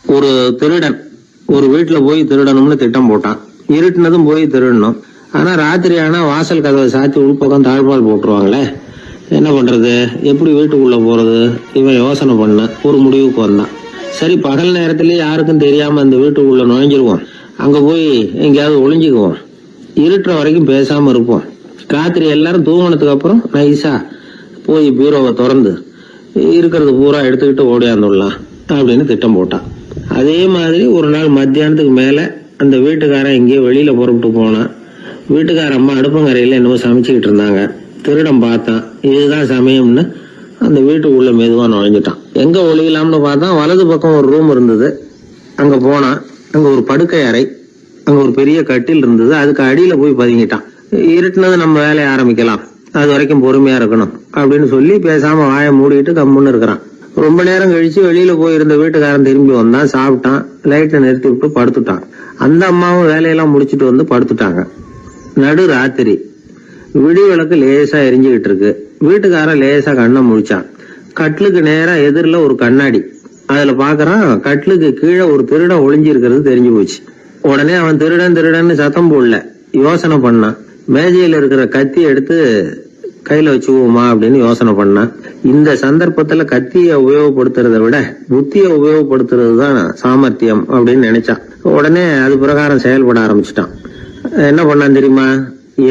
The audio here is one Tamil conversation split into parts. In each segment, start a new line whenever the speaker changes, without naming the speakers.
ஒரு திருடன் ஒரு வீட்டுல போய் திருடணும்னு திட்டம் போட்டான். இருட்டுனதும் போய் திருடணும். ஆனா ராத்திரி ஆனா வாசல் கதவை சாத்தி உள்பக்கம் தாழ்பால் போட்டுருவாங்களே, என்ன பண்றது, எப்படி வீட்டுக்குள்ள போறது? இவன் யோசனை பண்ண ஒரு முடிவுக்கு வந்தான். சரி, பகல் நேரத்திலேயே யாருக்கும் தெரியாம அந்த வீட்டுக்குள்ள நுழைஞ்சிருவோம், அங்க போய் எங்கேயாவது ஒளிஞ்சுக்குவோம், இருட்டுற வரைக்கும் பேசாம இருப்போம், ராத்திரி எல்லாரும் தூங்கினதுக்கு அப்புறம் நைஸா போய் பீரோவை திறந்து இருக்கிறது பூரா எடுத்துக்கிட்டு ஓடியாந்துடலாம் அப்படின்னு திட்டம் போட்டான். அதே மாதிரி ஒரு நாள் மத்தியானத்துக்கு மேல அந்த வீட்டுக்காரன் எங்கேயோ வெளியில புறப்பட்டு போனான். வீட்டுக்கார அம்மா அடுப்பங்கரையில என்னவோ சமைச்சுக்கிட்டு இருந்தாங்க. திருடன் பார்த்தான். இதுதான் சமயம்னு அந்த வீட்டுக்குள்ள மெதுவா நுழைஞ்சிட்டான். எங்க ஒளியலாம்னு பார்த்தா வலது பக்கம் ஒரு ரூம் இருந்தது. அங்க போனான். அங்க ஒரு படுக்கை அறை, அங்க ஒரு பெரிய கட்டில் இருந்தது. அதுக்கு அடியில போய் பதுங்கிட்டான். இருட்டுனது நம்ம வேலையை ஆரம்பிக்கலாம், அது வரைக்கும் பொறுமையா இருக்கணும் அப்படின்னு சொல்லி பேசாம வாயை மூடிட்டு கம்முன்னு இருக்கிறான். ரொம்ப நேரம் கழிச்சு வெளியில போயிருந்த வீட்டுக்காரன் திரும்பி வந்தான். சாப்பிட்டான். லைட்டை நிறுத்தி விட்டு படுத்துட்டான். அந்த அம்மாவும் வேலையெல்லாம் முடிச்சிட்டு வந்து படுத்துட்டாங்க. நடு ராத்திரி, விடி விளக்கு லேசா எரிஞ்சுக்கிட்டு இருக்கு. வீட்டுக்காரன் லேசா கண்ணை முடிச்சான். கட்லுக்கு நேரா எதிரில ஒரு கண்ணாடி. அதுல பாக்குறான், கட்லுக்கு கீழே ஒரு திருடன் ஒளிஞ்சு இருக்கிறது தெரிஞ்சு போச்சு. உடனே அவன் திருடன் திருடன்னு சத்தம் போடல, யோசனை பண்ணான். மேஜையில இருக்கிற கத்தி எடுத்து கையில வச்சுக்குவோமா அப்படின்னு யோசனை பண்ணான். இந்த சந்தர்ப்பத்துல கத்திய உபயோகப்படுத்துறத விட புத்திய உபயோகப்படுத்துறது தான் சாமர்த்தியம் அப்படின்னு நினைச்சான். உடனே அது பிரகாரம் செயல்பட ஆரம்பிச்சிட்டான். என்ன பண்ணான் தெரியுமா?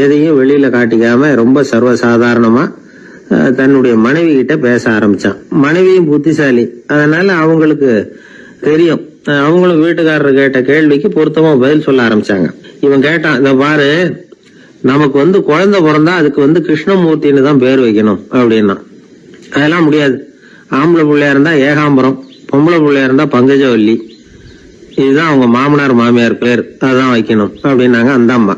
எதையும் வெளியில காட்டிக்காம ரொம்ப சர்வசாதாரணமா தன்னுடைய மனைவி கிட்ட பேச ஆரம்பிச்சான். மனைவியும் புத்திசாலி, அதனால அவங்களுக்கு தெரியும். அவங்களும் வீட்டுக்காரர் கேட்ட கேள்விக்கு பொருத்தமா பதில் சொல்ல ஆரம்பிச்சாங்க. இவன் கேட்டான், இத பாரு, நமக்கு குழந்தை பிறந்தா அதுக்கு கிருஷ்ணமூர்த்தின்னு தான் பேர் வைக்கணும் அப்படின்னா. அதெல்லாம் முடியாது. ஆம்பளை பிள்ளையா இருந்தா ஏகாம்பரம், பொம்பளை பிள்ளையா இருந்தா பங்கஜவல்லி, இதுதான் அவங்க மாமனார் மாமியார் பேர், அதான் வைக்கணும் அப்படின்னாங்க அந்த அம்மா.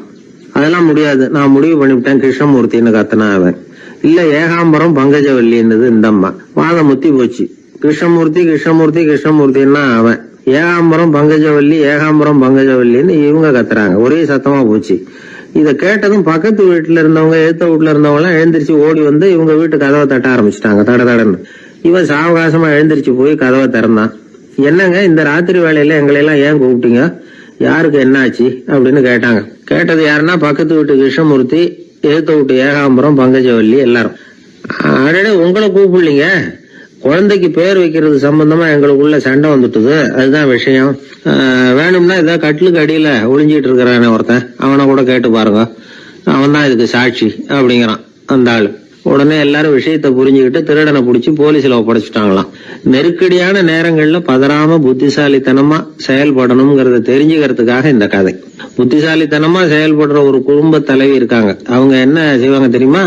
அதெல்லாம் முடியாது, நான் முடிவு பண்ணிவிட்டேன் கிருஷ்ணமூர்த்தின்னு கத்தனா அவன். இல்ல ஏகாம்பரம் பங்கஜவல்லின்னுது இந்த அம்மா. வாதம் முத்தி போச்சு. கிருஷ்ணமூர்த்தி கிருஷ்ணமூர்த்தி கிருஷ்ணமூர்த்தின்னா அவன், ஏகாம்பரம் பங்கஜவல்லி ஏகாம்பரம் பங்கஜவல்லின்னு இவங்க கத்துறாங்க. ஒரே சத்தமா போச்சு. இத கேட்டதும் பக்கத்து வீட்டுல இருந்தவங்க, எழுத்த வீட்டுல இருந்தவங்க எல்லாம் எழுந்திரிச்சு ஓடி வந்து இவங்க வீட்டு கதவை தட்ட ஆரம்பிச்சுட்டாங்க. தட தடன்னு. இவன் சாவகாசமா எழுந்திரிச்சு போய் கதவை திறந்தான். என்னங்க, இந்த ராத்திரி வேலையில எங்களை எல்லாம் ஏன் கூப்பிட்டீங்க, யாருக்கு என்னாச்சு அப்படின்னு கேட்டாங்க. கேட்டது யாருன்னா பக்கத்து வீட்டு கிருஷ்ணமூர்த்தி, எழுத்த வீட்டு ஏகாம்பரம் பங்கஜவல்லி எல்லாரும். அடடே, உங்களை கூப்பிடலீங்க, குழந்தைக்கு பேர் வைக்கிறது சம்பந்தமா எங்களுக்குள்ள சண்டை வந்துட்டுது, அதுதான் விஷயம். வேணும்னா இதை கட்டிலுக்கு அடியில ஒளிஞ்சிட்டு இருக்கிறானே ஒருத்தன், அவனை கூட கேட்டு பாருங்க, அவன் தான் இதுக்கு சாட்சி அப்படிங்கிறான் அந்த ஆளு. உடனே எல்லாரும் விஷயத்த புரிஞ்சுக்கிட்டு திருடனை பிடிச்சி போலீஸ்ல ஒப்படைச்சிட்டாங்களாம். நெருக்கடியான நேரங்கள்ல பதறாம புத்திசாலித்தனமா செயல்படணுங்கிறத தெரிஞ்சுக்கிறதுக்காக இந்த கதை. புத்திசாலித்தனமா செயல்படுற ஒரு குடும்ப தலைவி இருக்காங்க. அவங்க என்ன செய்வாங்க தெரியுமா?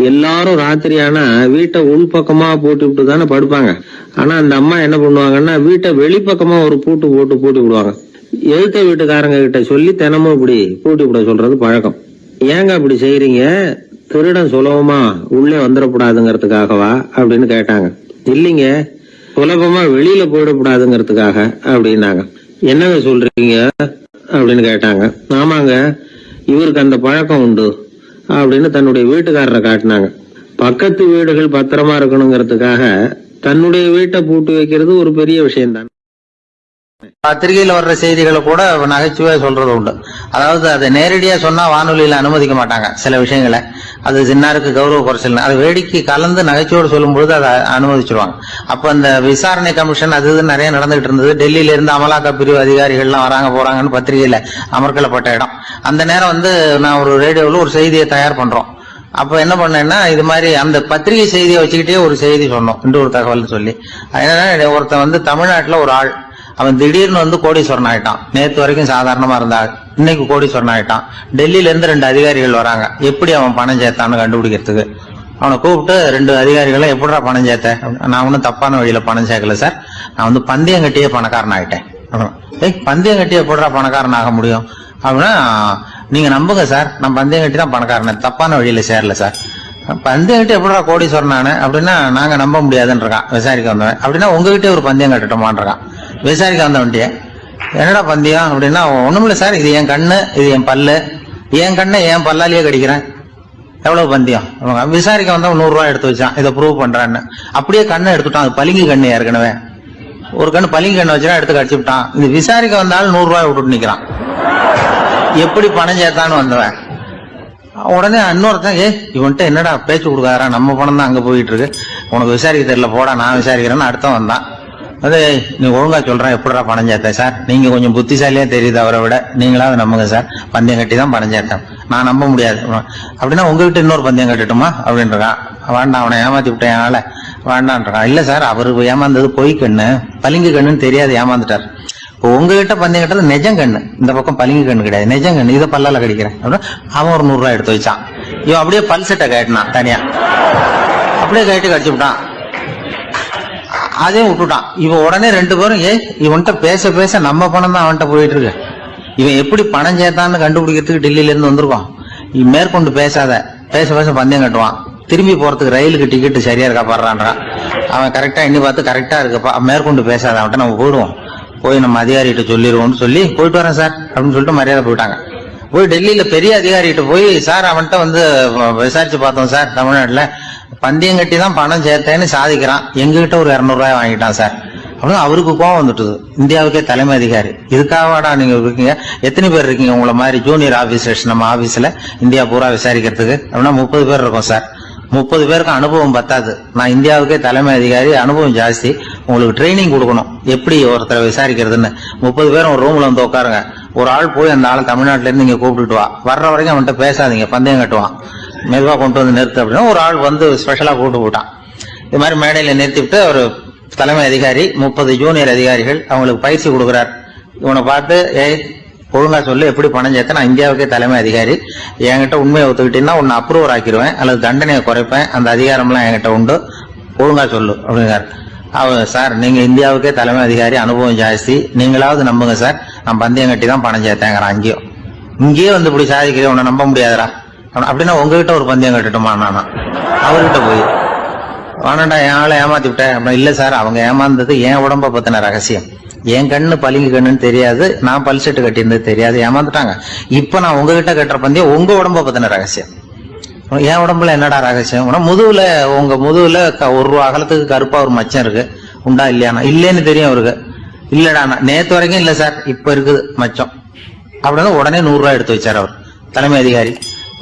எல்லாரும் ராத்திரி ஆனா வீட்டை உள்பக்கமா போட்டு விட்டு தானே படுப்பாங்க. ஆனா அந்த அம்மா என்ன பண்ணுவாங்கன்னா, வீட்டை வெளிப்பக்கமா ஒரு பூட்டு போட்டு பூட்டி விடுவாங்க. எழுத்த வீட்டுக்காரங்க கிட்ட சொல்லி தினமும் இப்படி பூட்டி விட சொல்றது பழக்கம். ஏங்க அப்படி செய்யறீங்க, திருடன் சுலபமா உள்ளே வந்துடக்கூடாதுங்கிறதுக்காகவா அப்படின்னு கேட்டாங்க. இல்லைங்க, சுலபமா வெளியில போயிடக்கூடாதுங்கிறதுக்காக அப்படின்னாங்க. என்னங்க சொல்றீங்க அப்படின்னு கேட்டாங்க. ஆமாங்க, இவருக்கு அந்த பழக்கம் உண்டு அப்படின்னு தன்னுடைய வீட்டுக்காரரை காட்டினாங்க. பக்கத்து வீடுகள் பத்திரமா இருக்கணுங்கிறதுக்காக தன்னுடைய வீட்டை பூட்டி வைக்கிறது ஒரு பெரிய விஷயம்தான்.
பத்திரிகையில வர்ற செய்திகளை கூட நகைச்சுவை சொல்றது உண்டு. அதாவது அதை நேரடியா சொன்னா வானொலியில அனுமதிக்க மாட்டாங்க சில விஷயங்களை. அது சின்னாருக்கு கௌரவ குறைச்சல், அது வேடிக்கை கலந்து நகைச்சுவோடு சொல்லும்போது அதை அனுமதிச்சிருவாங்க. அப்ப அந்த விசாரணை கமிஷன் அது நிறைய நடந்துகிட்டு இருந்தது. டெல்லியில இருந்து அமலாக்க பிரிவு அதிகாரிகள்லாம் வராங்க போறாங்கன்னு பத்திரிகையில அமர்க்கலப்பட்ட இடம். அந்த நேரம் நான் ஒரு ரேடியோவில் ஒரு செய்தியை தயார் பண்றோம். அப்ப என்ன பண்ணேன்னா, இது மாதிரி அந்த பத்திரிகை செய்தியை வச்சுக்கிட்டே ஒரு செய்தி சொன்னோம், இன்னொரு தகவல் சொல்லி. அதனால ஒருத்தன் தமிழ்நாட்டுல ஒரு ஆள், அவன் திடீர்னு கோடீஸ்வரன் ஆயிட்டான். நேத்து வரைக்கும் சாதாரணமா இருந்தா இன்னைக்கு கோடீஸ்வரன் ஆயிட்டான். டெல்லியில இருந்து 2 அதிகாரிகள் வராங்க, எப்படி அவன் பணம் சேர்த்தான்னு கண்டுபிடிக்கிறதுக்கு. அவனை கூப்பிட்டு 2 அதிகாரிகளை, எப்படிடா பணம் சேர்த்த? நான் ஒன்னும் தப்பான வழியில பணம் சேர்க்கல சார், நான் பந்தயம் கட்டியே பணக்காரன் ஆயிட்டேன். பந்தயம் கட்டியே எப்படிடா பணக்காரன் ஆக முடியும் அப்படின்னா, நீங்க நம்புங்க சார், நான் பந்தயம் கட்டி தான் பணக்காரன், தப்பான வழியில சேரல சார். பந்தயம் கட்டி எப்படிடா கோடீஸ்வரன் ஆனேன் அப்படின்னா, நாங்க நம்ப முடியாதுன்னு இருக்கான் விசாரிக்க வந்தவன். அப்படின்னா உங்ககிட்ட ஒரு பந்தயம் கட்டட்டுமான் இருக்கான். விசாரிக்க வந்தவன்ட்டிய என்னடா பந்தயம் அப்படின்னா, ஒண்ணுமில்ல சார், இது என் கண்ணு, இது என் பல்லு, என் கண்ணை என் பல்லாலேயே கடிக்கிறேன், எவ்வளவு பந்தயம். விசாரிக்க வந்தவன் 100 ரூபாய் எடுத்து வச்சான், இதை ப்ரூவ் பண்றான்னு. அப்படியே கண்ணை எடுத்துட்டான், அது பளிங்கு கண்ணு ஏற்கனவே. ஒரு கண்ணு பளிங்கு கண்ணு வச்சுனா எடுத்து கடிச்சு விட்டான். இது விசாரிக்க வந்தாலும் 100 ரூபாய் விட்டுட்டு நிக்கிறான். எப்படி பணம் சேர்த்தான்னு வந்தவன் உடனே இன்னொருத்தன், இவன்ட்ட என்னடா பேச்சு கொடுக்காரா, நம்ம பணம் தான் அங்க போயிட்டு இருக்கு, உனக்கு விசாரிக்க தெரியல, போடா நான் விசாரிக்கிறேன்னு அடுத்த வந்தான். அது நீ ஒழுங்கா சொல்றேன், எப்படிடா பணம் சேர்த்தேன் சார், நீங்க கொஞ்சம் புத்திசாலியா தெரியுது அவரை விட, நீங்களாவது நம்புங்க சார், பந்தயம் கட்டி தான் பணம் சேர்த்தேன், நான் நம்ப முடியாது. அப்படின்னா உங்ககிட்ட இன்னொரு பந்தயம் கட்டட்டுமா அப்படின்றான். வேண்டாம், அவனை ஏமாத்தி விட்டேன் ஆள வேண்டான்றான். இல்ல சார், அவரு ஏமாந்தது பொய் கண்ணு, பளிங்கு கண்ணுன்னு தெரியாது, ஏமாந்துட்டார். இப்போ உங்ககிட்ட பந்தயம் கட்டுறது நெஜம் கண்ணு, இந்த பக்கம் பளிங்கு கண்ணு கிடையாது, நெஜம் கண்ணு, இதை பல்லால கடிக்கிறேன் அப்படின்னா அவன் ஒரு 100 ரூபாய் எடுத்து வச்சான். இவன் அப்படியே பல்செட்டை கேட்டினான் தனியா, அப்படியே கேட்டு கடிச்சு விட்டான். அதையும் விட்டுட்டான். இவன் உடனே 2 பேரும் இவன்கிட்ட பேச பேச நம்ம பணம் தான் அவன்கிட்ட போயிட்டு இருக்கு, இவன் எப்படி பணம் சேர்த்தான்னு கண்டுபிடிக்கிறதுக்கு டெல்லியில இருந்து வந்திருக்கோம், இவன் மேற்கொண்டு பேசாத, பேச பேச பந்தயம் கட்டுவான். திரும்பி போறதுக்கு ரயிலுக்கு டிக்கெட் சரியா இருக்கா பாடுறான்றான். அவன் கரெக்டா எண்ணி பார்த்து கரெக்டா இருக்குப்பா, மேற்கொண்டு பேசாத, அவன்கிட்ட நம்ம போயிடுவோம், போய் நம்ம அதிகாரிகிட்ட சொல்லிடுவோம்னு சொல்லி போயிட்டு வரேன் சார் அப்படின்னு சொல்லிட்டு மரியாதை போயிட்டாங்க. போய் டெல்லியில பெரிய அதிகாரிகிட்ட போய், சார் அவன்கிட்ட வந்து விசாரிச்சு பார்த்தோம் சார், தமிழ்நாட்டுல பந்தயம் கட்டி தான் பணம் சேர்த்தேன்னு சாதிக்கிறான், எங்ககிட்ட ஒரு 200 ரூபாய் வாங்கிட்டான் சார் அப்படின்னு. அவருக்கு கோவம் வந்துட்டுது. இந்தியாவுக்கே தலைமை அதிகாரி, இதுக்காகவாடா நீங்க இருக்கீங்க, எத்தனை பேர் இருக்கீங்க உங்களை மாதிரி ஜூனியர் ஆபீசர்ஸ் நம்ம ஆபீஸ்ல இந்தியா பூரா விசாரிக்கிறதுக்கு அப்படின்னா 30 பேர் இருக்கோம் சார், 30 பேருக்கு அனுபவம் பத்தாது, நான் இந்தியாவுக்கே தலைமை அதிகாரி, அனுபவம் ஜாஸ்தி, உங்களுக்கு ட்ரைனிங் கொடுக்கணும் எப்படி ஒருத்தரை விசாரிக்கிறதுன்னு. 30 பேரும் ஒரு ரூம்ல வந்து உட்காருங்க, ஒரு ஆள் போய் அந்த ஆள் தமிழ்நாட்டுல இருந்து நீங்க கூப்பிட்டுட்டு வா, வர்ற வரைக்கும் அவன்கிட்ட பேசாதீங்க, பந்தயம் கட்டுவான், மெதுவா கொண்டு வந்து நிறுத்து அப்படின்னா ஒரு ஆள் வந்து ஸ்பெஷலா கூப்பிட்டு போட்டான். இது மாதிரி மேடையில நிறுத்திவிட்டு ஒரு தலைமை அதிகாரி 30 ஜூனியர் அதிகாரிகள் அவங்களுக்கு பயிற்சி கொடுக்குறார். இவனை பார்த்து, ஒழுங்கா சொல்லு, எப்படி பணம் சேர்த்த, நான் இந்தியாவுக்கே தலைமை அதிகாரி, என்கிட்ட உண்மையை ஒத்துக்கிட்டீங்கன்னா உன்னை அப்ரூவர் ஆக்கிடுவேன் அல்லது தண்டனையை குறைப்பேன், அந்த அதிகாரம்லாம் என்கிட்ட உண்டு, ஒழுங்கா சொல்லு அப்படிங்கிறார். அவர், சார் நீங்க இந்தியாவுக்கே தலைமை அதிகாரி, அனுபவம் ஜாஸ்தி, நீங்களாவது நம்புங்க சார், நான் பந்தயம் கட்டி தான் பணம் சேர்த்தேங்கிறான். இங்கேயே வந்து இப்படி சாதிக்கிறேன், உன்னை நம்ப முடியாதரா அப்படின்னா உங்ககிட்ட ஒரு பந்தயம் கட்டட்டுமா நானா அவர்கிட்ட போய், வேணாண்டா என் ஆளை ஏமாத்தி விட்டேன் அப்படின்னா. இல்ல சார், அவங்க ஏமாந்தது என் உடம்ப பத்தின ரகசியம், என் கண்ணு பளிங்கு கண்ணுன்னு தெரியாது, நான் பல்செட்டு கட்டியிருந்தது தெரியாது, ஏமாந்துட்டாங்க. இப்ப நான் உங்ககிட்ட கட்டுற பந்தயம் உங்க உடம்ப பத்தின ரகசியம். என் உடம்புல என்னடா ரகசியம், முதுகுல, உங்க முதுகுல 1 ரூபா அகலத்துக்கு கருப்பா ஒரு மச்சம் இருக்கு, உண்டா இல்லையானா, இல்லேன்னு தெரியும் அவருக்கு. இல்லடா நேத்து வரைக்கும் இல்ல சார், இப்ப இருக்குது மச்சம் அப்படின்னு. உடனே 100 ரூபாய் எடுத்து வச்சார் அவர் தலைமை அதிகாரி.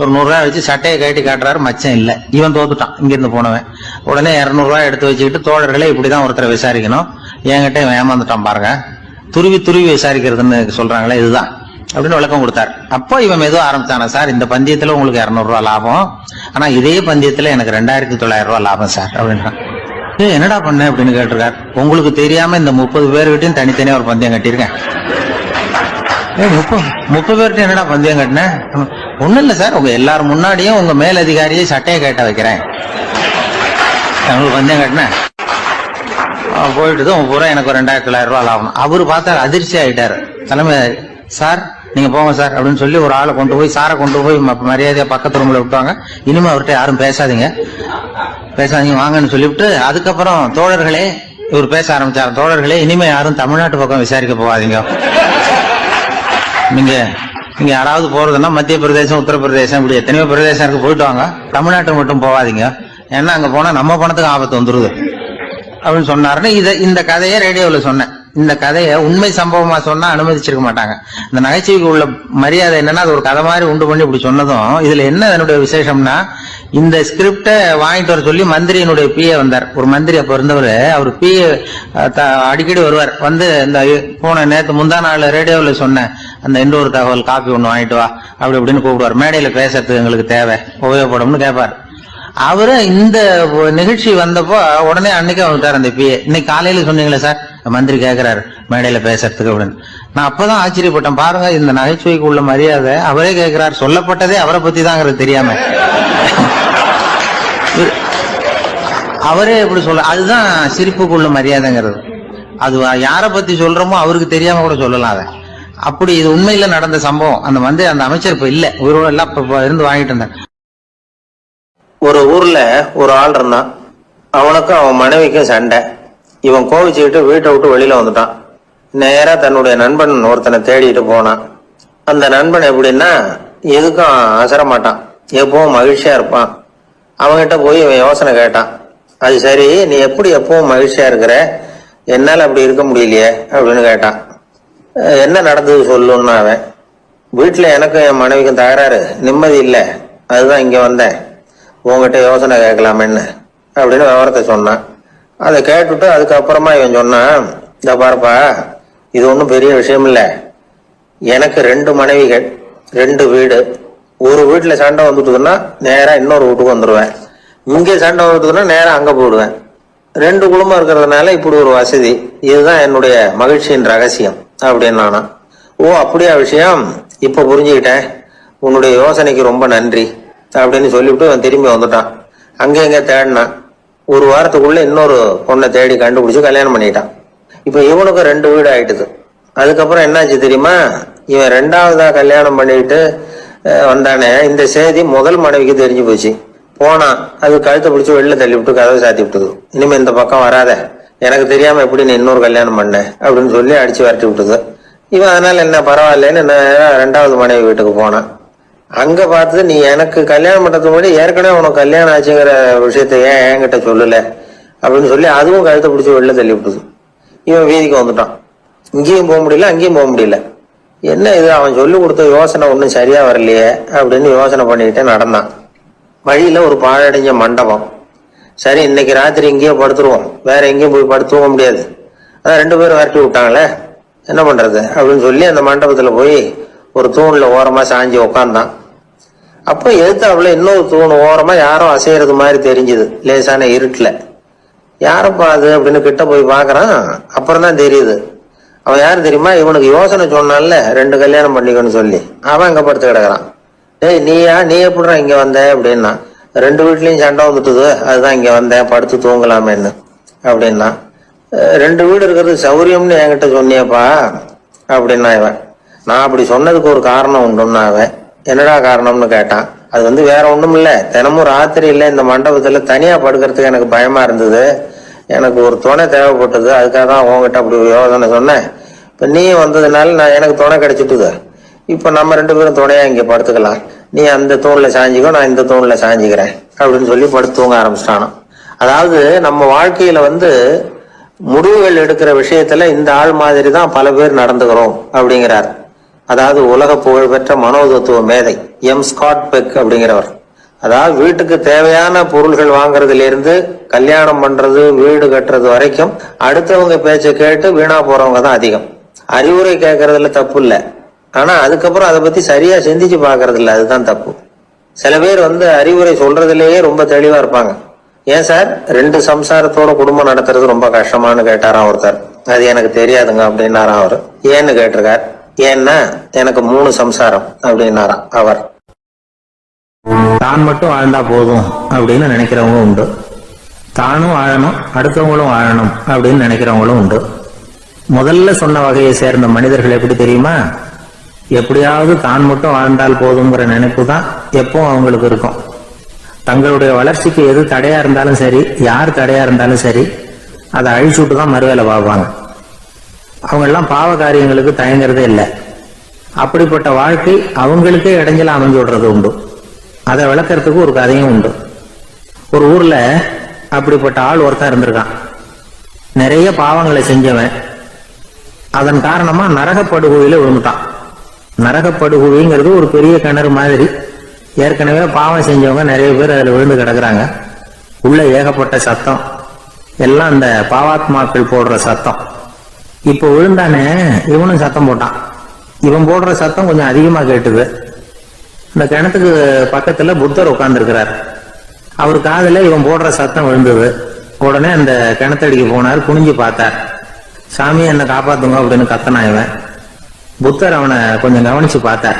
ஒரு 100 ரூபாய் வச்சு சட்டையை கட்டி காட்டுறாரு, மச்சம் இல்ல, இவன் தோத்துட்டான் இங்கிருந்து போனவன். உடனே 200 ரூபாய் எடுத்து வச்சுக்கிட்டு, தோழர்களே இப்படிதான் ஒருத்தரை விசாரிக்கணும், என்கிட்ட இவன் ஏமாந்துட்டான் பாருங்க, துருவி துருவி விசாரிக்கிறதுன்னு சொல்றாங்களே இதுதான் அப்படின்னு விளக்கம் கொடுத்தாரு. அப்போ இவன் மெதுவா ஆரம்பிச்சானா, சார் இந்த பந்தயத்துல உங்களுக்கு 200 ரூபாய் லாபம், ஆனா இதே பந்தயத்துல எனக்கு 2900 ரூபாய் லாபம் சார் அப்படின்றான். என்னடா பண்ண அப்படின்னு கேட்டிருக்காரு. உங்களுக்கு தெரியாம இந்த 30 பேர்கிட்டையும் தனித்தனியா ஒரு பந்தயம் கட்டியிருக்கேன். 30 பேர்கிட்ட என்னடா பந்தயம் கட்டினேன், ஒண்ணும் இல்ல சார், உங்க எல்லாரும் முன்னாடியும் உங்க மேல் அதிகாரியை சட்டையை கேட்ட வைக்கிறேன், உங்களுக்கு பந்தயம் கட்டினேன், போயிட்டு பூரா எனக்கு 2900 ரூபாய் லாபம். அவரு பார்த்தா அதிர்ச்சி ஆயிட்டாரு. தலைமை, சார் நீங்க போங்க சார் அப்படின்னு சொல்லி ஒரு ஆளை கொண்டு போய், சாரை கொண்டு போய் மரியாதையா பக்கத்து ரூம்ல விட்டாங்க. இனிமே அவர்கிட்ட யாரும் பேசாதீங்க வாங்கன்னு சொல்லிவிட்டு, அதுக்கப்புறம் தோழர்களே, இவர் பேச ஆரம்பிச்சார், தோழர்களே இனிமே யாரும் தமிழ்நாட்டு பக்கம் விசாரிக்க போகாதீங்க, நீங்க யாராவது போறதுன்னா மத்திய பிரதேசம், உத்தரப்பிரதேசம், இப்படி எத்தனையோ பிரதேசம் இருக்கு, போயிட்டு வாங்க, தமிழ்நாட்டு மட்டும் போகாதீங்க, ஏன்னா அங்க போனா நம்ம பணத்துக்கு ஆபத்து வந்துருது அப்படின்னு சொன்னாருன்னு. இந்த கதையை ரேடியோவில் சொன்னேன். இந்த கதையை உண்மை சம்பவமா சொன்னா அனுமதிச்சிருக்க மாட்டாங்க. இந்த நகைச்சுவைக்கு உள்ள மரியாதை என்னன்னா, அது ஒரு கதை மாதிரி உண்டு பண்ணி இப்படி சொன்னதும், இதுல என்ன என்னுடைய விசேஷம்னா, இந்த ஸ்கிரிப்ட வாங்கிட்டு வர சொல்லி மந்திரியினுடைய பிஏ வந்தார். ஒரு மந்திரி அப்ப இருந்தவர், அவர் பிஏ அடிக்கடி வருவார். வந்து இந்த போன நேற்று முந்தா நாள் ரேடியோவில் சொன்னேன் அந்த இன்னொரு தகவல், காப்பி ஒண்ணு வாங்கிட்டு வா அப்படி இப்படின்னு கூப்பிடுவார். மேடையில பேசுறதுக்கு எங்களுக்கு தேவை, உபயோகப்படும்னு கேட்பார். அவரு இந்த நிகழ்ச்சி வந்தப்போ உடனே அன்னைக்கு வந்துட்டார் அந்த பிஏ. இன்னைக்கு காலையில சொன்னீங்களே சார், மந்திரி கேட்கிறாரு மேடையில பேசுறதுக்கு அப்படின்னு. நான் அப்பதான் ஆச்சரியப்பட்டேன். பாருங்க, இந்த நகைச்சுவைக்கு உள்ள மரியாதை. அவரே கேட்கிறார், சொல்லப்பட்டதே அவரை பத்தி தாங்கிறது தெரியாம அவரே எப்படி சொல்ல, அதுதான் சிரிப்புக்குள்ள மரியாதைங்கிறது. அது யார பத்தி சொல்றோமோ அவருக்கு தெரியாம கூட சொல்லலாம் அதை. அப்படி இது உண்மையில நடந்த சம்பவம். அந்த அமைச்சர் இப்ப இல்ல, உயிரோட எல்லாம் இருந்து வாங்கிட்டு இருந்தார்.
ஒரு ஊர்ல ஒரு ஆள் இருந்தான். அவனுக்கும் அவன் மனைவிக்கும் சண்டை. இவன் கோவிச்சுக்கிட்டு வீட்டை விட்டு வெளியில வந்துட்டான். நேரா தன்னுடைய நண்பன் ஒருத்தனை தேடிட்டு போனான். அந்த நண்பன் எப்படின்னா, எதுக்கும் அசர மாட்டான், எப்பவும் மகிழ்ச்சியா இருப்பான். அவன்கிட்ட போய் இவன் யோசனை கேட்டான். அது சரி, நீ எப்படி எப்பவும் மகிழ்ச்சியா இருக்கிற, என்னால அப்படி இருக்க முடியலையே அப்படின்னு கேட்டான். என்ன நடந்தது சொல்லுன்னு அவன். வீட்டுல எனக்கும் என் மனைவிக்கும் தகராறு, நிம்மதி இல்லை, அதுதான் இங்க வந்தேன், உங்ககிட்ட யோசனை கேட்கலாமேன்னு அப்படின்னு விவரத்தை சொன்னான். அதை கேட்டுட்டு அதுக்கப்புறமா இவன் சொன்னான், இந்த பாருப்பா, இது ஒன்றும் பெரிய விஷயம் இல்லை. எனக்கு 2 மனைவிகள், 2 வீடு. ஒரு வீட்டுல சண்டை வந்துட்டுதுன்னா நேரா இன்னொரு வீட்டுக்கு வந்துடுவேன், இங்கே சண்டை வந்துட்டுதுன்னா நேரா அங்க போயிடுவேன். 2 குடும்பம் இருக்கிறதுனால இப்படி ஒரு வசதி, இதுதான் என்னுடைய மகிழ்ச்சியின் ரகசியம் அப்படின்னு நானா. ஓ அப்படியா விஷயம், இப்ப புரிஞ்சுக்கிட்டேன், உன்னுடைய யோசனைக்கு ரொம்ப நன்றி அப்படின்னு சொல்லிவிட்டு அவன் திரும்பி வந்துட்டான். அங்க எங்க தேடினான். ஒரு வாரத்துக்குள்ள இன்னொரு பொண்ணை தேடி கண்டுபிடிச்சு கல்யாணம் பண்ணிட்டான். இப்ப இவனுக்கு 2 வீடு ஆயிட்டுது. அதுக்கப்புறம் என்னாச்சு தெரியுமா, இவன் 2வதா கல்யாணம் பண்ணிட்டு வந்தானே, இந்த செய்தி முதல் மனைவிக்கு தெரிஞ்சு போச்சு. போனான், அது கழுத்தை பிடிச்சி வெளில தள்ளி விட்டு கதவை சாத்தி விட்டது. இனிமே இந்த பக்கம் வராத, எனக்கு தெரியாம எப்படி நீ இன்னொரு கல்யாணம் பண்ண அப்படின்னு சொல்லி அடிச்சு விரட்டி விட்டது. இவன் அதனால என்ன பரவாயில்லன்னு 2வது மனைவி வீட்டுக்கு போனான். அங்க பார்த்து, நீ எனக்கு கல்யாணம் பண்றதுக்கு முன்னாடி ஏற்கனவே உனக்கு கல்யாணம் ஆச்சுங்கிற விஷயத்த ஏன் என்கிட்ட சொல்லல அப்படின்னு சொல்லி அதுவும் கழுத்தை பிடிச்சி வெளில தள்ளி விட்டது. இவன் வீதிக்கு வந்துட்டான். இங்கேயும் போக முடியல, அங்கேயும் போக முடியல. என்ன இது, அவன் சொல்லி கொடுத்த யோசனை ஒன்றும் சரியா வரலையே அப்படின்னு யோசனை பண்ணிக்கிட்டே நடந்தான். வழியில ஒரு பாழடைஞ்ச மண்டபம். சரி, இன்னைக்கு ராத்திரி இங்கேயே படுத்துருவோம், வேற எங்கேயும் போய் படுத்துவ முடியாது, அதான் 2 பேரும் விரட்டி விட்டாங்களே, என்ன பண்றது அப்படின்னு சொல்லி அந்த மண்டபத்துல போய் ஒரு தூண்ல ஓரமா சாஞ்சி உக்காந்தான். அப்ப எதிர்த்தாப்புல இன்னொரு தூண் ஓரமா யாரோ அசையறது மாதிரி தெரிஞ்சுது, லேசான இருட்டுல. யாரப்பா அது அப்படின்னு கிட்ட போய் பாக்குறான். அப்புறம் தான் தெரியுது, அவன் யாரு தெரியுமா, இவனுக்கு யோசனை சொன்னான்ல 2 கல்யாணம் பண்ணிக்கணும்னு சொல்லி, அவன் அங்க படுத்து கிடக்குறான். டேய் நீயா, நீ எப்படிடா இங்க வந்த அப்படின்னா, 2 வீட்லயும் சண்டை வந்துட்டுது, அதுதான் இங்க வந்தேன், படுத்து தூங்கலாமேன்னு அப்படின்னா. 2 வீடு இருக்கிறது சௌரியம்னு என்கிட்ட சொன்னியப்பா அப்படின்னா இவன். நான் அப்படி சொன்னதுக்கு ஒரு காரணம் உண்டுன்னா அவன். என்னடா காரணம்னு கேட்டான். அது வேற ஒண்ணும் இல்ல, தினமும் ராத்திரியில இந்த மண்டபத்துல தனியா படுக்கிறதுக்கு எனக்கு பயமா இருந்தது, எனக்கு ஒரு துணை தேவைப்பட்டது, அதுக்காக தான் உங்ககிட்ட அப்படி ஒரு யோசனை சொன்னேன். இப்ப நீ வந்ததுனால நான் எனக்கு துணை கிடைச்சிட்டுது. இப்ப நம்ம 2 பேரும் துணையா இங்க படுத்துக்கலாம், நீ அந்த தூண்ல சாஞ்சிக்கோ, நான் இந்த தூண்ல சாஞ்சிக்கிறேன் அப்படின்னு சொல்லி படுத்து தூங்க ஆரம்பிச்சிட்டானோ. அதாவது நம்ம வாழ்க்கையில முடிவுகள் எடுக்கிற விஷயத்துல இந்த ஆள் மாதிரி தான் பல பேர் நடந்துக்கிறோம் அப்படிங்கிறார். அதாவது உலக புகழ்பெற்ற மனோதத்துவ மேதை எம் ஸ்காட் பெக் அப்படிங்கிறவர். அதாவது வீட்டுக்கு தேவையான பொருள்கள் வாங்குறதுல இருந்து கல்யாணம் பண்றது, வீடு கட்டுறது வரைக்கும் அடுத்தவங்க பேச்சை கேட்டு வீணா போறவங்க தான் அதிகம். அறிவுரை கேட்கறதுல தப்பு இல்லை, ஆனா அதுக்கப்புறம் அதை பத்தி சரியா சிந்திச்சு பாக்குறது இல்ல, அதுதான் தப்பு. சில பேர் அறிவுரை சொல்றதுலயே ரொம்ப தெளிவா இருப்பாங்க. ஏன் சார் 2 சம்சாரத்தோட குடும்பம் நடத்துறது ரொம்ப கஷ்டமானு கேட்டாராம் ஒருத்தர். அது எனக்கு தெரியாதுங்க அப்படின்னாராம் அவரு. ஏன்னு கேட்டிருக்கார். ஏன்னா எனக்கு 3 சம்சாரம் அப்படின்னாராம் அவர்.
தான் மட்டும் வாழ்ந்தா போதும் அப்படின்னு நினைக்கிறவங்க உண்டு, தானும் வாழணும் அடுத்தவங்களும் வாழணும் அப்படின்னு நினைக்கிறவங்களும் உண்டு. முதல்ல சொன்ன வகையை சேர்ந்த மனிதர்கள் எப்படி தெரியுமா, எப்படியாவது தான் மட்டும் வாழ்ந்தால் போதுங்கிற நினைப்பு தான் எப்போ அவங்களுக்கு இருக்கும். தங்களுடைய வளர்ச்சிக்கு எது தடையா இருந்தாலும் சரி, யார் தடையா இருந்தாலும் சரி, அதை அழிச்சுட்டு தான் மறுவேலை பார்ப்பாங்க. அவங்க எல்லாம் பாவ காரியங்களுக்கு தயங்குறதே இல்லை. அப்படிப்பட்ட வாழ்க்கை அவங்களுக்கே இடைஞ்சல அமைஞ்சு விடுறது உண்டு. அதை விளக்கறதுக்கு ஒரு கதையும் உண்டு. ஒரு ஊர்ல அப்படிப்பட்ட ஆள் ஒருத்தன் இருந்திருக்கான். நிறைய பாவங்களை செஞ்சவன். அதன் காரணமா நரகப்படுகொழியில விழுந்துட்டான். நரகப்படுகொழிங்கிறது ஒரு பெரிய கிணறு மாதிரி. ஏற்கனவே பாவம் செஞ்சவங்க நிறைய பேர் அதுல விழுந்து கிடக்குறாங்க. உள்ள ஏகப்பட்ட சத்தம், எல்லாம் அந்த பாவாத்மாக்கள் போடுற சத்தம். இப்போ விழுந்தானே, இவனும் சத்தம் போட்டான். இவன் போடுற சத்தம் கொஞ்சம் அதிகமா கேட்டுது. இந்த கிணத்துக்கு பக்கத்துல புத்தர் உட்கார்ந்துருக்கிறார். அவர் காதுல இவன் போடுற சத்தம் விழுந்தது. உடனே அந்த கிணத்தடிக்கு போனார், குனிஞ்சு பார்த்தார். சாமி என்னை காப்பாத்துங்க அப்படின்னு கத்தனா இவன். புத்தர் அவனை கொஞ்சம் கவனிச்சு பார்த்தார்.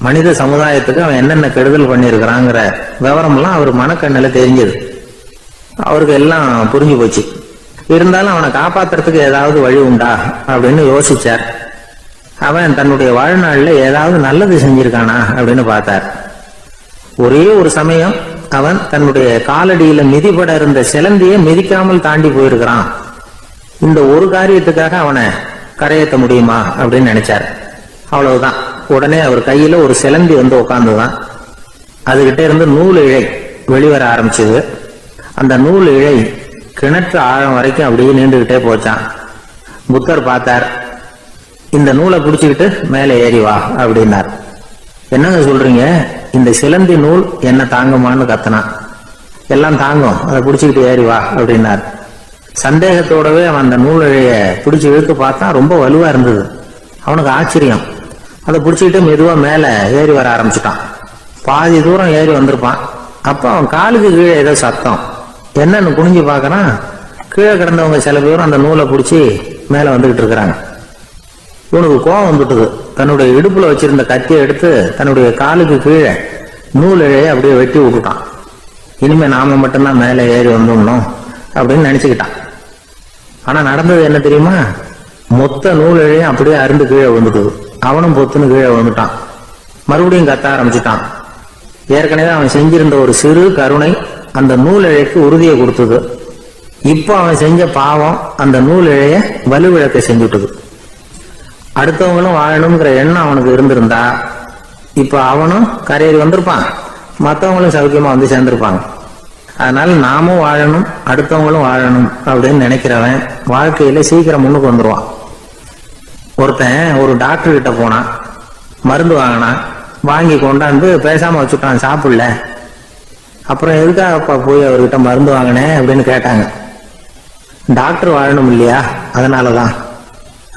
மனித சமுதாயத்துக்கு அவன் என்னென்ன கெடுதல் பண்ணியிருக்கிறாங்கிற விவரம்லாம் அவர் மனக்கண்ணில தெரிஞ்சது. அவருக்கு எல்லாம் புரிஞ்சு போச்சு. இருந்தாலும் அவனை காப்பாத்துறதுக்கு ஏதாவது வழி உண்டா அப்படின்னு யோசிச்சார். அவன் தன்னுடைய வாழ்நாள்ல ஏதாவது நல்லது செஞ்சிருக்கானா அப்படின்னு பார்த்தார். ஒரே ஒரு சமயம் அவன் தன்னுடைய காலடியில மிதிபட இருந்த சிலந்தியை மிதிக்காமல் தாண்டி போயிருக்கிறான். இந்த ஒரு காரியத்துக்காக அவனை கரையேற்ற முடியுமா அப்படின்னு நினைச்சார். அவ்வளவுதான். உடனே அவர் கையில ஒரு சிலந்தி உட்கார்ந்துதான். அதுகிட்ட இருந்து நூல் இழை வெளிவர ஆரம்பிச்சது. அந்த நூல் இழை கிணற்று ஆழம் வரைக்கும் அப்படியே நீண்டுகிட்டே போச்சான். புத்தர் பார்த்தார். இந்த நூலை பிடிச்சுக்கிட்டு மேலே ஏறி வா அப்படின்னார். என்னங்க சொல்றீங்க, இந்த சிலந்தி நூல் என்ன தாங்குமான்னு கத்தனான். எல்லாம் தாங்கும், அதை பிடிச்சுக்கிட்டு ஏறி வா அப்படின்னார். சந்தேகத்தோடவே அவன் அந்த நூலைய பிடிச்சு இழுத்து பார்த்தான். ரொம்ப வலுவா இருந்தது. அவனுக்கு ஆச்சரியம். அதை பிடிச்சிக்கிட்டு மெதுவா மேல ஏறி வர ஆரம்பிச்சுட்டான். பாதி தூரம் ஏறி வந்திருப்பான். அப்ப அவன் காலுக்கு கீழே ஏதோ சத்தம். என்னன்னு குனிஞ்சு பார்க்கறான். கீழே கிடந்தவங்க சில பேரும் அந்த நூலை பிடிச்சி மேல வந்துகிட்டு இருக்கிறாங்க. இவனுக்கு கோபம் வந்துட்டுது. தன்னுடைய இடுப்புல வச்சிருந்த கத்தியை எடுத்து தன்னுடைய காலுக்கு கீழே நூல் இழையை அப்படியே வெட்டி விட்டுட்டான். இனிமே நாம மட்டும்தான் மேலே ஏறி வந்துடணும் அப்படின்னு நினைச்சுக்கிட்டான். ஆனா நடந்தது என்ன தெரியுமா? மொத்த நூல் இழையும் அப்படியே அருந்து கீழே விழுந்துட்டுது. அவனும் பொத்துன்னு கீழே விழுந்துட்டான். மறுபடியும் கத்த ஆரம்பிச்சுட்டான். ஏற்கனவே அவன் செஞ்சிருந்த ஒரு சிறு கருணை அந்த நூல் இழைக்கு உறுதியை கொடுத்தது. இப்போ அவன் செஞ்ச பாவம் அந்த நூல் இழைய வலுவிழக்க செஞ்சுட்டுது. அடுத்தவங்களும் வாழணுங்கிற எண்ணம் அவனுக்கு இருந்திருந்தா இப்ப அவனும் கரையேறி வந்திருப்பான், மற்றவங்களும் சௌக்கியமா வந்து சேர்ந்திருப்பாங்க. அதனால நாமும் வாழணும், அடுத்தவங்களும் வாழணும் அப்படின்னு நினைக்கிறவன் வாழ்க்கையில சீக்கிரம் முன்னுக்கு வந்துருவான். ஒருத்தன் ஒரு டாக்டர் கிட்ட போனான், மருந்து வாங்கினான், வாங்கி கொண்டாந்து பேசாம வச்சுட்டான், சாப்பிடல. அப்புறம் எதுக்காகப்பா போய் அவர்கிட்ட மருந்து வாங்கினேன் அப்படின்னு கேட்டாங்க. டாக்டர் வாழணும் இல்லையா, அதனாலதான்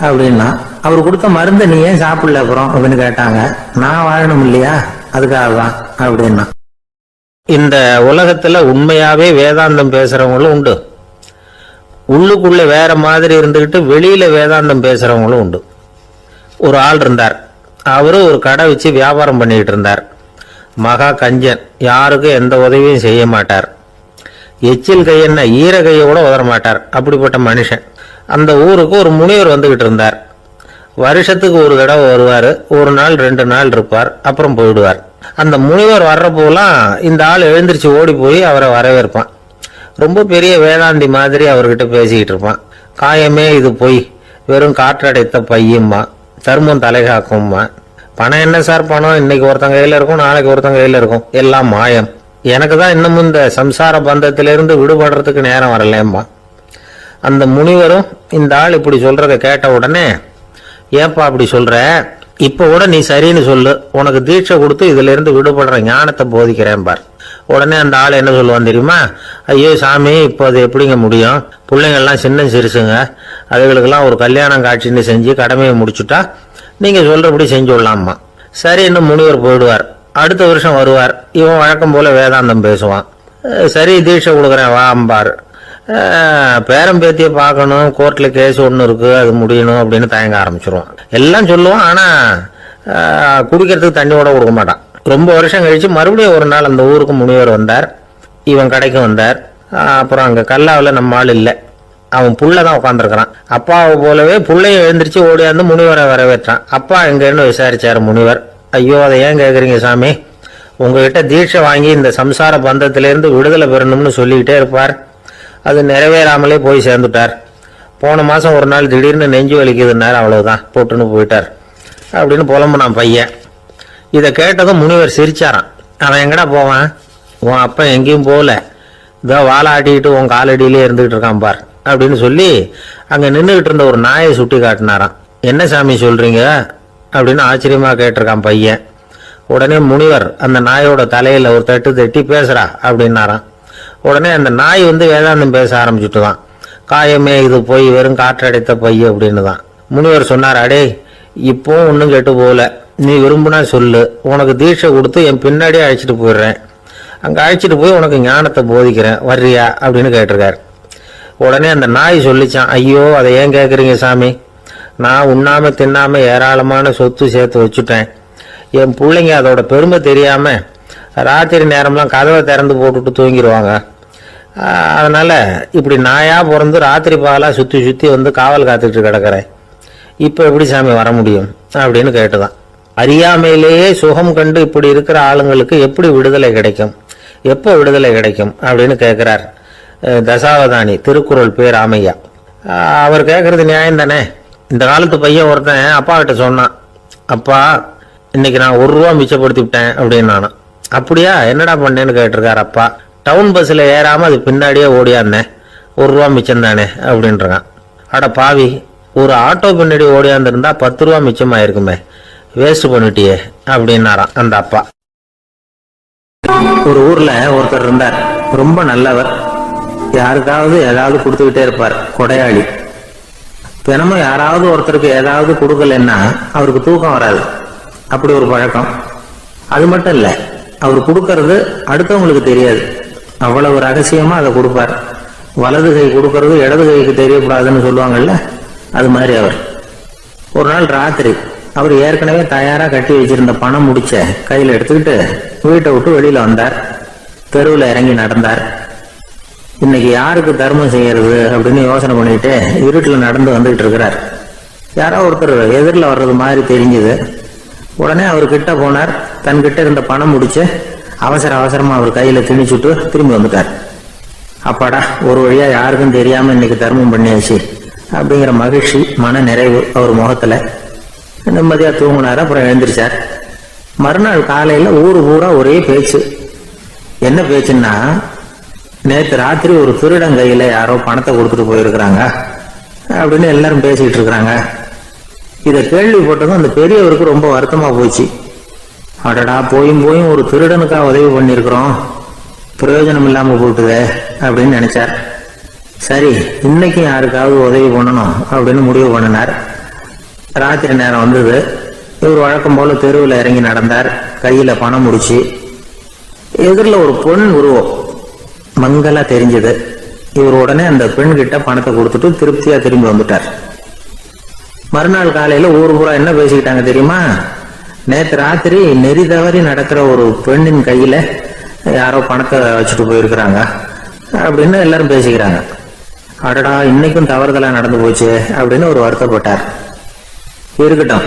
அப்படின்னா. அவர் கொடுத்த மருந்தை நீ ஏன் சாப்பிடல அப்புறம் அப்படின்னு கேட்டாங்க. நான் வாழணும் இல்லையா, அதுக்காக தான் அப்படின்னா.
இந்த உலகத்துல உண்மையாவே வேதாந்தம் பேசுறவங்களும் உண்டு, உள்ளுக்குள்ள வேற மாதிரி இருந்துகிட்டு வெளியில வேதாந்தம் பேசுறவங்களும் உண்டு. ஒரு ஆள் இருந்தார். அவரு ஒரு கடை வச்சு வியாபாரம் பண்ணிட்டு இருந்தார். மகா கஞ்சன், யாருக்கும் எந்த உதவியும் செய்ய மாட்டார். எச்சில் கையென்ன ஈர கையை கூட உதற மாட்டார். அப்படிப்பட்ட மனுஷன். அந்த ஊருக்கு ஒரு முனிவர் வந்துகிட்டு இருந்தார். வருஷத்துக்கு ஒரு தடவை வருவார். ஒரு நாள் 2 நாள் இருப்பார், அப்புறம் போயிடுவார். அந்த முனிவர் வர்றப்போலாம் இந்த ஆள் எழுந்திரிச்சு ஓடி போய் அவரை வரவேற்பான். ரொம்ப பெரிய வேதாந்தி மாதிரி அவர்கிட்ட பேசிக்கிட்டு இருப்பான். காயமே இது போய் வெறும் காற்றடைத்த பையும்மா, தர்மம் தலைகாக்கும்மா. பணம் என்ன சார் பணம், இன்னைக்கு ஒருத்தன் கையில இருக்கும், நாளைக்கு ஒருத்தன் கையில இருக்கும், எல்லாம் மாயம். எனக்கு தான் இன்னமும் இந்த சம்சார பந்தத்திலிருந்து விடுபடுறதுக்கு நேரம் வரலேம்மா. அந்த முனிவரும் இந்த ஆள் இப்படி சொல்றத கேட்ட உடனே, ஏப்பா அப்படி சொல்ற, இப்ப கூட நீ சரின்னு சொல்லு, உனக்கு தீட்சை கொடுத்து இதுல இருந்து விடுபடுற ஞானத்தை போதிக்கிறேன் பார். உடனே அந்த ஆள் என்ன சொல்லுவான் தெரியுமா? ஐயோ சாமி, இப்போ அது எப்படிங்க முடியும், பிள்ளைங்கள்லாம் சின்ன சிறுசுங்க, அதுகளுக்கெல்லாம் ஒரு கல்யாணம் காட்சின்னு செஞ்சு கடமையை முடிச்சுட்டா நீங்க சொல்றபடி செஞ்சு விடலாமா. சரி, இன்னும் முனிவர் போயிடுவார். அடுத்த வருஷம் வருவார். இவன் வழக்கம் போல வேதாந்தம் பேசுவான். சரி, தீட்சை கொடுக்குறேன் வா அம்பார். பேரம் பேத்தியை பார்க்கணும், கோர்ட்ல கேஸ் ஒன்று இருக்கு, அது முடியணும் அப்படின்னு தயங்க ஆரம்பிச்சிருவான். எல்லாம் சொல்லுவான், ஆனா குடிக்கிறதுக்கு தண்ணியோட கொடுக்க மாட்டான். ரொம்ப வருஷம் கழிச்சு மறுபடியும் ஒரு நாள் அந்த ஊருக்கு முனிவர் வந்தார். இவன் கடைக்கு வந்தார். அப்புறம் அங்க கல்லாவில் நம்ம ஆள் இல்லை, அவன் புள்ளதான் உட்காந்துருக்கிறான். அப்பாவை போலவே புள்ளையும் எழுந்திரிச்சு ஓடியாந்து முனிவரை வரவேற்றான். அப்பா எங்கன்னு விசாரிச்சாரு முனிவர். ஐயோ, அதை ஏன் கேட்குறீங்க சாமி, உங்ககிட்ட தீட்சை வாங்கி இந்த சம்சார பந்தத்திலேருந்து விடுதலை பெறணும்னு சொல்லிக்கிட்டே இருப்பார், அது நிறைவேறாமலே போய் சேர்ந்துட்டார். போன மாசம் ஒரு நாள் திடீர்னு நெஞ்சு வலிக்குதுன்னார், அவ்வளவுதான் போட்டுன்னு போயிட்டார் அப்படின்னு புலம்புனான் பையன். இதை கேட்டதும் முனிவர் சிரிச்சாரான். அவன் எங்கடா போவான், உன் அப்பா எங்கேயும் போகல, இதோ வாழை ஆட்டிக்கிட்டு உன் காலடியிலே இருந்துகிட்டு இருக்கான் பார் அப்படின்னு சொல்லி அங்க நின்றுகிட்டு இருந்த ஒரு நாயை சுட்டி காட்டினாராம். என்ன சாமி சொல்றீங்க அப்படின்னு ஆச்சரியமா கேட்டிருக்கான் பையன். உடனே முனிவர் அந்த நாயோட தலையில ஒரு தட்டு தட்டி பேசுறா அப்படின்னாராம். உடனே அந்த நாய் வந்து வேதாந்தம் பேச ஆரம்பிச்சுட்டுதான். காயமே இது போய் வெறும் காற்றடைத்த பைய அப்படின்னு தான். முனிவர் சொன்னார், அடே இப்போ ஒன்றும் கெட்டு போகல, நீ விரும்புனா சொல்லு, உனக்கு தீட்சை கொடுத்து என் பின்னாடியே அழைச்சிட்டு போயிடுறேன், அங்க அழைச்சிட்டு போய் உனக்கு ஞானத்தை போதிக்கிறேன், வர்றியா அப்படின்னு கேட்டிருக்காரு. உடனே அந்த நாய் சொல்லிச்சான், ஐயோ அதை ஏன் கேட்குறீங்க சாமி, நான் உண்ணாம தின்னாம ஏராளமான சொத்து சேர்த்து வச்சுட்டேன், என் பிள்ளைங்க அதோட பெருமை தெரியாம ராத்திரி நேரம்லாம் கதவை திறந்து போட்டுட்டு தூங்கிடுவாங்க, அதனால இப்படி நாயா பிறந்து ராத்திரி பாலா சுத்தி சுத்தி வந்து காவல் காத்துக்கிட்டு கிடக்கிறேன், இப்ப எப்படி சாமி வர முடியும் அப்படின்னு கேட்டுதான். அறியாமையிலேயே சுகம் கண்டு இப்படி இருக்கிற ஆளுங்களுக்கு எப்படி விடுதலை கிடைக்கும், எப்போ விடுதலை கிடைக்கும் அப்படின்னு கேட்கிறார் தசாவதானி, திருக்குறள் பேர் ராமையா. அவர் கேட்கறது நியாயம் தானே. இந்த காலத்து பையன் ஒருத்தன் அப்பா கிட்ட சொன்னான், அப்பா இன்னைக்கு நான் 1 ரூபா மிச்சப்படுத்தி விட்டேன் அப்படின்னு. நானும் அப்படியா என்னடா பண்ணேன்னு கேட்டிருக்காரு அப்பா. டவுன் பஸ்ல ஏறாம அது பின்னாடியே ஓடியாந்தேன், 1 ரூபா மிச்சம் தானே அப்படின்றான். அட பாவி, ஒரு ஆட்டோ பின்னாடி ஓடியாந்துருந்தா 10 ரூபா மிச்சமாயிருக்குமே, வேஸ்ட் பண்ணிட்டியே அப்படின்னாராம் அந்த அப்பா. ஒரு ஊர்ல ஒருத்தர் இருந்தார், ரொம்ப நல்லவர். யாருக்காவது ஏதாவது கொடுத்துக்கிட்டே இருப்பார், கொடையாளி. தினமும் யாராவது ஒருத்தருக்கு ஏதாவது கொடுக்கலன்னா அவருக்கு தூக்கம் வராது, அப்படி ஒரு பழக்கம். அது மட்டும் இல்ல, அவர் கொடுக்கறது அடுத்தவங்களுக்கு தெரியாது, அவ்வளவு ரகசியமா அதை கொடுப்பார். வலது கை கொடுக்கறது இடது கைக்கு தெரியக்கூடாதுன்னு சொல்லுவாங்கல்ல, அது மாதிரி அவர். ஒரு நாள் ராத்திரி அவர் ஏற்கனவே தயாரா கட்டி வச்சிருந்த பணம் முடிச்ச கையில எடுத்துக்கிட்டு வீட்டை விட்டு வெளியில வந்தார். தெருவில் இறங்கி நடந்தார். இன்னைக்கு யாருக்கு தர்மம் செய்யறது அப்படின்னு யோசனை பண்ணிட்டு இருட்டுல நடந்து வந்துகிட்டு இருக்கிறார். யாரோ ஒருத்தர் எதிரில் வர்றது மாதிரி தெரிஞ்சுது. உடனே அவர் கிட்ட போனார். தன்கிட்ட இருந்த பணம் முடிச்சு அவசரமா அவர் கையில திணிச்சுட்டு திரும்பி வந்துட்டார். அப்பாடா, ஒரு வழியா யாருக்கும் தெரியாம இன்னைக்கு தர்மம் பண்ணியாச்சு அப்படிங்கிற மகிழ்ச்சி, மன நிறைவு அவர் முகத்துல. நிம்மதியா தூங்கினார். அப்புறம் எழுந்திரிச்சார். மறுநாள் காலையில ஊரு பூரா ஒரே பேச்சு. என்ன பேச்சுன்னா, நேற்று ராத்திரி ஒரு திருடன் கையில யாரோ பணத்தை கொடுத்துட்டு போயிருக்கிறாங்க அப்படின்னு எல்லாரும் பேசிட்டு இருக்கிறாங்க. இதை கேள்விப்பட்டதும் அந்த பெரியவருக்கு ரொம்ப வருத்தமா போச்சு. அடடா, போயும் ஒரு திருடனுக்காக உதவி பண்ணிருக்கிறோம், பிரயோஜனம் இல்லாம போட்டுதே அப்படின்னு நினைச்சார். சரி, இன்னைக்கு யாருக்காவது உதவி பண்ணணும் அப்படின்னு முடிவு பண்ணினார். ராத்திரி நேரம் வந்தது. இவர் வழக்கம் போல தெருவில் இறங்கி நடந்தார். கையில பணம் முடிச்சு. எதிரில் ஒரு பெண் உருவம் மங்களா தெரிஞ்சது. இவர் உடனே அந்த பெண் கிட்ட பணத்தை கொடுத்துட்டு திருப்தியா திரும்பி வந்துட்டார். மறுநாள் காலையில ஊர் பூரா என்ன பேசிக்கிட்டாங்க தெரியுமா? நேற்று ராத்திரி நெறி தவறி நடக்கிற ஒரு பெண்ணின் கையில யாரோ பணத்தை வச்சுட்டு போயிருக்கிறாங்க அப்படின்னு எல்லாரும் பேசிக்கிறாங்க. அடடா, இன்னைக்கும் தவறுதலா நடந்து போச்சு அப்படின்னு ஒரு வருத்தப்பட்டார். இருக்கட்டும்,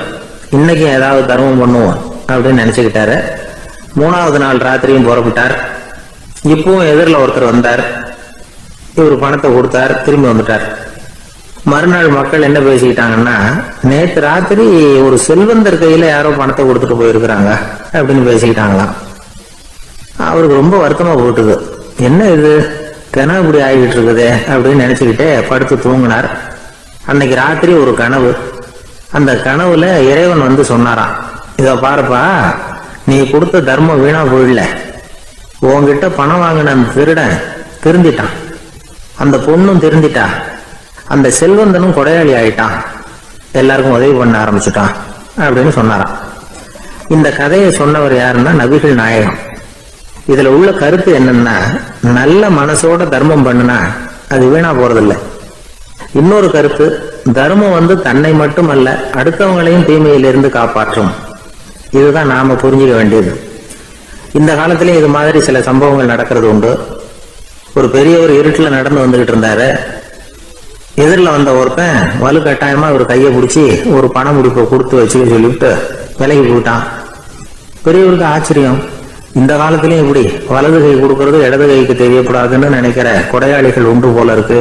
இன்னைக்கு ஏதாவது தர்மம் பண்ணுவோம் அப்படின்னு நினைச்சுக்கிட்டாரு. 3வது நாள் ராத்திரியும் புறப்பட்டார். இப்பவும் எதிரில் ஒருத்தர் வந்தார். இவர் பணத்தை கொடுத்தார், திரும்பி வந்துட்டார். மறுநாள் மக்கள் என்ன பேசிக்கிட்டாங்கன்னா, நேற்று ராத்திரி ஒரு செல்வந்தர் கையில யாரோ பணத்தை கொடுத்துட்டு போயிருக்கிறாங்க அப்படின்னு பேசிக்கிட்டாங்களாம். அவருக்கு ரொம்ப வருத்தமா போட்டுது. என்ன இது, தினம் இப்படி ஆகிட்டு இருக்குதே அப்படின்னு நினைச்சுக்கிட்டே படுத்து தூங்கினார். அன்னைக்கு ராத்திரி ஒரு கனவு. அந்த கனவுல இறைவன் வந்து சொன்னாராம், இத பாருப்பா, நீ கொடுத்த தர்மம் வீணா போயிடல. உன்கிட்ட பணம் வாங்கின அந்த திருடன் திருந்திட்டான், அந்த பொண்ணும் திருந்திட்டா, அந்த செல்வந்தனும் கொடையாளி ஆயிட்டான், எல்லாருக்கும் உதவி பண்ண ஆரம்பிச்சுட்டான் அப்படின்னு சொன்னாராம். இந்த கதையை சொன்னவர் யாருன்னா நபிகள் நாயகம். இதுல உள்ள கருத்து என்னன்னா, நல்ல மனசோட தர்மம் பண்ணுனா அது வீணா போறதில்லை. இன்னொரு கருத்து, தர்மம் வந்து தன்னை மட்டுமல்ல அடுத்தவங்களையும் தீமையிலிருந்து காப்பாற்றும். இதுதான் நாம புரிஞ்சுக்க வேண்டியது. இந்த காலத்திலயும் இது மாதிரி சில சம்பவங்கள் நடக்கிறது உண்டு. ஒரு பெரியவர் இருட்டுல நடந்து வந்துகிட்டு இருந்தாரு. எதிரில் வந்த ஒருத்தன் வலு கட்டாயமா ஒரு கையை பிடிச்சி ஒரு பண முடிப்பை கொடுத்து வச்சுக்க சொல்லிவிட்டு விலகி போயிட்டான். பெரியவருக்கு ஆச்சரியம், இந்த காலத்திலயும் இப்படி வலது கை கொடுக்கறது இடது கைக்கு தெரியக்கூடாதுன்னு நினைக்கிற கொடையாளிகள் உண்டு போல இருக்கு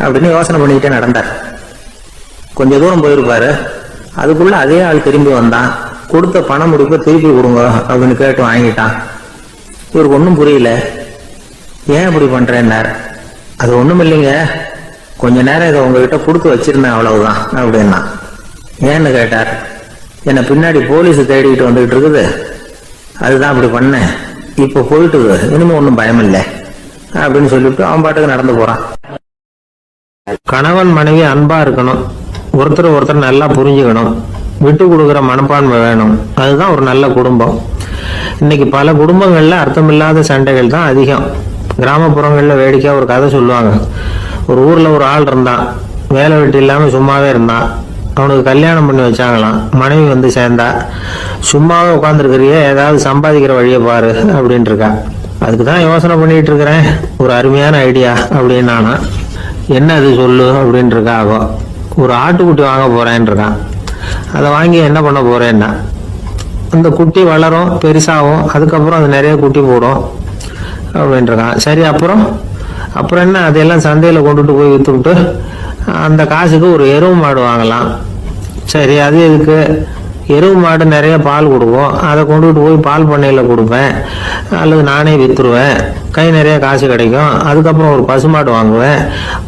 அப்படின்னு யோசனை பண்ணிக்கிட்டே நடந்தார். கொஞ்ச தூரம் போயிருப்பாரு. அதுக்குள்ள அதே ஆள் திரும்பி வந்தான். கொடுத்த பண முடிப்பை திருப்பி கொடுங்க அப்படின்னு கேட்டு வாங்கிட்டான். இவருக்கு ஒன்றும் புரியல. ஏன் இப்படி பண்றேன்னார். அது ஒண்ணும் இல்லைங்க, கொஞ்ச நேரம் இதை உங்ககிட்ட கொடுத்து வச்சிருந்தேன், அவ்வளவுதான் அப்படின்னா. ஏன்னு கேட்டார். என்னை பின்னாடி போலீஸ் தேடிக்கிட்டு வந்துகிட்டு இருக்குது, அதுதான் அப்படி பண்ணேன், இப்ப போயிட்டு இனிமே ஒன்றும் பயம் இல்லை அப்படின்னு சொல்லிட்டு அவன் பாட்டுக்கு நடந்து போறான். கணவன் மனைவி அன்பா இருக்கணும், ஒருத்தர் நல்லா புரிஞ்சுக்கணும், விட்டு கொடுக்குற மனப்பான்மை வேணும். அதுதான் ஒரு நல்ல குடும்பம். இன்னைக்கு பல குடும்பங்கள்ல அர்த்தமில்லாத சண்டைகள் தான் அதிகம். கிராமப்புறங்கள்ல வேடிக்கையா ஒரு கதை சொல்லுவாங்க. ஒரு ஊர்ல ஒரு ஆள் இருந்தான், வேலை வெட்டி இல்லாம சும்மாவே இருந்தான். அவனுக்கு கல்யாணம் பண்ணி வச்சாங்களாம். மனைவி வந்து சேர்ந்தா, சும்மாவே உட்காந்துருக்கிறிய, ஏதாவது சம்பாதிக்கிற வழியை பாரு அப்படின்ட்டு இருக்கா. அதுக்கு தான் யோசனை பண்ணிட்டு இருக்கிறேன், ஒரு அருமையான ஐடியா அப்படின்னு நானா. என்ன அது சொல்லு அப்படின்னு இருக்கா. அவ ஒரு ஆட்டுக்குட்டி வாங்க போறேன்னு இருக்கான். அதை வாங்கி என்ன பண்ண போறேன்னா, அந்த குட்டி வளரும், பெருசாகும், அதுக்கப்புறம் அது நிறைய குட்டி போடும் அப்படின்னு இருக்கான். சரி, அப்புறம் என்ன, அதையெல்லாம் சந்தையில கொண்டுட்டு போய் வித்துக்கிட்டு அந்த காசுக்கு ஒரு எருவு மாடு வாங்கலாம். சரி, அது எதுக்கு, எருவு மாடு நிறைய பால் கொடுக்கும், அதை கொண்டுகிட்டு போய் பால் பண்ணையில் கொடுப்பேன், அல்லது நானே விற்றுருவேன், கை நிறைய காசு கிடைக்கும். அதுக்கப்புறம் ஒரு பசுமாடு வாங்குவேன்,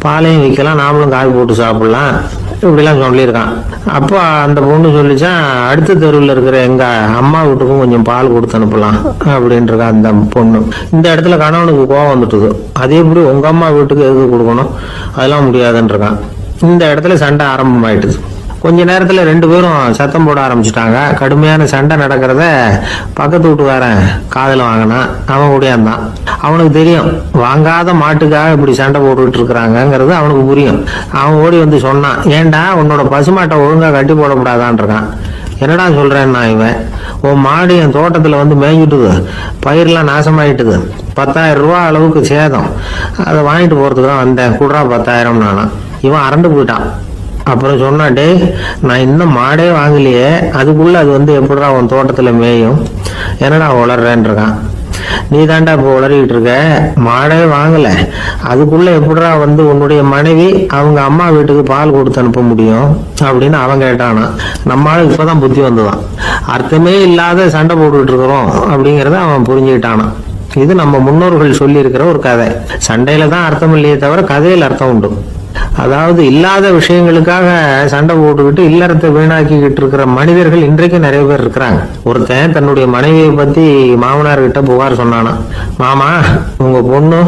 பாலையும் விற்கலாம், நாமளும் காய் போட்டு சாப்பிடலாம், இப்படிலாம் சொல்லியிருக்கான். அப்போ அந்த பொண்ணு சொல்லிச்சான், அடுத்த தெருவில் இருக்கிற எங்க அம்மா வீட்டுக்கும் கொஞ்சம் பால் கொடுத்து அனுப்பலாம் அப்படின்ட்டு அந்த பொண்ணு. இந்த இடத்துல கணவனுக்கு கோவம் வந்துட்டுது. அதே எப்படி உங்க அம்மா வீட்டுக்கு எதுக்கு கொடுக்கணும், அதெல்லாம் முடியாதுன்னு இருக்கான். இந்த இடத்துல சண்டை ஆரம்பமாயிட்டுது. கொஞ்ச நேரத்துல ரெண்டு பேரும் சத்தம் போட ஆரம்பிச்சுட்டாங்க. கடுமையான சண்டை நடக்கிறத பக்கத்து வீட்டுக்காரன் காதுல வாங்கினான். அவன் கூடயாந்தான். அவனுக்கு தெரியும் வாங்காத மாட்டுக்காக இப்படி சண்டை போட்டுக்கிட்டு இருக்கிறாங்கிறது அவனுக்கு புரியும். அவன் ஓடி வந்து சொன்னான், ஏண்டா உன்னோட பசுமாட்டை ஒழுங்கா கட்டி போடக்கூடாதான்னு இருக்கான். என்னடா சொல்றேன்னா, இவன் உன் மாடு என் தோட்டத்துல வந்து மேய்ஞ்சிட்டுது, பயிரெல்லாம் நாசமாயிட்டுது, 10,000 ரூபா அளவுக்கு சேதம், அதை வாங்கிட்டு போறதுக்கு தான் வந்தேன், குடுறா 10,000 நானா. இவன் அரண்டு போயிட்டான். அப்புறம் சொன்னா, டே நான் இன்னும் மாடே வாங்கலையே, அதுக்குள்ள அது வந்து எப்படிடா உன் தோட்டத்துல மேயும், என்னடா உளர்றேன்னு இருக்கான். நீ தாண்டா இப்போ உளறிக்கிட்டு இருக்க, மாடே வாங்கல, அதுக்குள்ள எப்படிடா வந்து உன்னுடைய மனைவி அவங்க அம்மா வீட்டுக்கு பால் கொடுத்து அனுப்ப முடியும் அப்படின்னு அவன் கேட்டானா. நம்மளால இப்பதான் புத்தி வந்துதான். அர்த்தமே இல்லாத சண்டை போட்டுக்கிட்டு இருக்கிறோம் அப்படிங்கறத அவன் புரிஞ்சுக்கிட்டானா. இது நம்ம முன்னோர்கள் சொல்லி இருக்கிற ஒரு கதை. சண்டையில தான் அர்த்தம் இல்லையே தவிர கதையில் அர்த்தம் உண்டு. அதாவது இல்லாத விஷயங்களுக்காக சண்டை போட்டுக்கிட்டு இல்லறத்தை வீணாக்கிக்கிட்டு இருக்கிற மனிதர்கள் இன்றைக்கு நிறைய பேர் இருக்கிறாங்க. ஒருத்தன் தன்னுடைய மனைவியை பத்தி மாமனார் கிட்ட புகார் சொன்னானா, மாமா உங்க பொண்ணு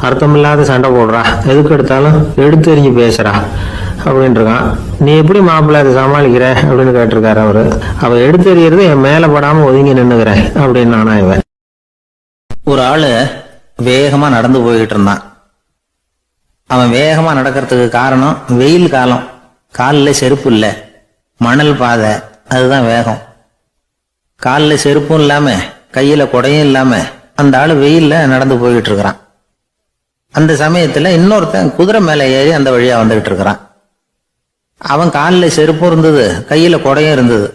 அர்த்தமில்லாத சண்டை போடுறா, எதுக்கு எடுத்தாலும் எடுத்தெறிஞ்சு பேசுறா அப்படின்னு இருக்கான். நீ எப்படி மாப்பிள்ளை அதை சமாளிக்கிற அப்படின்னு கேட்டிருக்காரு அவரு. அவ எடுத்தெறியறது என் மேல படாம ஒதுங்கி நின்னுக்கிறேன் அப்படின்னு நானா. இவன்
ஒரு ஆளு வேகமா நடந்து போய்கிட்டு இருந்தான். அவன் வேகமா நடக்கிறதுக்கு காரணம் வெயில் காலம், காலில் செருப்பு இல்லை, மணல் பாதை, அதுதான் வேகம். காலில் செருப்பும் இல்லாம கையில கொடையும் இல்லாம அந்த ஆளு வெயில்ல நடந்து போய்கிட்டு இருக்கிறான். அந்த சமயத்துல இன்னொருத்தன் குதிரை மேல ஏறி அந்த வழியா வந்துகிட்டு இருக்கிறான். அவன் காலில் செருப்பும் இருந்தது, கையில கொடையும் இருந்தது.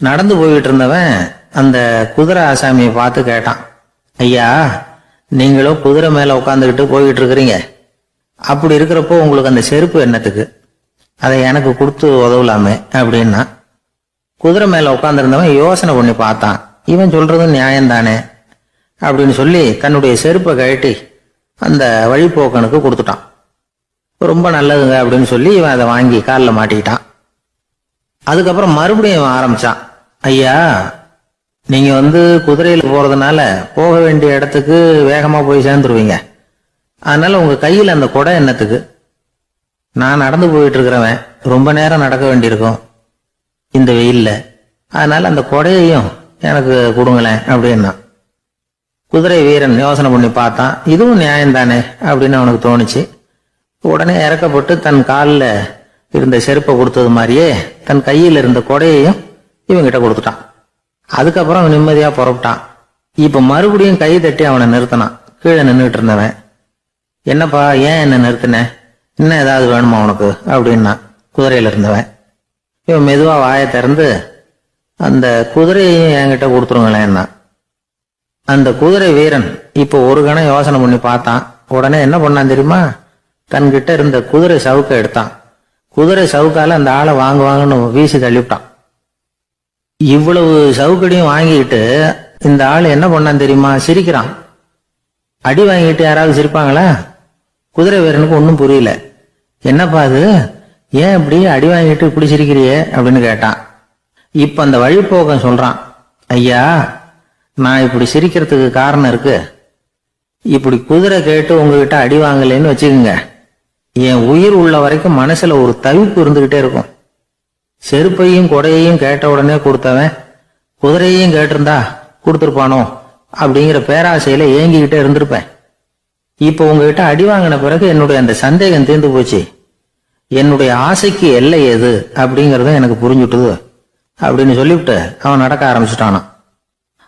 நடந்து போய்கிட்டு இருந்தவன் அந்த குதிரை ஆசாமியை பார்த்து கேட்டான், ஐயா நீங்களும் குதிரை மேல உட்காந்துக்கிட்டு போய்கிட்டு இருக்கிறீங்க, அப்படி இருக்கிறப்போ உங்களுக்கு அந்த செருப்பு என்னத்துக்கு, அதை எனக்கு கொடுத்து உதவலாமே அப்படின்னா. குதிரை மேல உட்காந்துருந்தவன் யோசனை பண்ணி பார்த்தான். இவன் சொல்றது நியாயம்தானே அப்படின்னு சொல்லி தன்னுடைய செருப்பை கழட்டி அந்த வழிபோக்கனுக்கு கொடுத்துட்டான். ரொம்ப நல்லதுங்க அப்படின்னு சொல்லி இவன் அதை வாங்கி காலில் மாட்டிக்கிட்டான். அதுக்கப்புறம் மறுபடியும் ஆரம்பிச்சான், ஐயா நீங்க வந்து குதிரையில போறதுனால போக வேண்டிய இடத்துக்கு வேகமா போய் சேர்ந்துருவீங்க, அதனால உங்க கையில அந்த கொடை என்னத்துக்கு, நான் நடந்து போயிட்டு இருக்கிறவன் ரொம்ப நேரம் நடக்க வேண்டியிருக்கும் இந்த வெயில்ல, அதனால அந்த கொடையையும் எனக்கு கொடுங்களேன் அப்படின்னா. குதிரை வீரன் யோசனை பண்ணி பார்த்தான், இதுவும் நியாயம்தானே அப்படின்னு அவனுக்கு தோணுச்சு. உடனே இறக்கப்பட்டு தன் காலில் இருந்த செருப்பை கொடுத்தது மாதிரியே தன் கையில் இருந்த கொடையையும் இவங்கிட்ட கொடுத்துட்டான். அதுக்கப்புறம் அவன் நிம்மதியா புறப்பட்டான். இப்ப மறுபடியும் கை தட்டி அவனை நிறுத்தினான். கீழே நின்றுட்டு இருந்தவன், என்னப்பா ஏன் என்ன நிறுத்தின, இன்னும் ஏதாவது வேணுமா உனக்கு அப்படின்னா குதிரையில இருந்தவன். இவன் மெதுவா வாயை திறந்து அந்த குதிரையையும் என்கிட்ட கொடுத்துருங்களேன்னா. அந்த குதிரை வீரன் இப்ப ஒரு கணம் யோசனை பண்ணி பார்த்தான். உடனே என்ன பண்ணான் தெரியுமா, தன்கிட்ட இருந்த குதிரை சவுக்கை எடுத்தான். குதிரை சவுக்கால அந்த ஆளை வாங்குவாங்கன்னு வீசி தள்ளிவிட்டான். இவ்வளவு சவுக்கடியும் வாங்கிட்டு இந்த ஆள் என்ன பண்ணான் தெரியுமா, சிரிக்கிறான். அடி வாங்கிட்டு யாராவது சிரிப்பாங்களா? குதிரை வீரனுக்கு ஒன்றும் புரியல. என்னப்பா அது, ஏன் இப்படி அடி வாங்கிட்டு இப்படி சிரிக்கிறியே அப்படின்னு கேட்டான். இப்ப அந்த வழிபோக்கன் சொல்றான், ஐயா நான் இப்படி சிரிக்கிறதுக்கு காரணம் இருக்கு. இப்படி குதிரை கேட்டு உங்ககிட்ட அடி வாங்கலைன்னு வச்சுக்கோங்க, என் உயிர் உள்ள வரைக்கும் மனசுல ஒரு தவிப்பு இருந்துகிட்டே இருக்கும். செருப்பையும் கொடையையும் கேட்ட உடனே கொடுத்தவன் குதிரையையும் கேட்டிருந்தா கொடுத்துருப்பானோ அப்படிங்கிற பேராசையில ஏங்கிக்கிட்டே இருந்திருப்பேன். இப்ப உங்ககிட்ட அடி வாங்கின பிறகு என்னுடைய அந்த சந்தேகம் தீர்ந்து போச்சு. என்னுடைய ஆசைக்கு எல்லை எது அப்படிங்கறத எனக்கு புரிஞ்சுட்டுது அப்படின்னு சொல்லிவிட்டு அவன் நடக்க ஆரம்பிச்சுட்டானான்.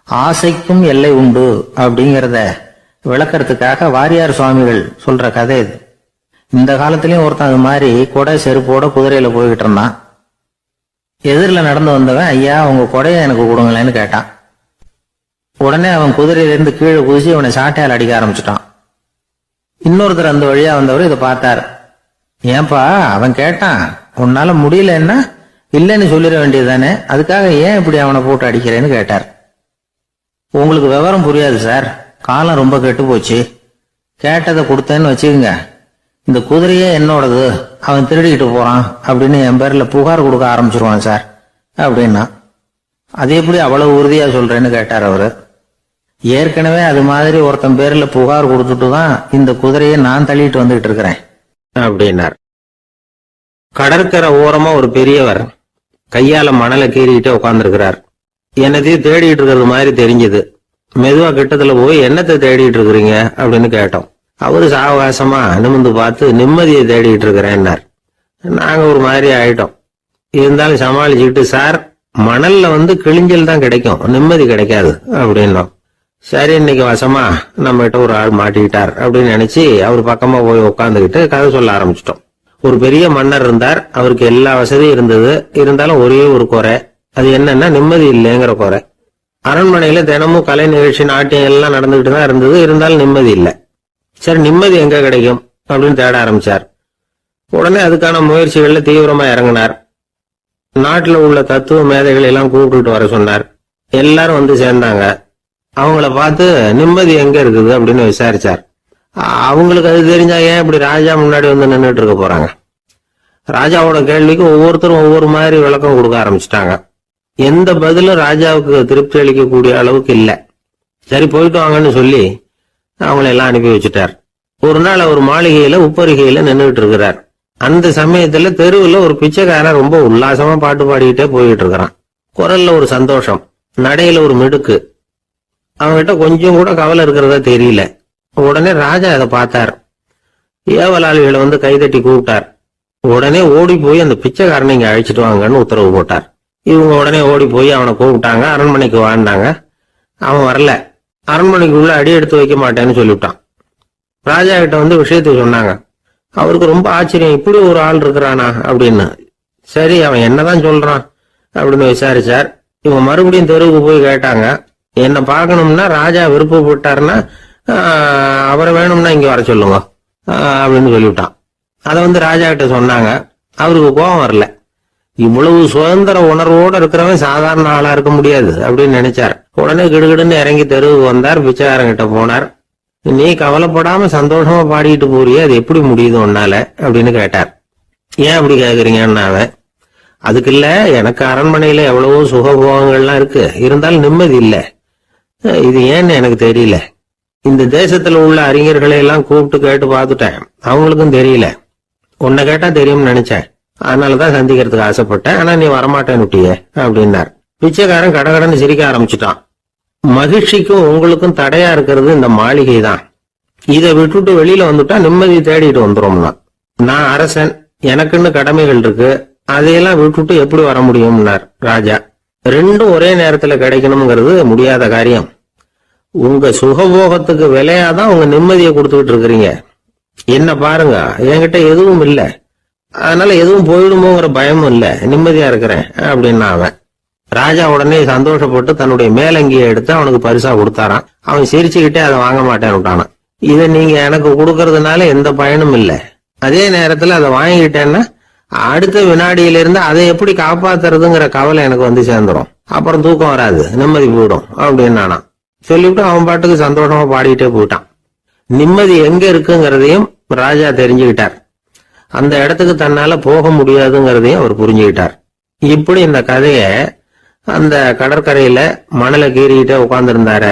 ஆசைக்கும் எல்லை உண்டு அப்படிங்கிறத விளக்கறதுக்காக வாரியார் சுவாமிகள் சொல்ற கதை இது. இந்த காலத்திலயும் ஒருத்தன் அது மாதிரி கொடை செருப்போட குதிரையில போய்கிட்டு இருந்தான். எதிரில் நடந்து வந்தவன், ஐயா உங்க கொடையை எனக்கு கொடுங்களேன்னு கேட்டான். உடனே அவன் குதிரையிலிருந்து கீழே குதிச்சு அவனை சாட்டையால் அடிக்க ஆரம்பிச்சுட்டான். இன்னொருத்தர் அந்த வழியா வந்தவர் இதை பார்த்தார். ஏன்பா அவன் கேட்டான், உன்னால முடியலன்னா இல்லைன்னு சொல்லிட வேண்டியது தானே, அதுக்காக ஏன் இப்படி அவனை போட்டு அடிக்கிறேன்னு கேட்டார். உங்களுக்கு விவரம் புரியாது சார், காலம் ரொம்ப கெட்டு போச்சு. கேட்டதை கொடுத்தேன்னு வச்சுக்கோங்க, இந்த குதிரையே என்னோடது, அவன் திருடிக்கிட்டு போறான் அப்படின்னு என் பேர்ல புகார் கொடுக்க ஆரம்பிச்சிருவான் சார் அப்படின்னா. அது எப்படி அவ்வளவு உறுதியா சொல்றேன்னு கேட்டார் அவரு. ஏற்கனவே அது மாதிரி ஒருத்தன் பேர்ல புகார் கொடுத்துட்டு தான் இந்த குதிரையை நான் தள்ளிட்டு வந்துகிட்டு இருக்கிறேன்
அப்படின்னார். கடற்கரை ஓரமா ஒரு பெரியவர் கையால மணலை கீறிக்கிட்டே உட்கார்ந்துருக்கிறார். என்னத்தையும் தேடிட்டு இருக்கிறது மாதிரி தெரிஞ்சது. மெதுவா கிட்டத்துல போய் என்னத்தை தேடிட்டு இருக்கிறீங்க அப்படின்னு கேட்டோம். அவரு சாவகாசமா நிமிந்து பார்த்து நிம்மதியை தேடிட்டு இருக்கிறேன்னார். நாங்க ஒரு மாதிரி ஆயிட்டோம். இருந்தாலும் சமாளிச்சுக்கிட்டு, சார் மணல்ல கிழிஞ்சல் தான் கிடைக்கும், நிம்மதி கிடைக்காது அப்படின்னோம். சரி, இன்னைக்கு வசமா நம்ம கிட்ட ஒரு ஆள் மாட்டிக்கிட்டார் அப்படின்னு நினைச்சு அவர் பக்கமா போய் உட்காந்துக்கிட்டு கதை சொல்ல ஆரம்பிச்சிட்டோம். ஒரு பெரிய மன்னர் இருந்தார். அவருக்கு எல்லா வசதியும் இருந்தது. இருந்தாலும் ஒரே ஒரு குறை. அது என்னன்னா நிம்மதி இல்லைங்கிற குறை. அரண்மனையில தினமும் கலை நிகழ்ச்சி, நாட்டியம் எல்லாம் நடந்துகிட்டு தான் இருந்தது. இருந்தாலும் நிம்மதி இல்லை. சரி, நிம்மதி எங்க கிடைக்கும் அப்படின்னு தேட ஆரம்பிச்சார். உடனே அதுக்கான முயற்சிகள்ல தீவிரமா இறங்கினார். நாட்டுல உள்ள தத்துவ மேதைகள் எல்லாம் கூப்பிட்டு வர சொன்னார். எல்லாரும் சேர்ந்தாங்க. அவங்கள பார்த்து நிம்மதி எங்க இருக்குது அப்படின்னு விசாரிச்சார். அவங்களுக்கு அது தெரிஞ்சா ஏன் இப்படி ராஜா முன்னாடி நின்றுட்டு இருக்க போறாங்க? ராஜாவோட கேள்விக்கு ஒவ்வொருத்தரும் ஒவ்வொரு மாதிரி விளக்கம் கொடுக்க ஆரம்பிச்சிட்டாங்க. எந்த பதிலும் ராஜாவுக்கு திருப்தி அளிக்கக்கூடிய அளவுக்கு இல்ல. சரி, போயிட்டு வாங்கன்னு சொல்லி அவங்களை எல்லாம் அனுப்பி வச்சுட்டார். ஒரு நாள் அவர் மாளிகையில உப்பரிகையில நின்றுட்டு இருக்கிறார். அந்த சமயத்துல தெருவுல ஒரு பிச்சைக்காரன் ரொம்ப உல்லாசமா பாட்டு பாடிக்கிட்டே போயிட்டு இருக்கிறான். குரல்ல ஒரு சந்தோஷம், நடையில ஒரு மிடுக்கு. அவன்கிட்ட கொஞ்சம் கூட கவலை இருக்கிறதா தெரியல. உடனே ராஜா அதை பார்த்தார். ஏவலாளிகளை கைதட்டி கூப்பிட்டார். உடனே ஓடி போய் அந்த பிச்சைக்காரனை இங்க அழைச்சிட்டு வாங்கன்னு உத்தரவு போட்டார். இவங்க உடனே ஓடி போய் அவனை கூப்பிட்டாங்க. அரண்மனைக்கு வாழ்ந்தாங்க. அவன் வரல. அரண்மனைக்குள்ள அடி எடுத்து வைக்க மாட்டேன்னு சொல்லிவிட்டான். ராஜா கிட்ட விஷயத்தை சொன்னாங்க. அவருக்கு ரொம்ப ஆச்சரியம், இப்படி ஒரு ஆள் இருக்கிறானா அப்படின்னு. சரி, அவன் என்னதான் சொல்றான் அப்படின்னு விசாரிச்சார். இவங்க மறுபடியும் தெருவுக்கு போய் கேட்டாங்க. என்ன பார்க்கணும்னா ராஜா விருப்பப்பட்டாருன்னா அவரை வேணும்னா இங்க வர சொல்லுங்க அப்படின்னு சொல்லிவிட்டான். அதை ராஜா கிட்ட சொன்னாங்க. அவருக்கு கோபம் வரல. இவ்வளவு சுதந்திர உணர்வோட இருக்கிறவன் சாதாரண ஆளா இருக்க முடியாது அப்படின்னு நினைச்சார். உடனே கிடுகிடுன்னு இறங்கி தெருவுக்கு வந்தார். பிச்சைக்காரங்கிட்ட போனார். நீ கவலைப்படாம சந்தோஷமா பாடிட்டு போறியே, அது எப்படி முடியுது உன்னால அப்படின்னு கேட்டார். ஏன் அப்படி கேக்குறீங்கன்னு அவன், அதுக்கு இல்ல, எனக்கு அரண்மனையில எவ்வளவோ சுகபோகங்கள்லாம் இருக்கு, இருந்தாலும் நிம்மதி இல்ல. இது ஏன்னு எனக்கு தெரியல. இந்த தேசத்துல உள்ள அறிஞர்களை எல்லாம் கூப்பிட்டு கேட்டு பார்த்துட்டேன், அவங்களுக்கும் தெரியல. உன்னை கேட்டா தெரியும்னு நினைச்சேன், அதனாலதான் சந்திக்கிறதுக்கு ஆசைப்பட்டேன். ஆனா நீ வரமாட்டேன்னுட்டியே அப்படின்னார். பிச்சைக்காரன் கடகடன்னு சிரிக்க ஆரம்பிச்சுட்டான். மகிழ்ச்சிக்கும் உங்களுக்கும் தடையா இருக்கிறது இந்த மாளிகை தான். இதை விட்டுட்டு வெளியில வந்துட்டா நிம்மதி தேடிட்டு வந்துரும்னா. நான் அரசன், எனக்குன்னு கடமைகள் இருக்கு, அதையெல்லாம் விட்டுட்டு எப்படி வர முடியும்னார் ராஜா. ரெண்டும் ஒரே நேரத்துல கிடைக்கணுங்கிறது முடியாத காரியம். உங்க சுகபோகத்துக்கு விலையாதான் உங்க நிம்மதியை கொடுத்துக்கிட்டு இருக்கிறீங்க. என்ன பாருங்க, என்கிட்ட எதுவும் இல்ல, அதனால எதுவும் போயிடுமோங்கிற பயமும் இல்ல, நிம்மதியா இருக்கிறேன் அப்படின்னா அவன். ராஜா உடனே சந்தோஷப்பட்டு தன்னுடைய மேலங்கியை எடுத்து அவனுக்கு பரிசா கொடுத்தாரான். அவன் சிரிச்சுக்கிட்டே அதை வாங்க மாட்டேன்னு. இதை நீங்க எனக்கு கொடுக்கறதுனால எந்த பயனும் இல்ல, அதே நேரத்துல அதை வாங்கிக்கிட்டேன்னா அடுத்த வினாடியிலிருந்து அதை எப்படி காப்பாத்துறதுங்கிற கவலை எனக்கு சேர்ந்துரும். அப்புறம் தூக்கம் வராது, நிம்மதி போயிடும் அப்படின்னானா. சொல்லிவிட்டு அவன் பாட்டுக்கு சந்தோஷமா பாடிக்கிட்டே போயிட்டான். நிம்மதி எங்க இருக்குங்கிறதையும் ராஜா தெரிஞ்சுக்கிட்டார். அந்த இடத்துக்கு தன்னால போக முடியாதுங்கிறதையும் அவர் புரிஞ்சுக்கிட்டார். இப்படி இந்த கதைய அந்த கடற்கரையில மணலை கீறிக்கிட்டே உட்கார்ந்துருந்தார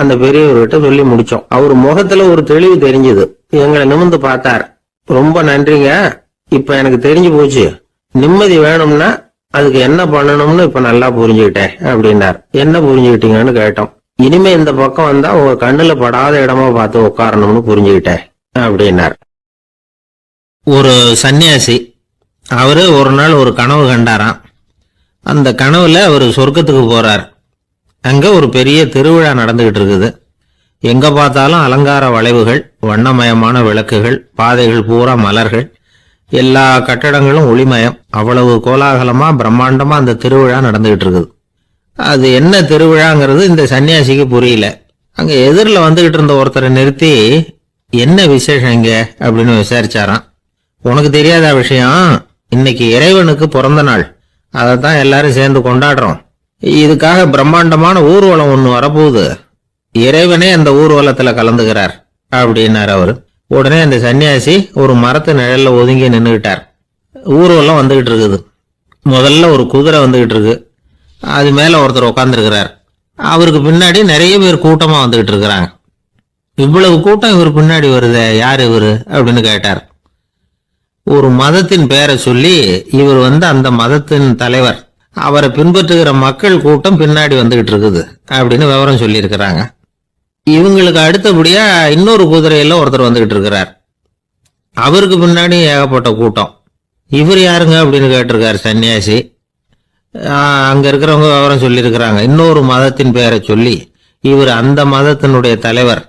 அந்த பெரியவர்கிட்ட சொல்லி முடிச்சோம். அவர் முகத்துல ஒரு தெளிவு தெரிஞ்சது. எங்களை நிமிர்ந்து பார்த்தார். ரொம்ப நன்றிங்க, இப்ப எனக்கு தெரிஞ்சு போச்சு, நிம்மதி வேணும்னா அதுக்கு என்ன பண்ணணும்னு இப்ப நல்லா புரிஞ்சுக்கிட்டேன் அப்படின்னார். என்ன புரிஞ்சுக்கிட்டீங்கன்னு கேட்டோம். இனிமே இந்த பக்கம் வந்தா உங்க கண்ணுல படாத இடமா பார்த்து உட்காரணும்னு புரிஞ்சுக்கிட்டேன் அப்படின்னார். ஒரு சன்னியாசி, அவரு ஒரு நாள் ஒரு கனவு கண்டாராம். அந்த கனவுல அவர் சொர்க்கத்துக்கு போறார். அங்க ஒரு பெரிய திருவிழா நடந்துகிட்டு இருக்குது. எங்க பார்த்தாலும் அலங்கார வளைவுகள், வண்ணமயமான விளக்குகள், பாதைகள் பூரா மலர்கள், எல்லா கட்டடங்களும் ஒளிமயம். அவ்வளவு கோலாகலமா பிரம்மாண்டமா அந்த திருவிழா நடந்துகிட்டு இருக்குது. அது என்ன திருவிழாங்கிறது இந்த சன்னியாசிக்கு புரியல. அங்க எதிரில் வந்துகிட்டு இருந்த ஒருத்தரை நிறுத்தி, என்ன விசேஷம் இங்க அப்படின்னு விசாரிச்சாராம். உனக்கு தெரியாத விஷயம், இன்னைக்கு இறைவனுக்கு பிறந்த நாள், அதைத்தான் எல்லாரும் சேர்ந்து கொண்டாடுறோம். இதுக்காக பிரம்மாண்டமான ஊர்வலம் ஒண்ணு வரப்போகுது. இறைவனே அந்த ஊர்வலத்துல கலந்துகிறார் அப்படின்னாரு அவரு. உடனே அந்த சன்னியாசி ஒரு மரத்து நிழல்ல ஒதுங்கி நின்றுகிட்டார். ஊர்வலம் வந்துகிட்டு இருக்குது. முதல்ல ஒரு குதிரை வந்துகிட்டு இருக்கு. அது மேல ஒருத்தர் உட்காந்துருக்கிறார். அவருக்கு பின்னாடி நிறைய பேர் கூட்டமா வந்துகிட்டு இருக்கிறாங்க. இவ்வளவு கூட்டம் இவர் பின்னாடி வருதே, யார் இவரு அப்படின்னு கேட்டார். ஒரு மதத்தின் பெயரை சொல்லி இவர் அந்த மதத்தின் தலைவர், அவரை பின்பற்றுகிற மக்கள் கூட்டம் பின்னாடி வந்துகிட்டு இருக்குது அப்படின்னு விவரம் சொல்லி இருக்கிறாங்க. இவங்களுக்கு அடுத்தபடியா இன்னொரு குதிரையில ஒருத்தர் வந்துகிட்டு இருக்கிறார். அவருக்கு பின்னாடி ஏகப்பட்ட கூட்டம். இவர் யாருங்க அப்படின்னு கேட்டிருக்காரு சன்னியாசி. அங்க இருக்கிறவங்க விவரம் சொல்லி இருக்கிறாங்க. இன்னொரு மதத்தின் பெயரை சொல்லி இவர் அந்த மதத்தினுடைய தலைவர்,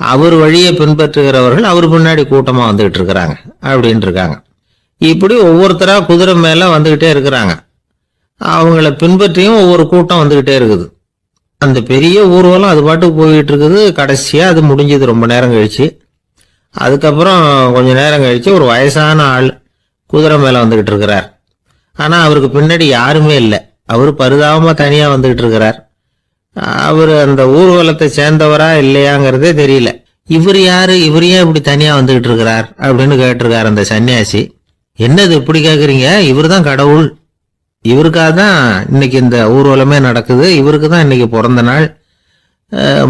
அவர் வழியை பின்பற்றுகிறவர்கள் அவர் பின்னாடி கூட்டமா வந்துகிட்டு இருக்கிறாங்க அப்படின்னு இருக்காங்க. இப்படி ஒவ்வொருத்தரா குதிரை மேல வந்துகிட்டே இருக்கிறாங்க. அவங்கள பின்பற்றியும் ஒவ்வொரு கூட்டம் வந்துகிட்டே இருக்குது. அந்த பெரிய ஊர்வலம் அது பாட்டுக்கு போயிட்டு இருக்குது. கடைசியா அது முடிஞ்சது ரொம்ப நேரம் கழிச்சு. அதுக்கப்புறம் கொஞ்ச நேரம் கழிச்சு ஒரு வயசான ஆள் குதிரை மேல வந்துகிட்டு இருக்கிறார். ஆனா அவருக்கு பின்னாடி யாருமே இல்லை. அவரு பரிதாபமா தனியா வந்துகிட்டு இருக்கிறார். அவரு அந்த ஊர்வலத்தை சேர்ந்தவரா இல்லையாங்கிறதே தெரியல. இவர் யாரு, இவர் ஏன் இப்படி தனியா வந்துகிட்டு இருக்கிறார் அப்படின்னு கேட்டிருக்காரு அந்த சன்னியாசி. என்னது இப்படி கேக்குறீங்க? இவர் தான் கடவுள். இவருக்காக தான் இன்னைக்கு இந்த ஊர்வலமே நடக்குது. இவருக்கு தான் இன்னைக்கு பிறந்த நாள்.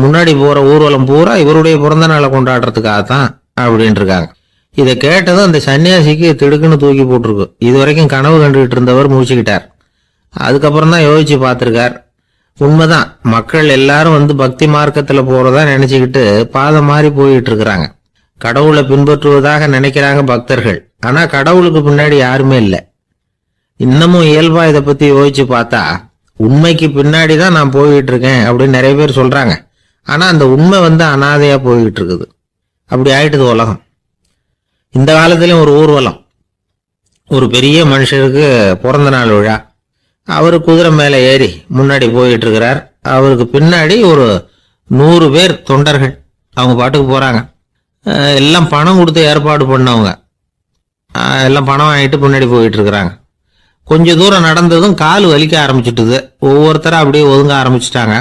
முன்னாடி போற ஊர்வலம் பூரா இவருடைய பிறந்த நாளை கொண்டாடுறதுக்காக தான் அப்படின்னு இருக்காங்க. இதை கேட்டதும் அந்த சன்னியாசிக்கு திடுக்குன்னு தூக்கி போட்டிருக்கு. இது வரைக்கும் கனவு கண்டுகிட்டு இருந்தவர் முடிச்சுக்கிட்டார். அதுக்கப்புறம் தான் யோசிச்சு பார்த்திருக்கார். உண்மைதான், மக்கள் எல்லாரும் பக்தி மார்க்கத்துல போறதா நினைச்சுக்கிட்டு பாதம் மாறி போயிட்டு இருக்கிறாங்க. கடவுளை பின்பற்றுவதாக நினைக்கிறாங்க பக்தர்கள். ஆனா கடவுளுக்கு பின்னாடி யாருமே இல்லை. இன்னமும் இயல்பா இதை பத்தி யோசிச்சு பார்த்தா உண்மைக்கு பின்னாடி தான் நான் போயிட்டு இருக்கேன் அப்படின்னு நிறைய பேர் சொல்றாங்க. ஆனா அந்த உண்மை அனாதையா போயிட்டு இருக்குது. அப்படி ஆயிட்டுது உலகம். இந்த காலத்திலயும் ஒரு ஊர்வலம், ஒரு பெரிய மனுஷருக்கு பிறந்த நாள் விழா. அவரு குதிரை மேல ஏறி முன்னாடி போயிட்டு இருக்கிறார். அவருக்கு பின்னாடி ஒரு 100 பேர் தொண்டர்கள் அவங்க பாட்டுக்கு போறாங்க. எல்லாம் பணம் கொடுத்து ஏற்பாடு பண்ணவங்க. எல்லாம் பணம் வாங்கிட்டு பின்னாடி போயிட்டு இருக்கிறாங்க. கொஞ்ச தூரம் நடந்ததும் கால் வலிக்க ஆரம்பிச்சுட்டுது. ஒவ்வொருத்தரா அப்படியே ஒதுங்க ஆரம்பிச்சுட்டாங்க.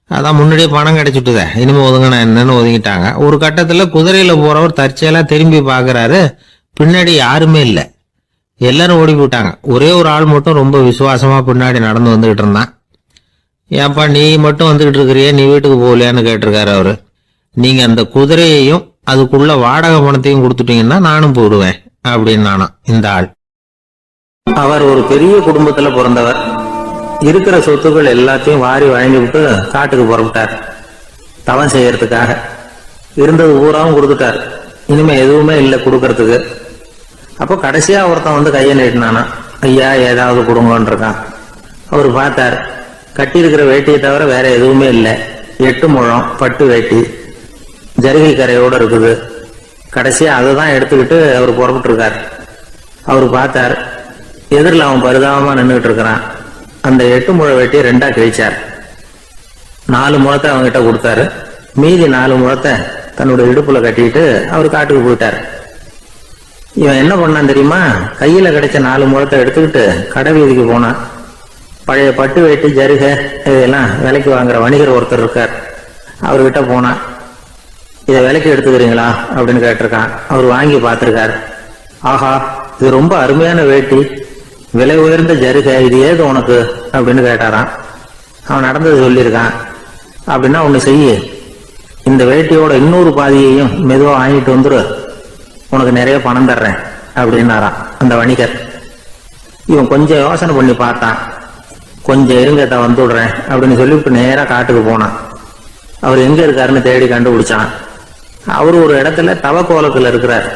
அதான் முன்னாடியே பணம் கிடைச்சிட்டுதே, இனிமே ஒதுங்கினா என்னன்னு ஒதுங்கிட்டாங்க. ஒரு கட்டத்துல குதிரையில போறவர் தற்செயலா திரும்பி பாக்குறாரு. பின்னாடி யாருமே இல்லை. எல்லாரும் ஓடி போயிட்டாங்க. ஒரே ஒரு ஆள் மட்டும் ரொம்ப விசுவாசமா பின்னாடி நடந்து வந்துகிட்டு இருந்தான். ஏன்பா நீ மட்டும் வந்துகிட்டு இருக்கிறியே, நீ வீட்டுக்கு போகலையான்னு கேட்டிருக்காரு அவரு. நீங்க அந்த குதிரையையும் அதுக்குள்ள வாடகை பணத்தையும் கொடுத்துட்டீங்கன்னா நானும் போயிடுவேன் அப்படின்னு நானா. இந்த ஆள் அவர் ஒரு பெரிய குடும்பத்துல பிறந்தவர். இருக்கிற சொத்துக்கள் எல்லாத்தையும் வாரி வழங்கி விட்டு காட்டுக்கு புறப்பட்டார் தவம் செய்யறதுக்காக. இருந்தது பூராவும் கொடுத்துட்டார். இனிமே எதுவுமே இல்லை கொடுக்கறதுக்கு. அப்போ கடைசியா ஒருத்தன் கையை நீட்டினானா, ஐயா ஏதாவது கொடுங்கன்னு இருக்கான். அவர் பார்த்தார், கட்டி இருக்கிற வேட்டியை தவிர வேற எதுவுமே இல்லை. 8 முழம் பட்டு வேட்டி, ஜரிகை கரையோட இருக்குது. கடைசியா அதை தான் எடுத்துக்கிட்டு அவர் புறப்பட்டு இருக்கார். அவர் பார்த்தார், எதிரில் அவன் பரிதாபமா நின்றுட்டு இருக்கிறான். அந்த 8 முழ வேட்டியை 2ஆ கிழிச்சார். 4 முழத்தை அவங்ககிட்ட கொடுத்தாரு. மீதி 4 முழத்தை தன்னுடைய இடுப்புல கட்டிட்டு அவர் காட்டுக்கு போயிட்டார். இவன் என்ன பண்ணான் தெரியுமா? கையில கிடைச்ச 4 முழத்தை எடுத்துக்கிட்டு கடை வீதிக்கு போனான். பழைய பட்டு வேட்டி ஜருகை இதெல்லாம் விலைக்கு வாங்குற வணிகர் ஒருத்தர் இருக்கார். அவர்கிட்ட போனான். இதை விலைக்கு எடுத்துக்கிறீங்களா அப்படின்னு கேட்டிருக்கான். அவர் வாங்கி பார்த்திருக்காரு. ஆஹா, இது ரொம்ப அருமையான வேட்டி, விலை உயர்ந்த ஜருகை, இது ஏது உனக்கு அப்படின்னு கேட்டாரான். அவன் நடந்தது சொல்லியிருக்கான். அப்படின்னா ஒண்ணு செய்ய, இந்த வேட்டியோட இன்னொரு பாதியையும் மெதுவா வாங்கிட்டு வந்துரு, உனக்கு நிறைய பணம் தர்றேன் அப்படின்னாரான் அந்த வணிகர். இவன் கொஞ்சம் யோசனை பண்ணி பார்த்தான். கொஞ்சம் இருங்கத்த வந்துடுறேன் அப்படின்னு சொல்லிவிட்டு நேரா காட்டுக்கு போனான். அவர் எங்க இருக்காருன்னு தேடி கண்டுபிடிச்சான். அவர் ஒரு இடத்துல தவக்கோலத்துல இருக்கிறார்.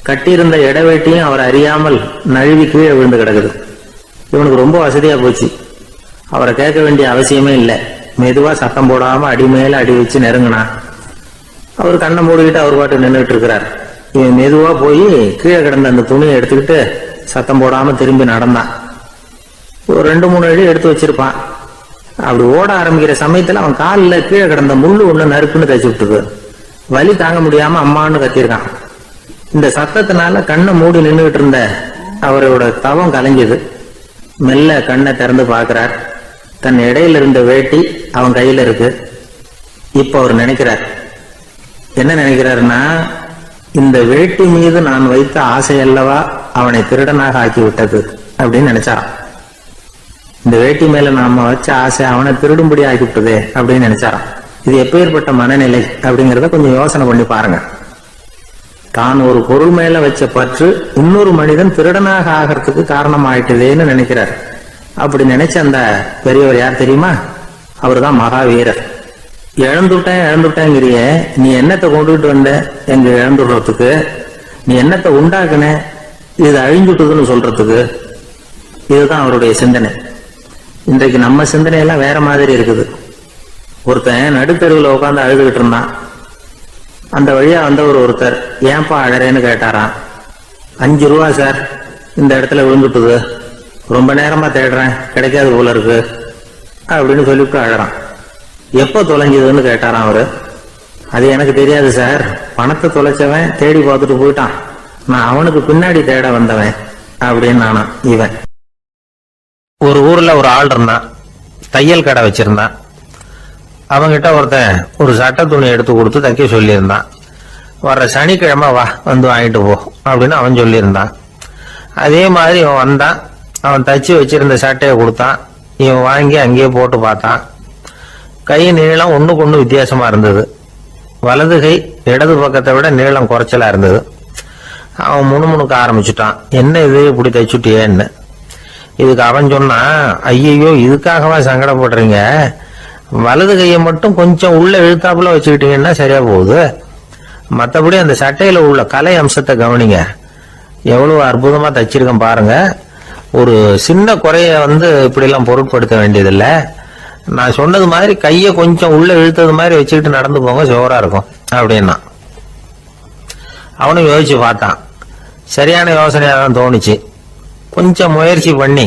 கட்டியிருந்த இடவேட்டியும் அவர் அறியாமல் நழுவி கீழே விழுந்து கிடக்குது. இவனுக்கு ரொம்ப வசதியா போச்சு. அவரை கேட்க வேண்டிய அவசியமே இல்லை. மெதுவா சத்தம் போடாம அடி மேல அடி வச்சு நெருங்கினான். அவர் கண்ணை மூடிக்கிட்டு அவர் பாட்டு நின்றுட்டு இருக்கிறார். இவன் மெதுவா போய் கீழே கிடந்த அந்த துணியை எடுத்துக்கிட்டு சத்தம் போடாம திரும்பி நடந்தான். ஒரு 2-3 அடி எடுத்து வச்சிருப்பான். அப்படி ஓட ஆரம்பிக்கிற சமயத்துல அவன் காலில் கீழே கிடந்த முள்ளு ஒண்ணு நறுக்குன்னு தைச்சு விட்டுது. வலி தாங்க முடியாம அம்மான்னு கத்திருக்கான். இந்த சத்தத்தினால கண்ணை மூடி நின்றுகிட்டு இருந்த அவரோட தவம் கலைஞ்சது.
மெல்ல கண்ணை திறந்து பார்க்கிறார். தன் இடையில இருந்த வேட்டி அவன் கையில இருக்கு. இப்ப அவர் நினைக்கிறார், என்ன நினைக்கிறாருன்னா, இந்த வேட்டி மீது நான் வைத்த ஆசை அல்லவா அவனை திருடனாக ஆக்கி விட்டது அப்படின்னு நினைச்சாராம். இந்த வேட்டி மேல நாம வச்ச ஆசை அவனை திருடும்படி ஆக்கிவிட்டதே அப்படின்னு நினைச்சாராம். இது எப்பேற்பட்ட மனநிலை அப்படிங்கறத கொஞ்சம் யோசனை பண்ணி பாருங்க. தான் ஒரு பொருள் மேல வச்ச பற்று இன்னொரு மனிதன் திருடனாக ஆகிறதுக்கு காரணம் ஆயிட்டுதேன்னு நினைக்கிறார். அப்படி நினைச்ச அந்த பெரியவர் யார் தெரியுமா? அவர் தான் மகாவீரர். இழந்துட்டேங்கிறிய, நீ என்னத்தை கொண்டுகிட்டு வந்த எங்க இழந்துடுறதுக்கு? நீ என்னத்தை உண்டாக்குன இது அழிஞ்சுட்டுதுன்னு சொல்றதுக்கு? இதுதான் அவருடைய சிந்தனை. இன்றைக்கு நம்ம சிந்தனையெல்லாம் வேற மாதிரி இருக்குது. ஒருத்தன் நடுத்தெருவில் உட்காந்து அழுதுகிட்டு இருந்தான். அந்த வழியா வந்தவர் ஒருத்தர், ஏன்பா அழறேன்னு கேட்டாராம். 5 ரூபா சார், இந்த இடத்துல விழுந்துட்டுது, ரொம்ப நேரமா தேடுறேன், கிடைக்காது போல இருக்கு அப்படின்னு சொல்லிவிட்டு அழறான். எப்போ தொலைஞ்சதுன்னு கேட்டாராம் அவரு. அது எனக்கு தெரியாது சார், பணத்தை தொலைச்சவன் தேடி பார்த்துட்டு போயிட்டான், நான் அவனுக்கு பின்னாடி தேட வந்தவன் அப்படின்னு நானா இவன். ஒரு ஊர்ல ஒரு ஆள் இருந்தான், தையல் கடை வச்சிருந்தான். அவங்கிட்ட ஒருத்தன் ஒரு சட்டை துணி எடுத்து கொடுத்து தைக்க சொல்லியிருந்தான். வர்ற சனிக்கிழமை வா, வந்து வாங்கிட்டு போ அப்படின்னு அவன் சொல்லியிருந்தான். அதே மாதிரி இவன் வந்தான். அவன் தச்சு வச்சிருந்த சட்டையை கொடுத்தான். இவன் வாங்கி அங்கேயே போட்டு பார்த்தான். கை நீளம் ஒண்ணுக்கு ஒண்ணு வித்தியாசமா இருந்தது. வலது கை இடது பக்கத்தை விட நீளம் குறைச்சலா இருந்தது. அவன் முணுமுணுக்க ஆரம்பிச்சுட்டான், என்ன இது இப்படி தைச்சுட்டியேன்னு. இதுக்கு அவன் சொன்னான், ஐயையோ இதுக்காகவா சங்கடப்படுறீங்க, வலது கையை மட்டும் கொஞ்சம் உள்ள இழுத்தாப்புல வச்சுக்கிட்டீங்கன்னா சரியா போகுது, மற்றபடி அந்த சட்டையில உள்ள கலை அம்சத்தை கவனிங்க, எவ்வளவு அற்புதமா தச்சிருக்கேன் பாருங்க, ஒரு சின்ன குறைய இப்படி எல்லாம் பொருட்படுத்த வேண்டியதில்லை, நான் சொன்னது மாதிரி கையை கொஞ்சம் உள்ள இழுத்தது மாதிரி வச்சுக்கிட்டு நடந்து போங்க, ஜோரா இருக்கும் அப்படின்னா. அவனும் யோசிச்சு பார்த்தான். சரியான யோசனையா தான் தோணுச்சு. கொஞ்சம் முயற்சி பண்ணி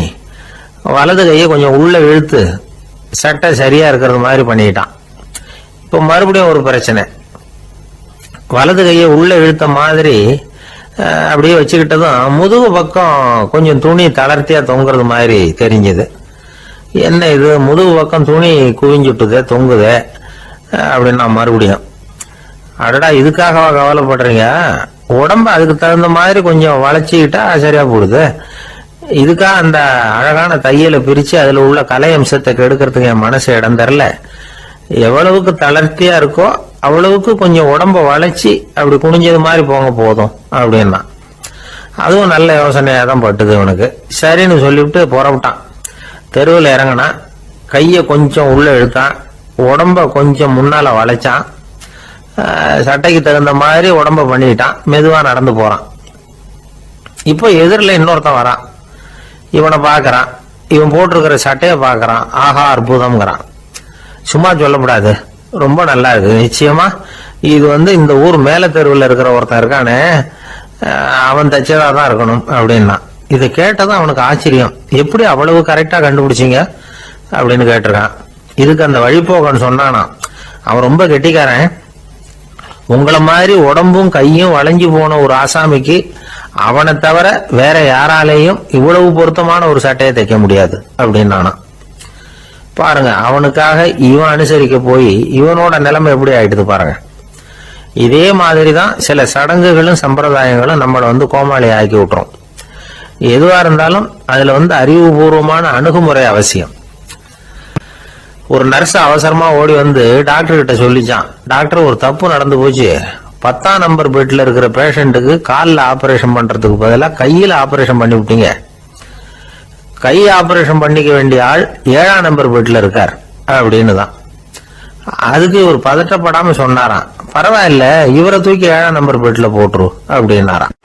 வலது கையை கொஞ்சம் உள்ள இழுத்து சட்டை சரியா இருக்கிறது மாதிரி பண்ணிட்டான். இப்ப மறுபடியும் ஒரு பிரச்சனை. வலது கையை உள்ள இழுத்த மாதிரி அப்படியே வச்சுக்கிட்டதும் முதுகு பக்கம் கொஞ்சம் துணி தளர்த்தியா தொங்குறது மாதிரி தெரிஞ்சது. என்ன இது, முதுகு பக்கம் துணி குவிஞ்சுட்டுதே, தொங்குதே அப்படின்னா மறுபடியும், அடடா இதுக்காகவா கவலைப்படுறீங்க, உடம்ப அதுக்கு தகுந்த மாதிரி கொஞ்சம் வளைச்சிக்கிட்டா சரியா போடுது, இதுக்காக அந்த அழகான தையலை பிரிச்சு அதுல உள்ள கலை அம்சத்தை கெடுக்கிறதுக்கு என் மனசு இடம் தரல, எவ்வளவுக்கு தளர்த்தியா இருக்கோ அவ்வளவுக்கு கொஞ்சம் உடம்ப வளைச்சி அப்படி குனிஞ்சது மாதிரி போங்க போதும் அப்படின்னா. அதுவும் நல்ல யோசனையா தான் பட்டுது இவனுக்கு. சரின்னு சொல்லிவிட்டு புறப்பட்டான். தெருவில் இறங்கினா, கையை கொஞ்சம் உள்ள இழுத்தான், உடம்ப கொஞ்சம் முன்னால வளைச்சான், சட்டைக்கு தகுந்த மாதிரி உடம்ப பண்ணிட்டான், மெதுவா நடந்து போறான். இப்போ எதிரில் இன்னொருத்தன் வரான். இவனை பாக்குறான், இவன் போட்டிருக்கிற சட்டையை பாக்குறான், ஆஹா அற்புதம்ங்கிறான். சும்மா சொல்லக்கூடாது, ரொம்ப நல்லா இருக்கு, நிச்சயமா இது இந்த ஊர் மேல தெருவில் இருக்கிற ஒருத்தன் இருக்கானே, அவன் தச்சதா தான் இருக்கணும் அப்படின்னா. இதை கேட்டதான் அவனுக்கு ஆச்சரியம், எப்படி அவ்வளவு கரெக்டா கண்டுபிடிச்சிங்க அப்படின்னு கேட்டிருக்கான். இதுக்கு அந்த வழிபோகன்னு சொன்னானா, அவன் ரொம்ப கெட்டிக்காரன், உங்களை மாதிரி உடம்பும் கையும் வளைஞ்சு போன ஒரு ஆசாமிக்கு அவனை தவிர வேற யாராலேயும் இவ்வளவு பொருத்தமான ஒரு சட்டையை தைக்க முடியாது அப்படின்னானா. பாருங்க, அவனுக்காக இவன் அனுசரிக்க போய் இவனோட நிலைமை எப்படி ஆயிடுது பாருங்க. இதே மாதிரிதான் சில சடங்குகளும் சம்பிரதாயங்களும் நம்மளை கோமாளி ஆக்கி விட்டுரும். எதுவா இருந்தாலும் அதுல அறிவுபூர்வமான அணுகுமுறை அவசியம். ஒரு நர்ஸ் அவசரமா ஓடி டாக்டர் கிட்ட சொல்லிச்சான், டாக்டர் ஒரு தப்பு நடந்து போச்சு, 10ஆம் நம்பர் பெட்ல இருக்கிற பேஷண்ட்டுக்கு காலில் ஆபரேஷன் பண்றதுக்கு பதிலாக கையில ஆபரேஷன் பண்ணி விட்டீங்க, கை ஆபரேஷன் பண்ணிக்க வேண்டிய ஆள் 7ஆம் நம்பர் பெட்ல இருக்கார் அப்படின்னு தான். அதுக்கு ஒரு பதட்டப்படாம சொன்னாராம், பரவாயில்ல இவரை தூக்கி 7ஆம் நம்பர் பெட்ல போட்டுரு அப்படின்னாராம்.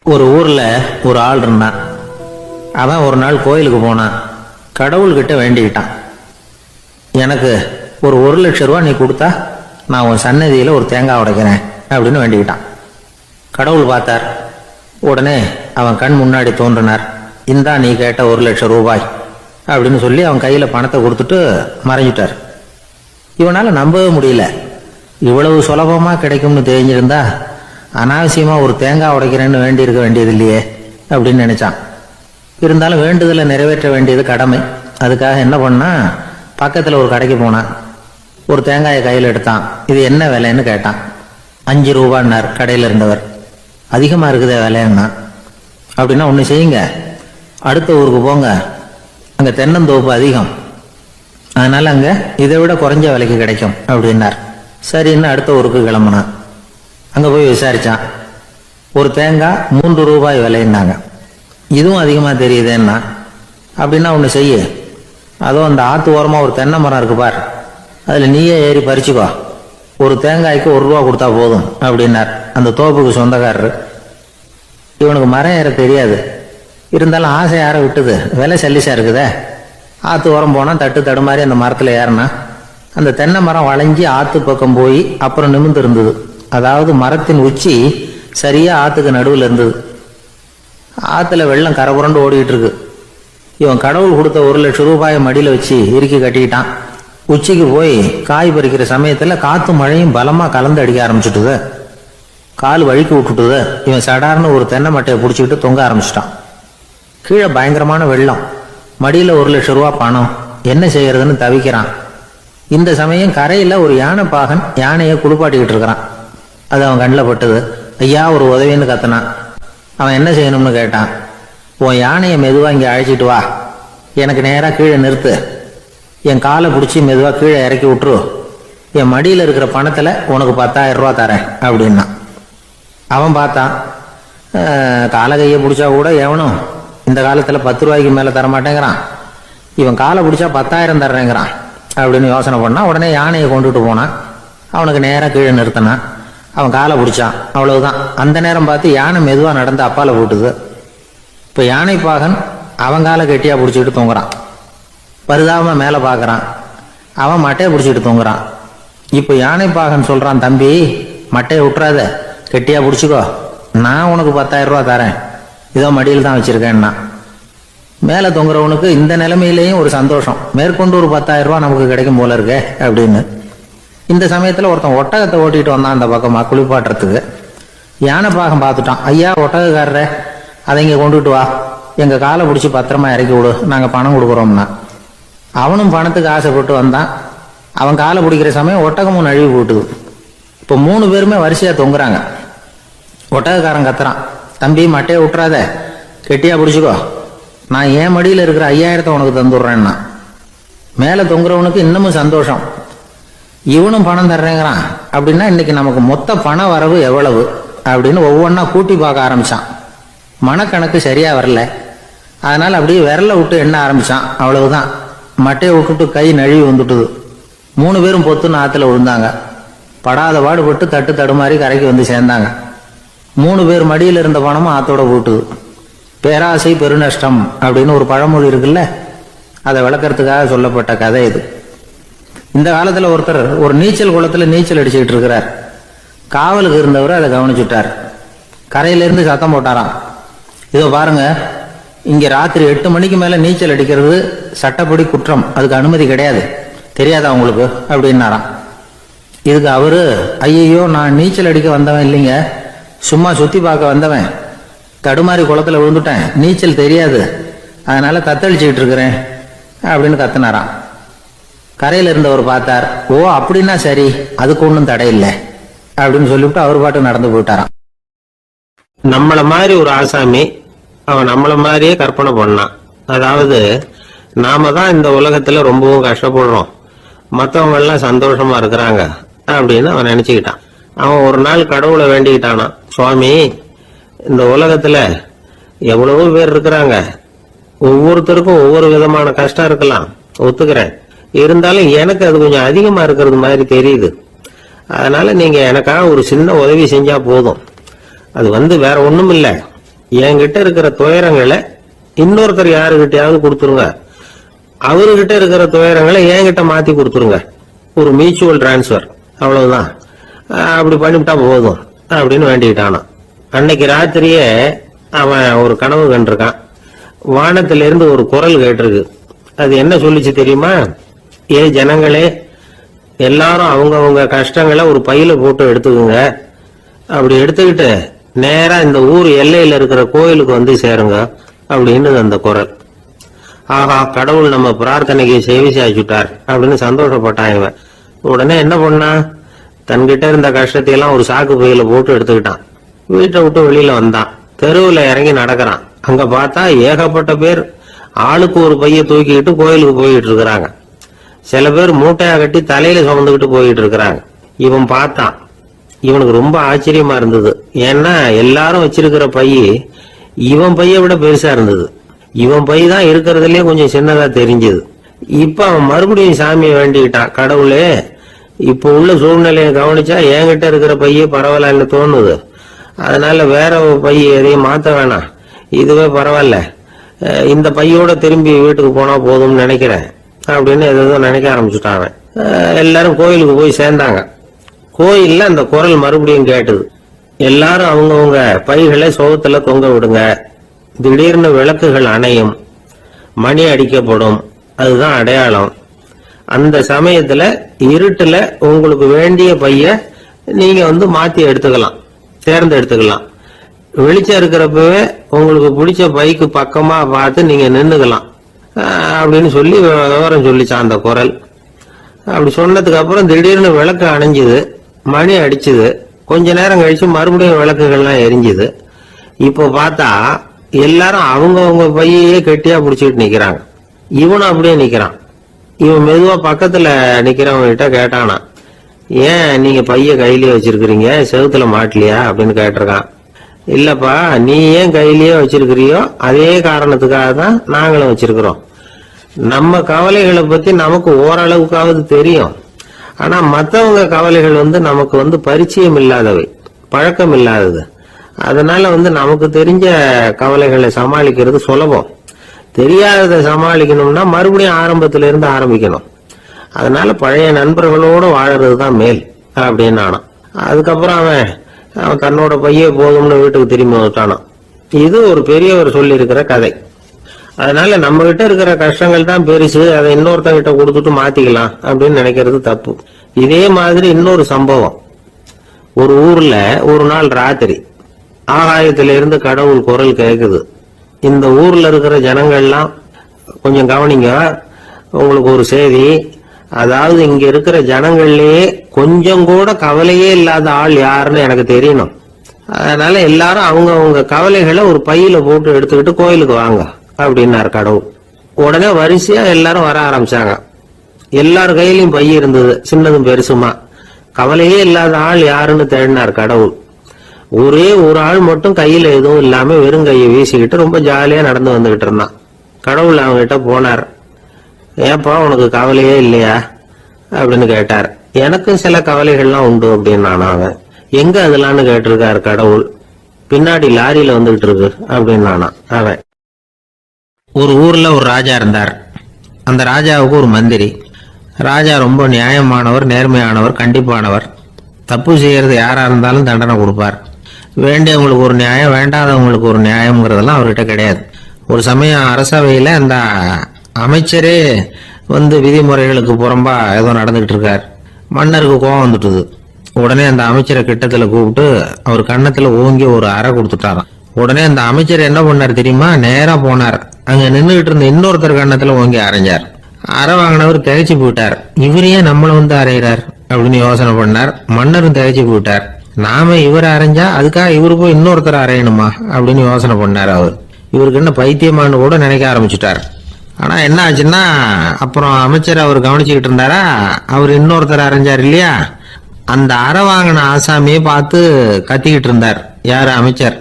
ஒரு ஊர்ல ஒரு ஆள் இருந்தான். அவன் ஒரு நாள் கோயிலுக்கு போனான். கடவுள்கிட்ட வேண்டிக்கிட்டான், எனக்கு ஒரு 1 லட்சம் ரூபா நீ கொடுத்தா நான் உன் சன்னதியில ஒரு தேங்காய் உடைக்கிறேன் அப்படின்னு வேண்டிக்கிட்டான். கடவுள் பார்த்தார். உடனே அவன் கண் முன்னாடி தோன்றினார், இந்தா நீ கேட்ட 1 லட்சம் ரூபாய் அப்படின்னு சொல்லி அவன் கையில பணத்தை கொடுத்துட்டு மறைஞ்சிட்டார். இவனால நம்பவே முடியல, இவ்வளவு சுலபமா கிடைக்கும்னு தெரிஞ்சிருந்தா அனாவசியமா ஒரு தேங்காய் உடைக்கிறேன்னு வேண்டி இருக்க வேண்டியது இல்லையே அப்படின்னு நினைச்சான். இருந்தாலும் வேண்டுதலை நிறைவேற்ற வேண்டியது கடமை. அதுக்காக என்ன பண்ணா, பக்கத்தில் ஒரு கடைக்கு போனான். ஒரு தேங்காயை கையில் எடுத்தான். இது என்ன விலைன்னு கேட்டான். 5 ரூபான்னார் கடையில் இருந்தவர். அதிகமாக இருக்குதே விலைன்னா. அப்படின்னா ஒன்று செய்யுங்க, அடுத்த ஊருக்கு போங்க, அங்கே தென்னந்தோப்பு அதிகம், அதனால அங்கே இதை விட குறைஞ்ச விலைக்கு கிடைக்கும் அப்படின்னார். சரின்னு அடுத்த ஊருக்கு கிளம்புனான். அங்கே போய் விசாரிச்சான். ஒரு தேங்காய் 3 ரூபாய் விலைன்னாங்க. இதுவும் அதிகமாக தெரியுதுன்னா. அப்படின்னா ஒன்று செய்ய, அதுவும் அந்த ஆற்று ஓரமாக ஒரு தென்னை மரம் இருக்கு பார், அதில் நீயே ஏறி பறிச்சுக்கோ, ஒரு தேங்காய்க்கு 1 ரூபா கொடுத்தா போதும் அப்படின்னார் அந்த தோப்புக்கு சொந்தக்காரரு. இவனுக்கு மரம் ஏற தெரியாது, இருந்தாலும் ஆசை யார விட்டுது, விலை சல்லிசா இருக்குதே. ஆற்று ஓரம் போனால் தட்டு தடுமாறி அந்த மரத்தில் ஏறினா அந்த தென்னை மரம் வளைஞ்சி ஆற்று பக்கம் போய் அப்புறம் நிமிர்ந்து இருந்தது. அதாவது மரத்தின் உச்சி சரியா ஆற்றுக்கு நடுவில் இருந்தது. ஆற்றுல வெள்ளம் கரை புரண்டு ஓடிக்கிட்டு இருக்கு. இவன் கடவுள் கொடுத்த 1 லட்சம் ரூபாயை மடியில் வச்சு இறுக்கி கட்டிக்கிட்டான். உச்சிக்கு போய் காய் பறிக்கிற சமயத்தில் காற்று மழையும் பலமாக கலந்து அடிக்க ஆரம்பிச்சுட்டுது. கால் வழுக்கி விட்டுட்டுது. இவன் சடார்னு ஒரு தென்னை மட்டையை பிடிச்சிக்கிட்டு தொங்க ஆரம்பிச்சிட்டான். கீழே பயங்கரமான வெள்ளம், மடியில் 1 லட்சம் ரூபா பணம், என்ன செய்யறதுன்னு தவிக்கிறான். இந்த சமயம் கரையில் ஒரு யானை பாகன் யானையை குளிப்பாட்டிக்கிட்டு இருக்கிறான். அது அவன் கண்ணில் பட்டது. ஐயா ஒரு உதவின்னு கத்தினான். அவன் என்ன செய்யணும்னு கேட்டான். உன் யானையை மெதுவாக இங்கே அழைச்சிட்டு வா, எனக்கு நேராக கீழே நிறுத்து, என் காலை பிடிச்சி மெதுவாக கீழே இறக்கி விட்டுரு, என் மடியில் இருக்கிற பணத்தில் உனக்கு 10,000 ரூபா தரேன் அப்படின்னா. அவன் பார்த்தான். காலை கையை பிடிச்சா கூட எவனும் இந்த காலத்தில் 10 ரூபாய்க்கு மேலே தரமாட்டேங்கிறான், இவன் காலை பிடிச்சா 10,000 தர்றேங்கிறான் அப்படின்னு யோசனை பண்ணான். உடனே யானையை கொண்டுட்டு போனான். அவனுக்கு நேராக கீழே நிறுத்தினான். அவன் காலை பிடிச்சான். அவ்வளவுதான். அந்த நேரம் பார்த்து யானை மெதுவாக நடந்து அப்பால போட்டுது. இப்போ யானை பாகன் அவன் காலை கெட்டியா பிடிச்சிக்கிட்டு தூங்குறான். பரிதாபமா மேலே பார்க்கறான். அவன் மட்டையை பிடிச்சிக்கிட்டு தூங்குறான். இப்போ யானை பாகன் சொல்றான், தம்பி மட்டையை விட்டுறாத, கெட்டியா பிடிச்சிக்கோ, நான் உனக்கு 10,000 ரூபா தரேன், இதோ மடியில் தான் வச்சிருக்கேன்னா. மேலே தொங்குறவனுக்கு இந்த நிலைமையிலேயும் ஒரு சந்தோஷம், மேற்கொண்டு ஒரு 10,000 ரூபா நமக்கு கிடைக்கும் போல இருக்கே அப்படின்னு. இந்த சமயத்தில் ஒருத்தன் ஒட்டகத்தை ஓட்டிட்டு வந்தான் அந்த பக்கமா குளிப்பாட்டுறதுக்கு. யானை பாகம் பார்த்துட்டான். ஐயா ஒட்டகக்காரரே, அதை இங்கே கொண்டுட்டு வா, எங்கள் காலை பிடிச்சி பத்திரமா இறக்கி விடு, நாங்கள் பணம் கொடுக்குறோம்னா. அவனும் பணத்துக்கு ஆசைப்பட்டு வந்தான். அவன் காலை பிடிக்கிற சமயம் ஒட்டகமும் நழுவி போட்டுது. இப்போ 3 பேருமே வரிசையாக தொங்குறாங்க. ஒட்டகக்காரன் கத்துறான், தம்பி மட்டையை விட்டுறாத, கெட்டியா பிடிச்சிக்கோ, நான் என் மடியில் இருக்கிற 5,000 உனக்கு தந்துடுறேன்னா. மேலே தொங்குறவனுக்கு இன்னமும் சந்தோஷம், இவனும் பணம் தர்றேங்கிறான். அப்படின்னா இன்னைக்கு நமக்கு மொத்த பண வரவு எவ்வளவு அப்படின்னு ஒவ்வொன்றா கூட்டி பார்க்க ஆரம்பிச்சான். மனக்கணக்கு சரியா வரல, அதனால அப்படியே விரல விட்டு எண்ண ஆரம்பிச்சான். அவ்வளவுதான், மட்டையை விட்டுட்டு கை நழுவி வந்துட்டுது. 3 பேரும் பொத்துன்னு ஆத்துல விழுந்தாங்க. படாத பாடுபட்டு தட்டு தடுமாறி கரைக்கு வந்து சேர்ந்தாங்க. 3 பேர் மடியில் இருந்த பணமும் ஆத்தோட போட்டுது. பேராசை பெருநஷ்டம் அப்படின்னு ஒரு பழமொழி இருக்குல்ல, அதை விளக்கறதுக்காக சொல்லப்பட்ட கதை இது. இந்த காலத்துல ஒருத்தர் ஒரு நீச்சல் குளத்துல நீச்சல் அடிச்சுக்கிட்டு இருக்கிறார். காவலுக்கு இருந்தவர் அதை கவனிச்சுட்டார். கரையிலிருந்து சத்தம் போட்டாராம், இதோ பாருங்க, இங்க ராத்திரி 8 மணிக்கு மேல நீச்சல் அடிக்கிறது சட்டப்படி குற்றம், அதுக்கு அனுமதி கிடையாது, தெரியாதா உங்களுக்கு அப்படின்னாராம். இதுக்கு அவரு, ஐயோ நான் நீச்சல் அடிக்க வந்தவன் இல்லைங்க, சும்மா சுத்தி பார்க்க வந்தவன், தடுமாறி குளத்துல விழுந்துட்டேன், நீச்சல் தெரியாது, அதனால தத்தளிச்சுக்கிட்டு இருக்கிறேன் அப்படின்னு கத்துனாராம். கரையில இருந்தவர் பார்த்தார். ஓ அப்படின்னா சரி, அதுக்கு ஒன்றும் தடை இல்லை அப்படின்னு சொல்லிவிட்டு அவர் பாட்டு நடந்து போயிட்டாராம்.
நம்மள மாதிரி ஒரு ஆசாமி அவன் நம்மள மாதிரியே கற்பனை பண்ணான். அதாவது நாம தான் இந்த உலகத்துல ரொம்பவும் கஷ்டப்படுறோம், மற்றவங்க எல்லாம் சந்தோஷமா இருக்கிறாங்க அப்படின்னு அவன் நினைச்சுக்கிட்டான். அவன் ஒரு நாள் கடவுளை வேண்டிக்கிட்டானா, சுவாமி இந்த உலகத்துல எவ்வளவோ பேர் இருக்கிறாங்க, ஒவ்வொருத்தருக்கும் ஒவ்வொரு விதமான கஷ்டம் இருக்கலாம், ஒத்துக்கிறேன், இருந்தாலும் எனக்கு அது கொஞ்சம் அதிகமா இருக்கிறது மாதிரி தெரியுது, அதனால நீங்க எனக்காக ஒரு சின்ன உதவி செஞ்சா போதும். அது வேற ஒண்ணும் இல்ல, என்கிட்ட இருக்கிற துயரங்களை இன்னொருத்தர் யாருகிட்டயாவது கொடுத்துருங்க, அவர்கிட்ட இருக்கிற துயரங்களை என்கிட்ட மாத்தி கொடுத்துருங்க, ஒரு மியூச்சுவல் டிரான்ஸ்பர், அவ்வளவுதான், அப்படி பண்ணிவிட்டா போதும் அப்படின்னு வேண்டிக்கிட்டானா. அன்னைக்கு ராத்திரியே அவன் ஒரு கனவு கண்டிருக்கான். வானத்திலிருந்து ஒரு குரல் கேட்டிருக்கு. அது என்ன சொல்லிச்சு தெரியுமா? ஏ ஜனங்களே, எல்லாரும் அவங்க கஷ்டங்களை ஒரு பையில போட்டு எடுத்துக்குங்க, அப்படி எடுத்துக்கிட்டு நேரா இந்த ஊர் எல்லையில இருக்கிற கோயிலுக்கு வந்து சேருங்க, அப்படின்னு அந்த குரல். ஆஹா, கடவுள் நம்ம பிரார்த்தனைக்கு செவி சாய்ச்சுட்டார் அப்படின்னு சந்தோஷப்பட்டான் இவன். உடனே என்ன பண்ணா, தன்கிட்ட இருந்த கஷ்டத்தையெல்லாம் ஒரு சாக்கு பையில போட்டு எடுத்துக்கிட்டான். வீட்டை விட்டு வெளியில வந்தான். தெருவுல இறங்கி நடக்கிறான். அங்க பார்த்தா ஏகப்பட்ட பேர் ஆளுக்கு ஒரு பைய தூக்கிக்கிட்டு கோயிலுக்கு போயிட்டு இருக்கிறாங்க. சில பேர் மூட்டையா கட்டி தலையில சுமந்துக்கிட்டு போயிட்டு இருக்கிறாங்க. இவன் பார்த்தான். இவனுக்கு ரொம்ப ஆச்சரியமா இருந்தது. ஏன்னா எல்லாரும் வச்சிருக்கிற பைய இவன் பைய விட பெருசா இருந்தது. இவன் பை தான் இருக்கிறதுலயே கொஞ்சம் சின்னதா தெரிஞ்சது. இப்ப அவன் மறுபடியும் சாமியை வேண்டிக்கிட்டான். கடவுளே, இப்ப உள்ள சூழ்நிலையை கவனிச்சா என்கிட்ட இருக்கிற பைய பரவாயில்லன்னு தோணுது. அதனால வேற பைய எதையும் மாத்த வேணாம், இதுவே பரவாயில்ல, இந்த பையோட திரும்பி வீட்டுக்கு போனா போதும்னு நினைக்கிறேன் அப்படின்னு ஏதோ நினைக்க ஆரம்பிச்சுட்டான் அவன். எல்லாரும் கோயிலுக்கு போய் சேர்ந்தாங்க. கோயில்ல அந்த குரல் மறுபடியும் கேட்டது. எல்லாரும் அவங்கவுங்க பைகளை சோகத்துல தொங்க விடுங்க, திடீர்னு விளக்குகள் அணையும், மணி அடிக்கப்படும், அதுதான் அடையாளம். அந்த சமயத்துல இருட்டுல உங்களுக்கு வேண்டிய பைய நீங்க மாத்தி எடுத்துக்கலாம், தேர்ந்தெடுத்துக்கலாம். வெளிச்சம் இருக்கிறப்பவே உங்களுக்கு பிடிச்ச பைக்கு பக்கமா பார்த்து நீங்க நின்னுக்கலாம் அப்படின்னு சொல்லி விவரம் சொல்லிச்சான் அந்த குரல். அப்படி சொன்னதுக்கு அப்புறம் திடீர்னு விளக்கு அணைஞ்சுது, மணி அடிச்சுது. கொஞ்ச நேரம் கழிச்சு மறுபடியும் விளக்குகள்லாம் எரிஞ்சுது. இப்போ பார்த்தா எல்லாரும் அவங்கவுங்க பையே கெட்டியா பிடிச்சிட்டு நிக்கிறாங்க. இவனும் அப்படியே நிக்கிறான். இவன் மெதுவா பக்கத்துல நிக்கிறவங்க கிட்ட கேட்டானா, ஏன் நீங்க பைய கையிலேயே வச்சிருக்கிறீங்க, செவுத்துல மாட்டலையா அப்படின்னு கேட்டிருக்கான். இல்லப்பா, நீ ஏன் கையிலேயே வச்சிருக்கிறியோ அதே காரணத்துக்காக தான் நாங்களும் வச்சிருக்கிறோம். நம்ம கவலைகளை பத்தி நமக்கு ஓரளவுக்காவது தெரியும். ஆனா மத்தவங்க கவலைகள் நமக்கு பரிச்சயம் இல்லாதவை, பழக்கம் இல்லாதது. அதனால நமக்கு தெரிஞ்ச கவலைகளை சமாளிக்கிறது சுலபம். தெரியாததை சமாளிக்கணும்னா மறுபடியும் ஆரம்பத்தில இருந்து ஆரம்பிக்கணும். அதனால பழைய நண்பர்களோட வாழறதுதான் மேல் அப்படின்னு ஆனான். அதுக்கப்புறம் அவன் தன்னோட பைய போதும்னு வீட்டுக்கு திரும்பி வந்துட்டானான். இது ஒரு பெரியவர் சொல்லி இருக்கிற கதை. அதனால நம்ம கிட்ட இருக்கிற கஷ்டங்கள் தான் பெருசு, அதை இன்னொருத்தங்கிட்ட கொடுத்துட்டு மாத்திக்கலாம் அப்படின்னு நினைக்கிறது தப்பு. இதே மாதிரி இன்னொரு சம்பவம். ஒரு ஊர்ல ஒரு நாள் ராத்திரி ஆகாயத்தில இருந்து கடவுள் குரல் கேக்குது. இந்த ஊர்ல இருக்கிற ஜனங்கள்லாம் கொஞ்சம் கவனிங்க, உங்களுக்கு ஒரு செய்தி. அதாவது இங்க இருக்கிற ஜனங்கள்லயே கொஞ்சம் கூட கவலையே இல்லாத ஆள் யாருன்னு எனக்கு தெரியணும். அதனால எல்லாரும் அவங்க கவலைகளை ஒரு பையில போட்டு எடுத்துக்கிட்டு கோயிலுக்கு வாங்க அப்படின்னாரு கடவுள். உடனே வரிசையா எல்லாரும் வர ஆரம்பிச்சாங்க. எல்லார் கையிலயும் பை இருந்தது, சின்னதும் பெருசுமா. கவலையே இல்லாத ஆள் யாருன்னு தேடினார் கடவுள். ஒரே ஒரு ஆள் மட்டும் கையில எதுவும் இல்லாம வெறும் கையை வீசிக்கிட்டு ரொம்ப ஜாலியா நடந்து வந்துகிட்டு இருந்தான். கடவுள் அவங்க கிட்ட போனார். ஏப்பா, உனக்கு கவலையே இல்லையா அப்படின்னு கேட்டார். எனக்கும் சில கவலைகள்லாம் உண்டு அப்படின்னு அவன். எங்க அதெல்லாம்னு கேட்டிருக்காரு கடவுள். பின்னாடி லாரியில வந்துகிட்டு இருக்கு அப்படின்னு அவன். ஒரு ஊர்ல ஒரு ராஜா இருந்தார். அந்த ராஜாவுக்கு ஒரு மந்திரி. ராஜா ரொம்ப நியாயமானவர், நேர்மையானவர், கண்டிப்பானவர். தப்பு செய்யறது யாரா இருந்தாலும் தண்டனை கொடுப்பார். வேண்டியவங்களுக்கு ஒரு நியாயம், வேண்டாதவங்களுக்கு ஒரு நியாயம்ங்கிறதெல்லாம் அவர்கிட்ட கிடையாது. ஒரு சமயம் அரசவையில அந்த அமைச்சரே விதிமுறைகளுக்கு புறம்பா ஏதோ நடந்துகிட்டு இருக்கார். மன்னருக்கு கோபம் வந்துட்டுது. உடனே அந்த அமைச்சரை கிட்டத்துல கூப்பிட்டு அவர் கன்னத்துல ஓங்கி ஒரு அறை கொடுத்துட்டாராம். உடனே அந்த அமைச்சர் என்ன பண்ணார் தெரியுமா, நேரா போனார். அங்க நின்றுகிட்டு இருந்த இன்னொருத்தர் கன்னத்துல ஓங்கி அரைஞ்சார். அறை வாங்கினவர் திகைச்சு போயிட்டார். இவரையே நம்மள அரைகிறார் அப்படின்னு யோசனை பண்ணார். மன்னரும் திகைச்சு போயிட்டார். நாம இவரை அரைஞ்சா அதுக்காக இவரு போய் இன்னொருத்தர் அரையணுமா அப்படின்னு யோசனை பண்ணார். அவர் இவருக்கு என்ன பைத்தியமானு கூட நினைக்க ஆரம்பிச்சுட்டார். ஆனா என்ன ஆச்சுன்னா, அப்புறம் அமைச்சர் அவர் கவனிச்சுக்கிட்டு இருந்தாரா, அவர் இன்னொருத்தர் அரைஞ்சார் இல்லையா, அந்த அறை வாங்கின ஆசாமியை பார்த்து கத்திக்கிட்டு இருந்தார். யாரு, அமைச்சர்.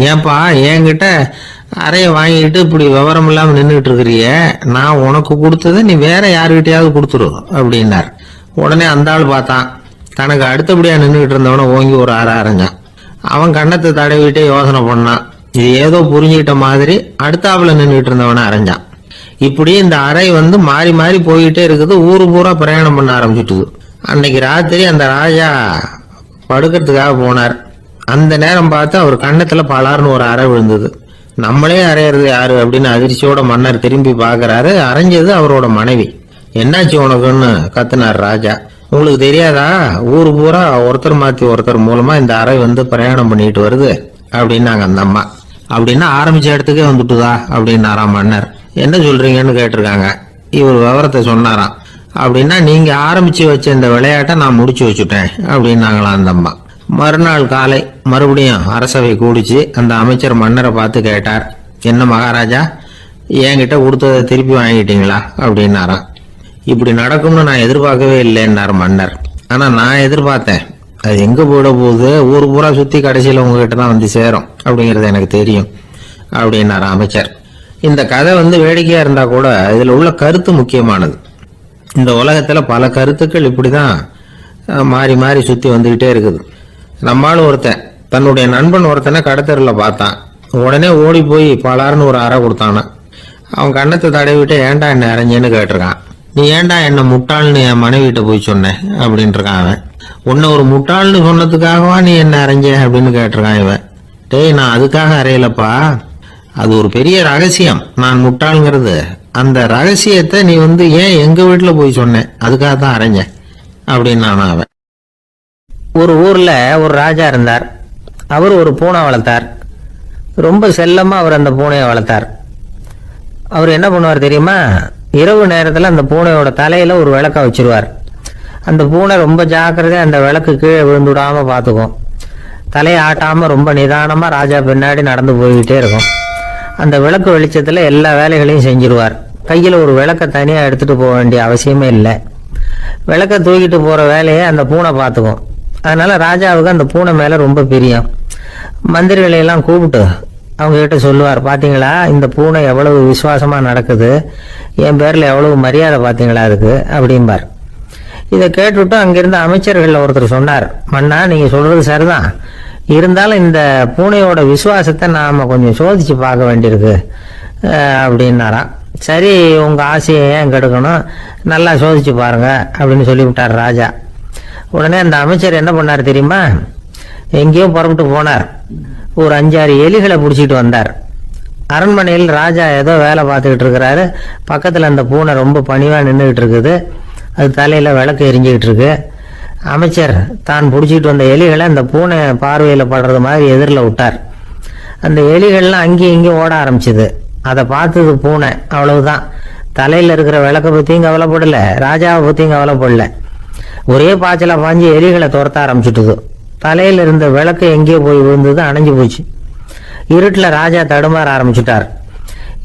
ஏன்பா, என்கிட்ட அறைய வாங்கிட்டு இப்படி விவரம் இல்லாம நின்றுட்டு இருக்கிறிய, நான் உனக்கு கொடுத்ததை நீ வேற யாருகிட்டயாவது கொடுத்துரு அப்படின்னார். உடனே அந்த ஆள் பார்த்தான். தனக்கு அடுத்தபடியா நின்றுகிட்டு இருந்தவன ஓங்கி ஒரு அறை அரைஞ்சான். அவன் கண்ணத்தை தடவிட்டே யோசனை பண்ணான். இது ஏதோ புரிஞ்சுக்கிட்ட மாதிரி அடுத்தாப்புல நின்றுட்டு இருந்தவன அரைஞ்சான். இப்படி இந்த அறை மாறி மாறி போயிட்டே இருக்குது. ஊரு பூரா பிரயாணம் பண்ண ஆரம்பிச்சுட்டுது. அன்னைக்கு ராத்திரி அந்த ராஜா படுக்கிறதுக்காக போனார். அந்த நேரம் பார்த்து அவர் கண்ணத்துல பலார்னு ஒரு அறை விழுந்தது. நம்மளே அரையிறது யாரு அப்படின்னு அதிர்ச்சியோட மன்னர் திரும்பி பாக்குறாரு. அரைஞ்சது அவரோட மனைவி. என்னாச்சு உனக்குன்னு கத்துனார் ராஜா. உங்களுக்கு தெரியாதா, ஊரு பூரா ஒருத்தர் மாத்தி ஒருத்தர் மூலமா இந்த அறை பிரயாணம் பண்ணிட்டு வருது அப்படின்னாங்க அந்த அம்மா. அப்படின்னா ஆரம்பிச்ச இடத்துக்கே வந்துட்டுதா அப்படின்னாராம் மன்னர். என்ன சொல்றீங்கன்னு கேட்டிருக்காங்க. இவர் விவரத்தை சொன்னாராம். அப்படின்னா நீங்க ஆரம்பிச்சு வச்ச இந்த விளையாட்டை நான் முடிச்சு வச்சுட்டேன் அப்படின்னாங்களாம் அந்த அம்மா. மறுநாள் காலை மறுபடியும் அரசவை கூடிச்சு அந்த அமைச்சர் மன்னரை பார்த்து கேட்டார், என்ன மகாராஜா, என்கிட்ட கொடுத்ததை திருப்பி வாங்கிட்டீங்களா அப்படின்னாராம். இப்படி நடக்கும்னு நான் எதிர்பார்க்கவே இல்லைன்னார் மன்னர். ஆனா நான் எதிர்பார்த்தேன். அது எங்க போயிட போகுது, ஊர் பூரா சுத்தி கடைசியில உங்ககிட்ட தான் வந்து சேரும் அப்படிங்கறது எனக்கு தெரியும் அப்படின்னார் அமைச்சர். இந்த கதை வேடிக்கையா இருந்தா கூட இதுல உள்ள கருத்து முக்கியமானது. இந்த உலகத்துல பல கருத்துக்கள் இப்படிதான் மாறி மாறி சுத்தி வந்துகிட்டே இருக்குது. நம்மால் ஒருத்தன் தன்னுடைய நண்பன் ஒருத்தனை கடத்தரில் பார்த்தான். உடனே ஓடி போய் பலாருன்னு ஒரு அறை கொடுத்தானா. அவன் கண்ணத்தை தடவிட்டு ஏன்டா என்ன அரைஞ்சேன்னு கேட்டிருக்கான். நீ ஏன்டா என்ன முட்டாள்னு என் மனைவிட்ட போய் சொன்னேன் அப்படின்ட்டு இருக்கான் அவன். உன்னை ஒரு முட்டாள்னு சொன்னதுக்காகவா நீ என்ன அரைஞ்ச அப்படின்னு கேட்டிருக்கான் இவன். டேய், நான் அதுக்காக அறையலப்பா, அது ஒரு பெரிய ரகசியம். நான் முட்டாளுங்கிறது அந்த ரகசியத்தை நீ ஏன் எங்க வீட்டுல போய் சொன்னேன், அதுக்காக தான் அரைஞ்சேன் அப்படின்னு அவன்.
ஒரு ஊர்ல ஒரு ராஜா இருந்தார். அவர் ஒரு பூனை வளர்த்தார். ரொம்ப செல்லமா அவர் அந்த பூனையை வளர்த்தார். அவர் என்ன பண்ணுவார் தெரியுமா, இரவு நேரத்துல அந்த பூனையோட தலையில ஒரு விளக்க வச்சிருவார். அந்த பூனை ரொம்ப ஜாக்கிரதையா அந்த விளக்கு கீழே விழுந்து விடாம பாத்துக்கும். தலையை ஆட்டாம ரொம்ப நிதானமா ராஜா பின்னாடி நடந்து போய்கிட்டே இருக்கும். அந்த விளக்கு வெளிச்சத்துல எல்லா வேலைகளையும் செஞ்சிருவார். கையில ஒரு விளக்க தனியா எடுத்துட்டு போக வேண்டிய அவசியமே இல்லை. விளக்க தூக்கிட்டு போற வேலையை அந்த பூனை பாத்துக்கும். அதனால ராஜாவுக்கு அந்த பூனை மேல ரொம்ப பிரியம். மந்திரிகளை எல்லாம் கூப்பிட்டு அவங்க கிட்ட சொல்லுவார், பாத்தீங்களா இந்த பூனை எவ்வளவு விசுவாசமா நடக்குது, என் பேர்ல எவ்வளவு மரியாதை பாத்தீங்களா அதுக்கு அப்படிம்பார். இதை கேட்டுவிட்டு அங்கிருந்த அமைச்சர்கள் ஒருத்தர் சொன்னார், மன்னா நீங்க சொல்றது சரிதான், இருந்தாலும் இந்த பூனையோட விசுவாசத்தை நாம கொஞ்சம் சோதிச்சு பார்க்க வேண்டியிருக்கு அப்படின்னாராம். சரி, உங்க ஆசையை ஏன் கெடுக்கணும், நல்லா சோதிச்சு பாருங்க அப்படின்னு சொல்லிவிட்டார் ராஜா. உடனே அந்த அமைச்சர் என்ன பண்ணார் தெரியுமா, எங்கேயோ புறப்பட்டு போனார். ஒரு 5-6 எலிகளை பிடிச்சிட்டு வந்தார். அரண்மனையில் ராஜா ஏதோ வேலை பார்த்துக்கிட்டு இருக்கிறாரு. பக்கத்துல அந்த பூனை ரொம்ப பணிவா நின்றுகிட்டு இருக்குது. அது தலையில விளக்கு எரிஞ்சுக்கிட்டு இருக்கு. அமைச்சர் தான் பிடிச்சிட்டு வந்த எலிகளை அந்த பூனை பார்வையில படுறது மாதிரி எதிரில் விட்டார். அந்த எலிகள்லாம் அங்கேயும் இங்கேயும் ஓட ஆரம்பிச்சுது. அதை பார்த்தது பூனை. அவ்வளவுதான், தலையில இருக்கிற விளக்க பத்தியும் கவலைப்படல, ராஜாவை பத்தியும் கவலைப்படல. ஒரே பாய்ச்சலா பாஞ்சு எலிகளை துரத்த ஆரம்பிச்சுட்டுது. தலையில இருந்த விளக்கு எங்கேயோ போய் விழுந்தது, அணைஞ்சு போச்சு. இருட்டுல ராஜா தடுமாற ஆரம்பிச்சுட்டார்.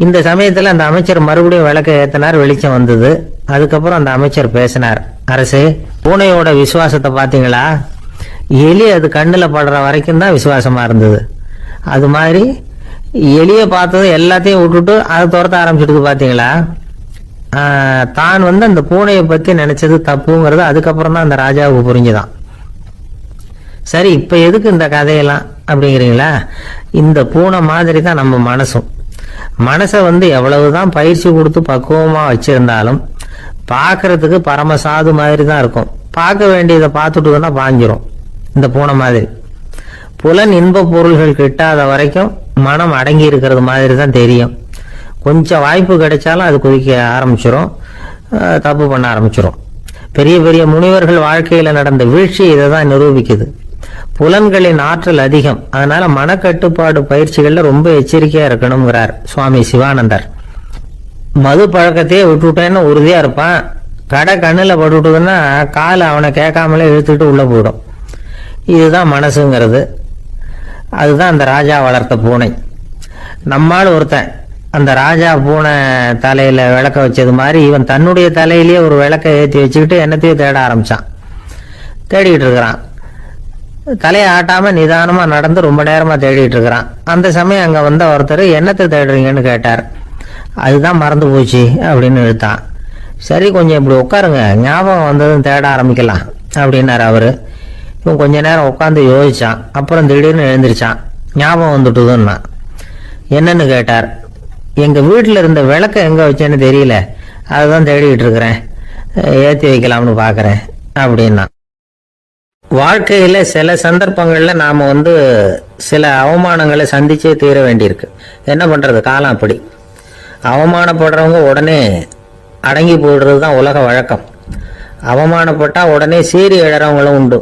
இந்த சமயத்துல அந்த அமைச்சர் மறுபடியும் விளக்க ஏத்தினார். வெளிச்சம் வந்தது. அதுக்கப்புறம் அந்த அமைச்சர் பேசினார், அரசே, பூனையோட விசுவாசத்தை பாத்தீங்களா, எலி அது கண்ணுல படுற வரைக்கும் தான் விசுவாசமா இருந்தது. அது மாதிரி எலிய பார்த்தது எல்லாத்தையும் விட்டுட்டு அதை துரத்த ஆரம்பிச்சுட்டு பாத்தீங்களா. தான் அந்த பூனையை பத்தி நினைச்சது தப்புங்கிறது அதுக்கப்புறம் தான் அந்த ராஜாவுக்கு புரிஞ்சுதான். சரி, இப்ப எதுக்கு இந்த கதையெல்லாம் அப்படிங்கிறீங்களா, இந்த பூனை மாதிரி தான் நம்ம மனசும். மனசை எவ்வளவுதான் பயிற்சி கொடுத்து பக்குவமா வச்சிருந்தாலும் பார்க்கறதுக்கு பரமசாது மாதிரி தான் இருக்கும். பார்க்க வேண்டியதை பார்த்துட்டுதுன்னா பாஞ்சிரும். இந்த பூனை மாதிரி புலன் இன்ப பொருள்கள் கிட்டாத வரைக்கும் மனம் அடங்கி இருக்கிறது மாதிரி தான் தெரியும். கொஞ்சம் வாய்ப்பு கிடைச்சாலும் அது குதிக்க ஆரம்பிச்சிரும், தப்பு பண்ண ஆரம்பிச்சிரும். பெரிய பெரிய முனிவர்கள் வாழ்க்கையில நடந்த வீழ்ச்சி இதை தான் நிரூபிக்குது. புலன்களின் ஆற்றல் அதிகம். அதனால மனக்கட்டுப்பாடு பயிற்சிகள்ல ரொம்ப எச்சரிக்கையா இருக்கணுங்கிறார் சுவாமி சிவானந்தர். மது பழக்கத்தையே விட்டுட்டேன்னு உறுதியா இருப்பான். கடை கண்ணுல பட்டுட்டுதுன்னா கால் அவனை கேட்காமலே இழுத்துட்டு உள்ள போயிடும். இதுதான் மனசுங்கிறது. அதுதான் அந்த ராஜா வளர்த்த பூனை. நம்மால் ஒருத்தன் அந்த ராஜா பூனை தலையில விளக்க வச்சது மாதிரி இவன் தன்னுடைய தலையிலேயே ஒரு விளக்க ஏற்றி வச்சுக்கிட்டு என்னத்தையும் தேட ஆரம்பிச்சான். தேடிக்கிட்டு இருக்கிறான். தலையை ஆட்டாம நிதானமா நடந்து ரொம்ப நேரமா தேடிட்டு இருக்கிறான். அந்த சமயம் அங்க வந்த ஒருத்தர், என்னத்தை தேடுறீங்கன்னு கேட்டார். அதுதான் மறந்து போச்சு அப்படின்னு இழுத்தான். சரி, கொஞ்சம் இப்படி உட்காருங்க, ஞாபகம் வந்ததும் தேட ஆரம்பிக்கலாம் அப்படின்னாரு அவரு. இவன் கொஞ்ச நேரம் உட்காந்து யோசிச்சான். அப்புறம் திடீர்னு எழுந்திருச்சான். ஞாபகம் வந்துட்டுதுன்னா. என்னன்னு கேட்டார். எங்க வீட்டுல இருந்த விளக்க எங்க வச்சேன்னு தெரியல, அதுதான் தேடிக்கிட்டு இருக்கிறேன், ஏத்தி வைக்கலாம்னு பாக்குறேன் அப்படின்னா. வாழ்க்கையில சில சந்தர்ப்பங்கள்ல நாம சில அவமானங்களை சந்திச்சே தீர வேண்டியிருக்கு. என்ன பண்றது, காலம் அப்படி. அவமானப்படுறவங்க உடனே அடங்கி போயிடுறது தான் உலக வழக்கம். அவமானப்பட்டா உடனே சீறி எழறவங்களும் உண்டு.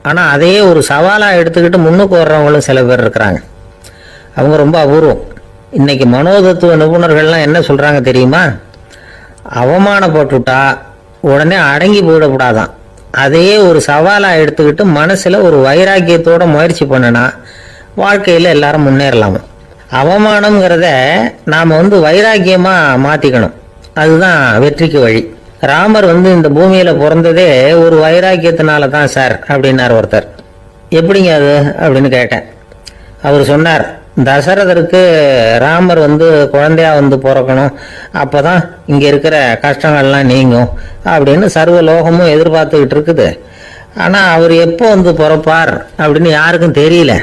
ஆனா அதையே ஒரு சவாலா எடுத்துக்கிட்டு முன்னுக்கு வர்றவங்களும் சில பேர் இருக்கிறாங்க. அவங்க ரொம்ப அபூர்வம். இன்னைக்கு மனோதத்துவ நிபுணர்கள்லாம் என்ன சொல்றாங்க தெரியுமா? அவமானப்பட்டுட்டா உடனே அடங்கி போயிடக்கூடாதான். அதையே ஒரு சவாலாக எடுத்துக்கிட்டு மனசில் ஒரு வைராக்கியத்தோட முயற்சி பண்ணினா வாழ்க்கையில் எல்லாரும் முன்னேறலாமா. அவமானம்ங்கிறத நாம் வைராக்கியமாக மாற்றிக்கணும். அதுதான் வெற்றிக்கு வழி. ராமர் இந்த பூமியில் பிறந்ததே ஒரு வைராக்கியத்தினால தான் சார் அப்படின்னார் ஒருத்தர். எப்படிங்க அது அப்படின்னு கேட்டேன். அவர் சொன்னார், தசரதருக்கு ராமர் குழந்தையா பிறக்கணும், அப்பதான் இங்க இருக்கிற கஷ்டங்கள்லாம் நீங்கும் அப்படின்னு சர்வ லோகமும் எதிர்பார்த்துக்கிட்டு இருக்குது. ஆனா அவர் எப்போ பிறப்பார் அப்படின்னு யாருக்கும் தெரியல.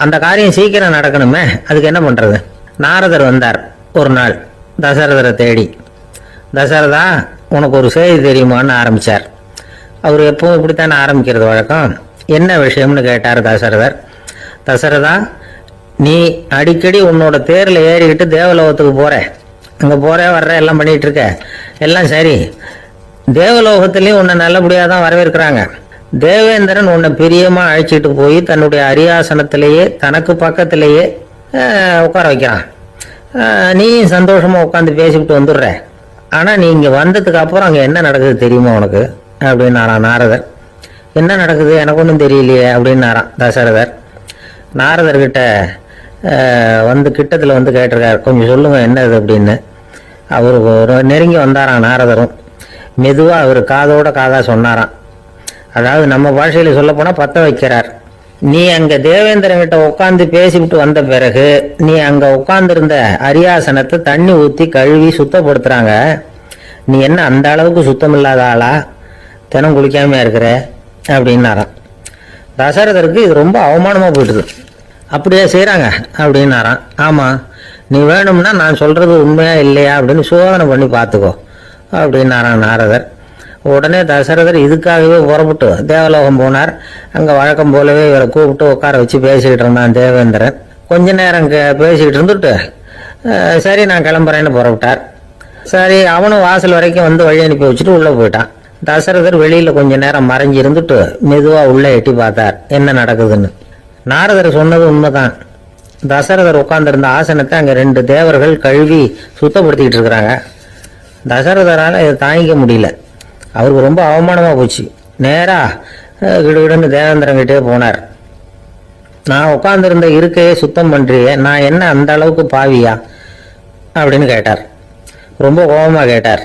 அந்த காரியம் சீக்கிரம் நடக்கணுமே, அதுக்கு என்ன பண்றது? நாரதர் வந்தார் ஒரு நாள் தசரதரை தேடி. தசரதா, உனக்கு ஒரு செய்தி தெரியுமான்னு ஆரம்பிச்சார். அவர் எப்பவும் இப்படித்தானே ஆரம்பிக்கிறது வழக்கம். என்ன விஷயம்னு கேட்டார் தசரதர். தசரதா, நீ அடிக்கடி உன்னோட தேரில் ஏறிக்கிட்டு தேவலோகத்துக்கு போற, அங்கே போற வர்ற எல்லாம் பண்ணிட்டு இருக்க, எல்லாம் சரி. தேவலோகத்திலையும் உன்னை நல்லபடியாக தான் வரவேற்கிறாங்க. தேவேந்திரன் உன்னை பிரியமாக அழைச்சிட்டு போய் தன்னுடைய அரியாசனத்திலேயே தனக்கு பக்கத்திலேயே உட்கார வைக்கிறான். நீ சந்தோஷமாக உட்காந்து பேசிக்கிட்டு வந்துடுற. ஆனால் நீ இங்கே வந்ததுக்கு அப்புறம் அங்கே என்ன நடக்குது தெரியுமா உனக்கு அப்படின்னாரான் நாரதர். என்ன நடக்குது எனக்கு ஒன்றும் தெரியலையே அப்படின்னாரான் தசரதர். நாரதர்கிட்ட கிட்டத்தில் கேட்டிருக்காரு, கொஞ்சம் சொல்லுங்க என்னது அப்படின்னு. அவர் நெருங்கி வந்தாராம் நாரதரும். மெதுவாக அவர் காதோட காதாக சொன்னாராம். அதாவது நம்ம பாஷையில் சொல்ல போனால் பற்ற வைக்கிறார். நீ அங்கே தேவேந்திரங்கிட்ட உட்காந்து பேசிவிட்டு வந்த பிறகு நீ அங்கே உட்காந்துருந்த அரியாசனத்தை தண்ணி ஊற்றி கழுவி சுத்தப்படுத்துகிறாங்க. நீ என்ன அந்த அளவுக்கு சுத்தம் இல்லாத ஆளா, தினம் குளிக்காமையா இருக்கிற அப்படின்னாராம். தசரதருக்கு இது ரொம்ப அவமானமாக போயிடுது. அப்படியே செய்கிறாங்க அப்படின்னாராம். ஆமாம், நீ வேணும்னா நான் சொல்கிறது உண்மையா இல்லையா அப்படின்னு சோதனை பண்ணி பார்த்துக்கோ அப்படின்னாரான் நாரதர். உடனே தசரதர் இதுக்காகவே புறப்பட்டு தேவலோகம் போனார். அங்கே வழக்கம் போலவே இவரை கூப்பிட்டு உட்கார வச்சு பேசிக்கிட்டு இருந்தான் தேவேந்திரன். கொஞ்ச நேரம் பேசிக்கிட்டு இருந்துட்டு சரி நான் கிளம்புறேன்னு புறப்பட்டார். சரி, அவனும் வாசல் வரைக்கும் வழி அனுப்பி வச்சுட்டு உள்ளே போயிட்டான். தசரதர் வெளியில் கொஞ்ச நேரம் மறைஞ்சி இருந்துட்டு மெதுவாக உள்ளே எட்டி பார்த்தார் என்ன நடக்குதுன்னு. நாரதர் சொன்னது உண்மைதான். தசரதர் உட்கார்ந்திருந்த ஆசனத்தை அங்கே 2 தேவர்கள் கழுவி சுத்தப்படுத்திக்கிட்டு இருக்கிறாங்க. தசரதரால் இதை தாங்கிக்க முடியல. அவருக்கு ரொம்ப அவமானமாக போச்சு. நேராக கிடுகிடுன்னு தேவேந்திரங்கிட்டே போனார். நான் உட்கார்ந்துருந்த இருக்கையே சுத்தம் பண்ணுறியே, நான் என்ன அந்த அளவுக்கு பாவியா அப்படின்னு கேட்டார். ரொம்ப கோபமாக கேட்டார்.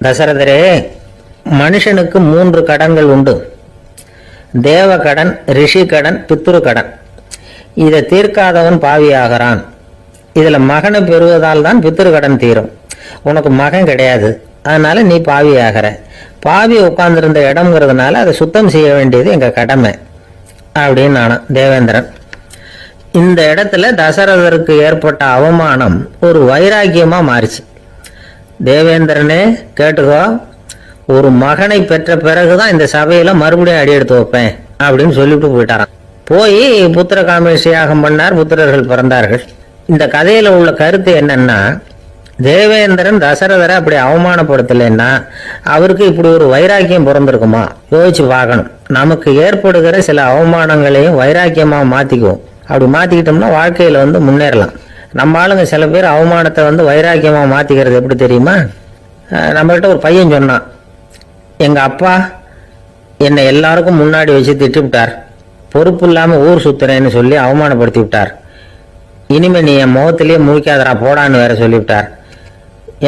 தசரதரே, மனுஷனுக்கு 3 கடன்கள் உண்டு. தேவ கடன், ரிஷி கடன், பித்ரு கடன். இதை தீர்க்காதவன் பாவியாகிறான். இதுல மகனை பெறுவதால் தான் பித்ரு கடன் தீரும். உனக்கு மகன் கிடையாது, அதனால நீ பாவி ஆகிற. பாவி உட்கார்ந்துருந்த இடம்ங்கிறதுனால அதை சுத்தம் செய்ய வேண்டியது எங்க கடமை அப்படின்னு நானும் தேவேந்திரன். இந்த இடத்துல தசரதருக்கு ஏற்பட்ட அவமானம் ஒரு வைராக்கியமா மாறிச்சு. தேவேந்திரனே கேட்டுக்கோ, ஒரு மகனை பெற்ற பிறகுதான் இந்த சபையில மறுபடியும் அடி எடுத்து வைப்பேன் அப்படின்னு சொல்லிட்டு போயிட்டாராம். போய் புத்திர காமேஷ் யாகம் பண்ணார். புத்திரர்கள் பிறந்தார்கள். இந்த கதையில உள்ள கருத்து என்னன்னா, தேவேந்திரன் தசரதரை அப்படி அவமானப்படுத்தலைன்னா அவருக்கு இப்படி ஒரு வைராக்கியம் பிறந்திருக்குமா? யோசிச்சு பார்க்கணும். நமக்கு ஏற்படுகிற சில அவமானங்களையும் வைராக்கியமா மாத்திக்குவோம். அப்படி மாத்திக்கிட்டோம்னா வாழ்க்கையில முன்னேறலாம். நம்ம ஆளுங்க சில பேர் அவமானத்தை வைராக்கியமா மாத்திக்கிறது எப்படி தெரியுமா? நம்மகிட்ட ஒரு பையன் சொன்னான், எங்க அப்பா என்னை எல்லாருக்கும் முன்னாடி வச்சு திட்டி விட்டார், பொறுப்பு இல்லாம ஊர் சுத்துறேன்னு சொல்லி அவமானப்படுத்தி விட்டார். இனிமே நீ என் முகத்திலேயே முழிக்காதரா போடான்னு வேற சொல்லிவிட்டார்.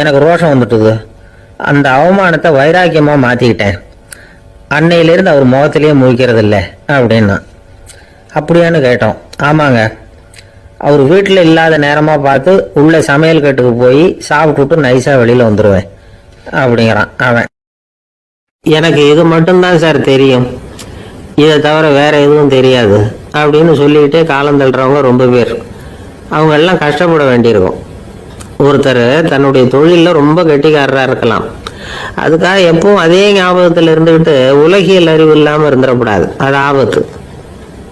எனக்கு ரோஷம் வந்துட்டுது. அந்த அவமானத்தை வைராக்கியமா மாத்திக்கிட்டேன். அன்னையிலிருந்து அவர் முகத்திலேயே முழிக்கிறது இல்லை அப்படின்னா. அப்படியான்னு கேட்டோம். ஆமாங்க, அவர் வீட்டில் இல்லாத நேரமா பார்த்து உள்ள சமையல் கட்டுக்கு போய் சாப்பிட்டுட்டு நைஸா வெளியில வந்துடுவேன் அப்படிங்கிறான் அவன். எனக்கு இது மட்டும்தான் சார் தெரியும், இதை தவிர வேற எதுவும் தெரியாது அப்படின்னு சொல்லிக்கிட்டே காலம் தள்ளுறவங்க ரொம்ப பேர். அவங்க எல்லாம் கஷ்டப்பட வேண்டியிருக்கும். ஒருத்தர் தன்னுடைய தொழிலில் ரொம்ப கெட்டிக்காரராக இருக்கலாம். அதுக்காக எப்பவும் அதே ஞாபகத்தில் இருந்துக்கிட்டு உலகியல் அறிவு இல்லாமல் இருந்துடக்கூடாது. அது ஆபத்து.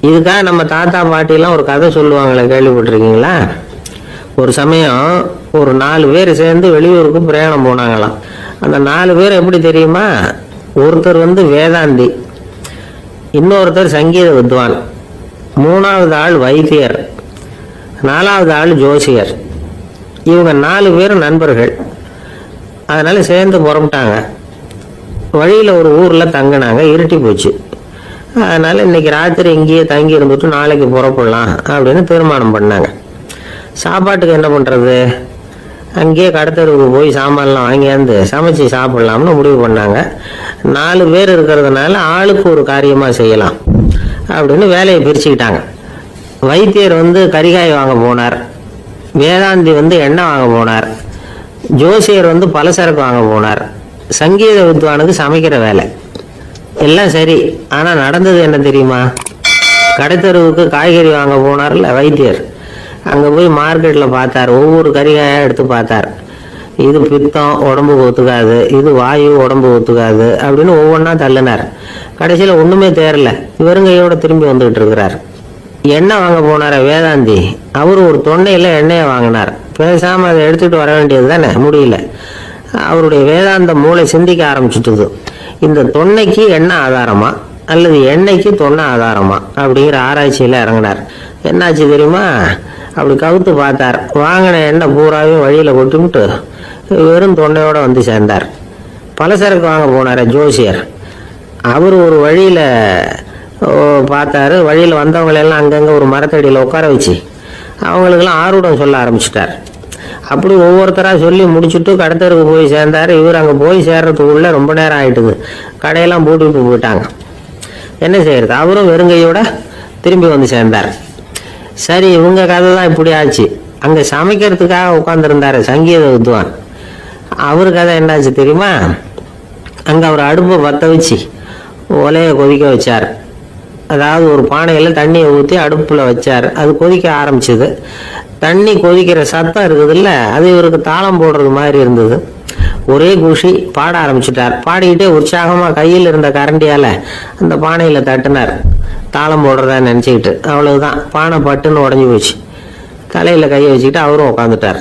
இதுக்காக நம்ம தாத்தா பாட்டிலாம் ஒரு கதை சொல்லுவாங்களே, கேள்விப்பட்டிருக்கீங்களா? ஒரு சமயம் ஒரு 4 பேர் சேர்ந்து வெளியூருக்கு பிரயாணம் போனாங்களாம். அந்த 4 பேர் எப்படி தெரியுமா? ஒருத்தர் வேதாந்தி, இன்னொருத்தர் சங்கீத வித்வான், 3வது ஆள் வைத்தியர்,
4வது ஆள் ஜோசியர். இவங்க 4 பேரும் நண்பர்கள். அதனால சேர்ந்து புறப்பட்டாங்க. வழியில் ஒரு ஊரில் தங்கினாங்க. இருட்டி போச்சு. அதனால இன்னைக்கு ராத்திரி இங்கேயே தங்கி இருந்துட்டு நாளைக்கு புறப்படலாம் அப்படின்னு தீர்மானம் பண்ணாங்க. சாப்பாட்டுக்கு என்ன பண்ணுறது, அங்கேயே கடத்தருக்கு போய் சாமான்லாம் வாங்கியாந்து சமைச்சு சாப்பிட்லாம்னு முடிவு பண்ணாங்க. 4 பேர் இருக்கிறதுனால ஆளுக்கு ஒரு காரியமாக செய்யலாம் அப்படின்னு வேலையை பிரிச்சுக்கிட்டாங்க. வைத்தியர் கரிகாய் வாங்க போனார். வேதாந்தி எண்ணெய் வாங்க போனார். ஜோசியர் பலசரக்கு வாங்க போனார். சங்கீத வித்வானுக்கு சமைக்கிற வேலை. எல்லாம் சரி. ஆனால் நடந்தது என்ன தெரியுமா? கடைத்தெருவுக்கு காய்கறி வாங்க போனார்ல வைத்தியர். அங்கே போய் மார்க்கெட்டில் பார்த்தார். ஒவ்வொரு கறிகாயாக எடுத்து பார்த்தார். இது பித்தம், உடம்புக்கு ஒத்துக்காது. இது வாயு, உடம்பு ஒத்துக்காது அப்படின்னு ஒவ்வொன்றா தள்ளினார். கடைசியில் ஒன்றுமே தேரல. வெறுங்கையோட திரும்பி வந்துகிட்டு இருக்கிறார். எண்ணெய் வாங்க போனார வேதாந்தி. அவர் ஒரு தொன்னையில் எண்ணெயை வாங்கினார். பேசாமல் அதை எடுத்துகிட்டு வர வேண்டியது தானே, முடியல. அவருடைய வேதாந்த மூளை சிந்திக்க ஆரம்பிச்சுட்டுது. இந்த தொன்னைக்கு எண்ணெய் ஆதாரமா அல்லது எண்ணெய்க்கு தொன்னை ஆதாரமா அப்படிங்கிற ஆராய்ச்சியில் இறங்கினார். என்னாச்சு தெரியுமா? அப்படி கவுத்து பார்த்தார். வாங்கின எண்ணெய் பூராவையும் வழியில் கொட்டிவிட்டு வெறும் தொண்டையோட சேர்ந்தார். பலசரக்கு வாங்க போனார் ஜோசியர். அவர் ஒரு வழியில் பார்த்தாரு. வழியில் வந்தவங்களெல்லாம் அங்கங்கே ஒரு மரத்தடியில் உட்கார வச்சு அவங்களுக்கெல்லாம் ஆர்வம் சொல்ல ஆரம்பிச்சிட்டார். அப்படி ஒவ்வொருத்தராக சொல்லி முடிச்சுட்டு கடத்தருக்கு போய் சேர்ந்தார். இவர் அங்கே போய் சேர்றதுக்குள்ளே ரொம்ப நேரம் ஆகிட்டுது. கடையெல்லாம் பூட்டிட்டு போயிட்டாங்க. என்ன செய்யறது? அவரும் வெறுங்கையோட திரும்பி சேர்ந்தார். சரி, இவங்க கதை தான் இப்படி ஆச்சு. அங்கே சமைக்கிறதுக்காக உட்காந்துருந்தார் சங்கீத வித்வான். அவரு கதை என்னாச்சு தெரியுமா? அங்கே அவர் அடுப்பை பற்ற வச்சு ஒலையை கொதிக்க வச்சார். அதாவது ஒரு பானையில் தண்ணியை ஊற்றி அடுப்பில் வச்சார். அது கொதிக்க ஆரம்பிச்சது. தண்ணி கொதிக்கிற சத்தம் இருக்குதுல்ல, அது இவருக்கு தாளம் போடுறது மாதிரி இருந்தது. ஒரே குஷி, பாட ஆரம்பிச்சுட்டார். பாடிக்கிட்டே உற்சாகமாக கையில் இருந்த கரண்டியால் அந்த பானையில் தட்டினார், தாளம் போடுறதா நினச்சிக்கிட்டு. அவ்வளவுதான், பானை பட்டுன்னு உடஞ்சி போச்சு. தலையில் கையை வச்சுக்கிட்டு அவரும் உட்காந்துட்டார்.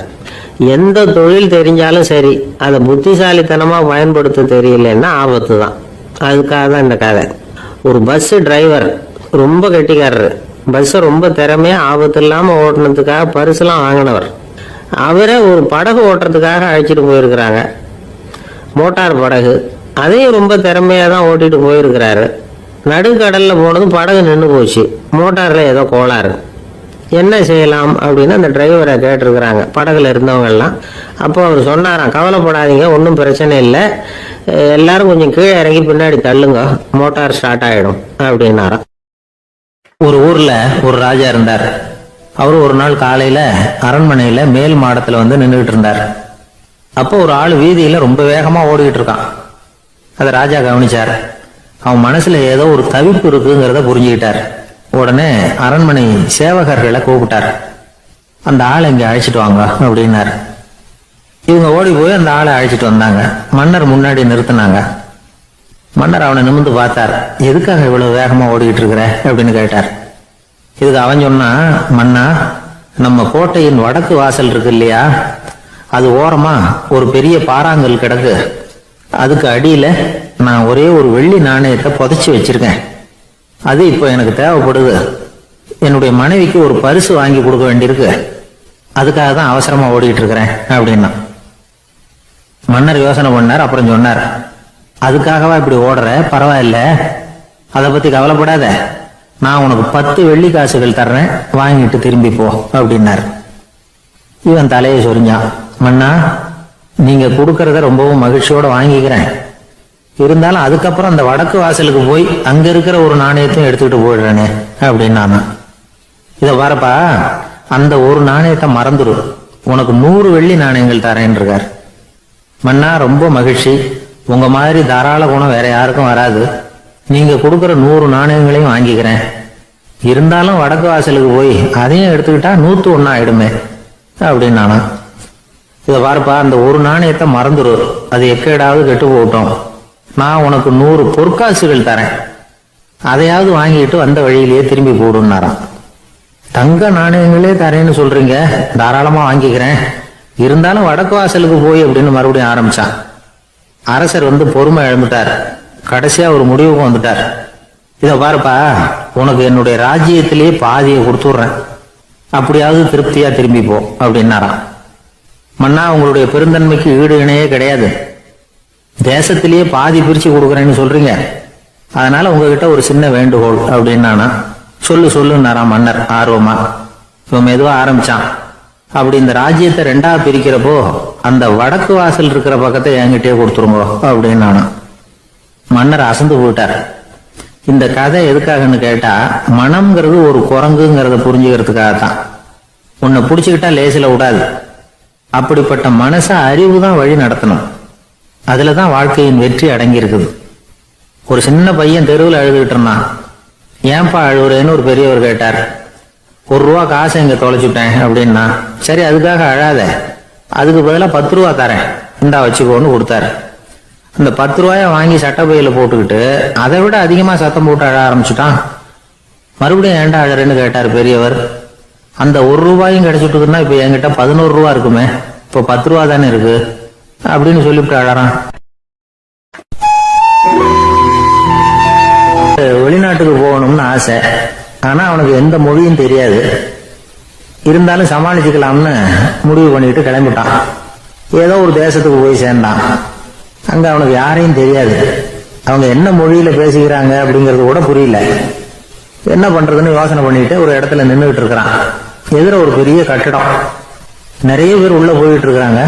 எந்த தொழில் தெரிஞ்சாலும் சரி, அதை புத்திசாலித்தனமாக பயன்படுத்த தெரியலன்னா ஆபத்து தான். அதுக்காக தான் இந்த கதை. ஒரு பஸ்ஸு டிரைவர் ரொம்ப கெட்டிக்காரரு. பஸ்ஸை ரொம்ப திறமையாக ஆபத்து இல்லாமல் ஓட்டுனதுக்காக பரிசுலாம் வாங்கினவர். அவரே ஒரு படகு ஓட்டுறதுக்காக அழைச்சிட்டு போயிருக்கிறாங்க, மோட்டார் படகு. அதையும் ரொம்ப திறமையாக தான் ஓட்டிட்டு போயிருக்கிறாரு. நடுக்கடலில் போனதும் படகு நின்று போச்சு. மோட்டாரில் ஏதோ கோளாறு. என்ன செய்யலாம் அப்படின்னு அந்த டிரைவரை கேட்டிருக்கிறாங்க படகுல இருந்தவங்கெல்லாம். அப்போ அவர் சொன்னாராம், கவலைப்படாதீங்க, ஒன்றும் பிரச்சனை இல்லை, எல்லாரும் கொஞ்சம் கீழே இறங்கி பின்னாடி தள்ளுங்க, மோட்டார் ஸ்டார்ட் ஆகிடும் அப்படின்னாராம். ஒரு ஊரில் ஒரு ராஜா இருந்தார். அவர் ஒரு நாள் காலையில் அரண்மனையில் மேல் மாடத்தில் நின்றுக்கிட்டு இருந்தார். அப்போ ஒரு ஆள் வீதியில் ரொம்ப வேகமாக ஓடிக்கிட்டு இருக்கான். அதை ராஜா கவனிச்சார். அவன் மனசில் ஏதோ ஒரு தவிப்பு இருக்குங்கிறத புரிஞ்சுக்கிட்டார். உடனே அரண்மனை சேவகர்களை கூப்பிட்டார். அந்த ஆளை இங்கே அழைச்சிட்டு வாங்க அப்படின்னார். இவங்க ஓடி போய் அந்த ஆளை அழைச்சிட்டு வந்தாங்க. மன்னர் முன்னாடி நிறுத்தினாங்க. மன்னர் அவனை நிமிர்ந்து பார்த்தார். எதுக்காக இவ்வளவு வேகமா ஓடிக்கிட்டு இருக்கிற அப்படின்னு கேட்டார். இதுக்கு அவன் சொன்னா, மன்னா, நம்ம கோட்டையின் வடக்கு வாசல் இருக்கு இல்லையா, அது ஓரமா ஒரு பெரிய பாறாங்கல் கிடக்கு. அதுக்கு அடியில நான் ஒரே ஒரு வெள்ளி நாணயத்தை புதைச்சி வச்சிருக்கேன். அது இப்போ எனக்கு தேவைப்படுது. என்னுடைய மனைவிக்கு ஒரு பரிசு வாங்கி கொடுக்க வேண்டியிருக்கு. அதுக்காக தான் அவசரமா ஓடிக்கிட்டு இருக்கிறேன் அப்படின்னா. மன்னர் யோசனை பண்ணார். அப்புறம் சொன்னார், அதுக்காகவா இப்படி ஓடுற? பரவாயில்ல, அதை பத்தி கவலைப்படாத. நான் உனக்கு 10 வெள்ளி காசுகள் தர்றேன், வாங்கிட்டு திரும்பி போ அப்படின்னார். இவன் தலையை சொரிஞ்சான். மன்னா, நீங்க கொடுக்கறத ரொம்பவும் மகிழ்ச்சியோட வாங்கிக்கிறேன். இருந்தாலும் அதுக்கப்புறம் அந்த வடக்கு வாசலுக்கு போய் அங்க இருக்கிற ஒரு நாணயத்தையும் எடுத்துக்கிட்டு போயிடுறேனே அப்படின்னானா. இதை வரப்பா, அந்த ஒரு நாணயத்தை மறந்துடு, உனக்கு 100 வெள்ளி நாணயங்கள் தரேன் இருக்கார். மன்னா, ரொம்ப மகிழ்ச்சி, உங்க மாதிரி தாராள குணம் வேற யாருக்கும் வராது. நீங்க கொடுக்கற 100 நாணயங்களையும் வாங்கிக்கிறேன். இருந்தாலும் வடக்கு வாசலுக்கு போய் அதையும் எடுத்துக்கிட்டா 101 ஆயிடுமே அப்படின்னானா. இதை பாருப்பா, அந்த ஒரு நாணயத்தை மறந்துடு, அது எக்கேடாவது கெட்டு போகட்டும். நான் உனக்கு 100 பொற்காசுகள் தரேன், அதையாவது வாங்கிட்டு வந்த வழியிலேயே திரும்பி போடுன்னாராம். தங்க நாணயங்களே தரேன்னு சொல்றீங்க, தாராளமா வாங்கிக்கிறேன். இருந்தாலும் வடக்கு வாசலுக்கு போய் அப்படின்னு மறுபடியும் ஆரம்பிச்சான். அரசர் பொறுமை இழந்துட்டார். கடைசியா ஒரு முடிவுக்கு வந்துட்டார். இதை பாருப்பா, உனக்கு என்னுடைய ராஜ்யத்திலேயே பாதியை கொடுத்துடுறேன்.
அப்படியாவது திருப்தியா திரும்பி போ அப்படின்னாராம். மன்னா, உங்களுடைய பெருந்தன்மைக்கு ஈடு இணையே கிடையாது. தேசத்திலேயே பாதி பிரிச்சு கொடுக்குறேன்னு சொல்றீங்க, அதனால உங்ககிட்ட ஒரு சின்ன வேண்டுகோள் அப்படின்னானா. சொல்லுன்னாராம் மன்னர் ஆர்வமா. இவன் மெதுவா ஆரம்பிச்சான். அப்படி இந்த ராஜ்யத்தை ரெண்டா பிரிக்கிறப்போ அந்த வடக்கு வாசல் இருக்கிற பக்கத்தை என்கிட்டயே கொடுத்துருங்க அப்படின்னானா. மன்னர் அசந்து போயிட்டார். இந்த கதை எதுக்காகன்னு கேட்டா, மனம்ங்கிறது ஒரு குரங்குங்கிறத புரிஞ்சுக்கிறதுக்காகத்தான். உன்னை புடிச்சுக்கிட்டா லேசில விடாது. அப்படிப்பட்ட மனச அறிவு தான் வழி நடத்தணும். அதுலதான் வாழ்க்கையின் வெற்றி அடங்கி இருக்குது. ஒரு சின்ன பையன் தெருவில் அழுதுகிட்டு இருந்தான். ஏன்பா அழுவுறேன்னு ஒரு பெரியவர் கேட்டார். ₹1 காசை இங்க தொலைச்சுட்டேன் அப்படின்னா. சரி, அதுக்காக அழாத, அதுக்கு பதிலாக 10 ரூபா தரேன், இந்தா வச்சுக்கோன்னு கொடுத்தாரு. அந்த 10 ரூபாய வாங்கி சட்டப்பையில போட்டுக்கிட்டு அதை விட அதிகமா சத்தம் போட்டு அழ ஆரம்பிச்சுட்டான். மறுபடியும் ஏன்டா அழறேன்னு கேட்டார் பெரியவர். அந்த ₹1 கிடைச்சிட்டுன்னா இப்ப என்கிட்ட 11 ரூபா இருக்குமே, இப்போ 10 ரூபா தானே இருக்கு அப்படின்னு சொல்லிவிட்டு அழறான். வெளிநாட்டுக்கு போகணும்னு ஆசை. ஆனா அவனுக்கு எந்த மொழியும் தெரியாது. இருந்தாலும் சமாளிச்சுக்கலாம்னு முடிவு பண்ணிட்டு கிளம்பிட்டான். ஏதோ ஒரு தேசத்துக்கு போய் சேர்ந்தான். அங்க அவனுக்கு யாரையும் தெரியாது. அவங்க என்ன மொழியில பேசிக்கிறாங்க அப்படிங்கறது கூட புரியல. என்ன பண்றதுன்னு யோசனை பண்ணிட்டு ஒரு இடத்துல நின்றுகிட்டு இருக்கிறான். எதிர ஒரு பெரிய கட்டடம். நிறைய பேர் உள்ள போயிட்டு இருக்கிறாங்க.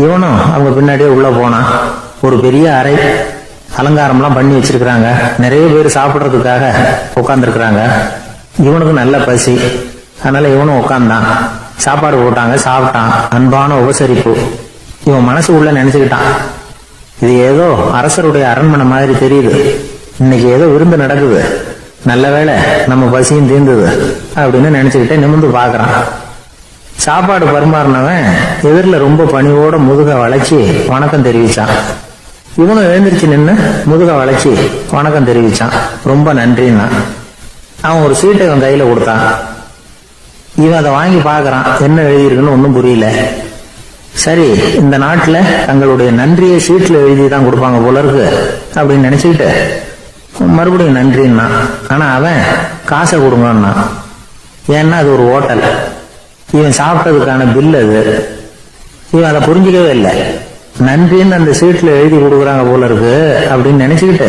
இவனும் அவங்க பின்னாடியே உள்ள போனான். ஒரு பெரிய அறை, அலங்காரம்லாம் பண்ணி வச்சிருக்கிறாங்க. நிறைய பேர் சாப்பிட்றதுக்காக உட்காந்துருக்கிறாங்க. இவனுக்கு நல்ல பசி, அதனால இவனும் உட்காந்தான். சாப்பாடு போட்டாங்க, சாப்பிட்டான். அன்பான உபசரிப்பு. இவன் மனசு உள்ள நினைச்சுக்கிட்டான், இது ஏதோ அரசருடைய அரண்மனை மாதிரி தெரியுது, இன்னைக்கு ஏதோ விருந்து நடக்குது, நல்ல வேளை நம்ம பசியும் தீர்ந்தது அப்படின்னு நினைச்சுக்கிட்டே நிமிர்ந்து பாக்குறான். சாப்பாடு பரிமாறினவன் எதிரில் ரொம்ப பணிவோட முதுக வளைச்சி வணக்கம் தெரிவிச்சான். இவனும் எழுந்திருச்சு நின்று முதுக வளைச்சி வணக்கம் தெரிவிச்சான். ரொம்ப நன்றின்னா. அவன் ஒரு சீட்டை இவன் கையில கொடுத்தான். இவன் அதை வாங்கி பாக்குறான். என்ன எழுதியிருக்குன்னு ஒன்னும் புரியல. சரி, இந்த நாட்டுல தங்களுடைய நன்றியை சீட்ல எழுதிதான் கொடுப்பாங்க போல இருக்கு அப்படின்னு நினைச்சுக்கிட்டு மறுபடியும் நன்றின்னா. ஆனா அவன் காசை கொடுங்கன்னா. ஏன்னா அது ஒரு ஹோட்டல், இவன் சாப்பிட்டதுக்கான பில் அது. இவன் அதை புரிஞ்சுக்கவே இல்லை. நன்றின்னு அந்த சீட்ல எழுதி கொடுக்குறாங்க போல இருக்கு அப்படின்னு நினைச்சுக்கிட்டு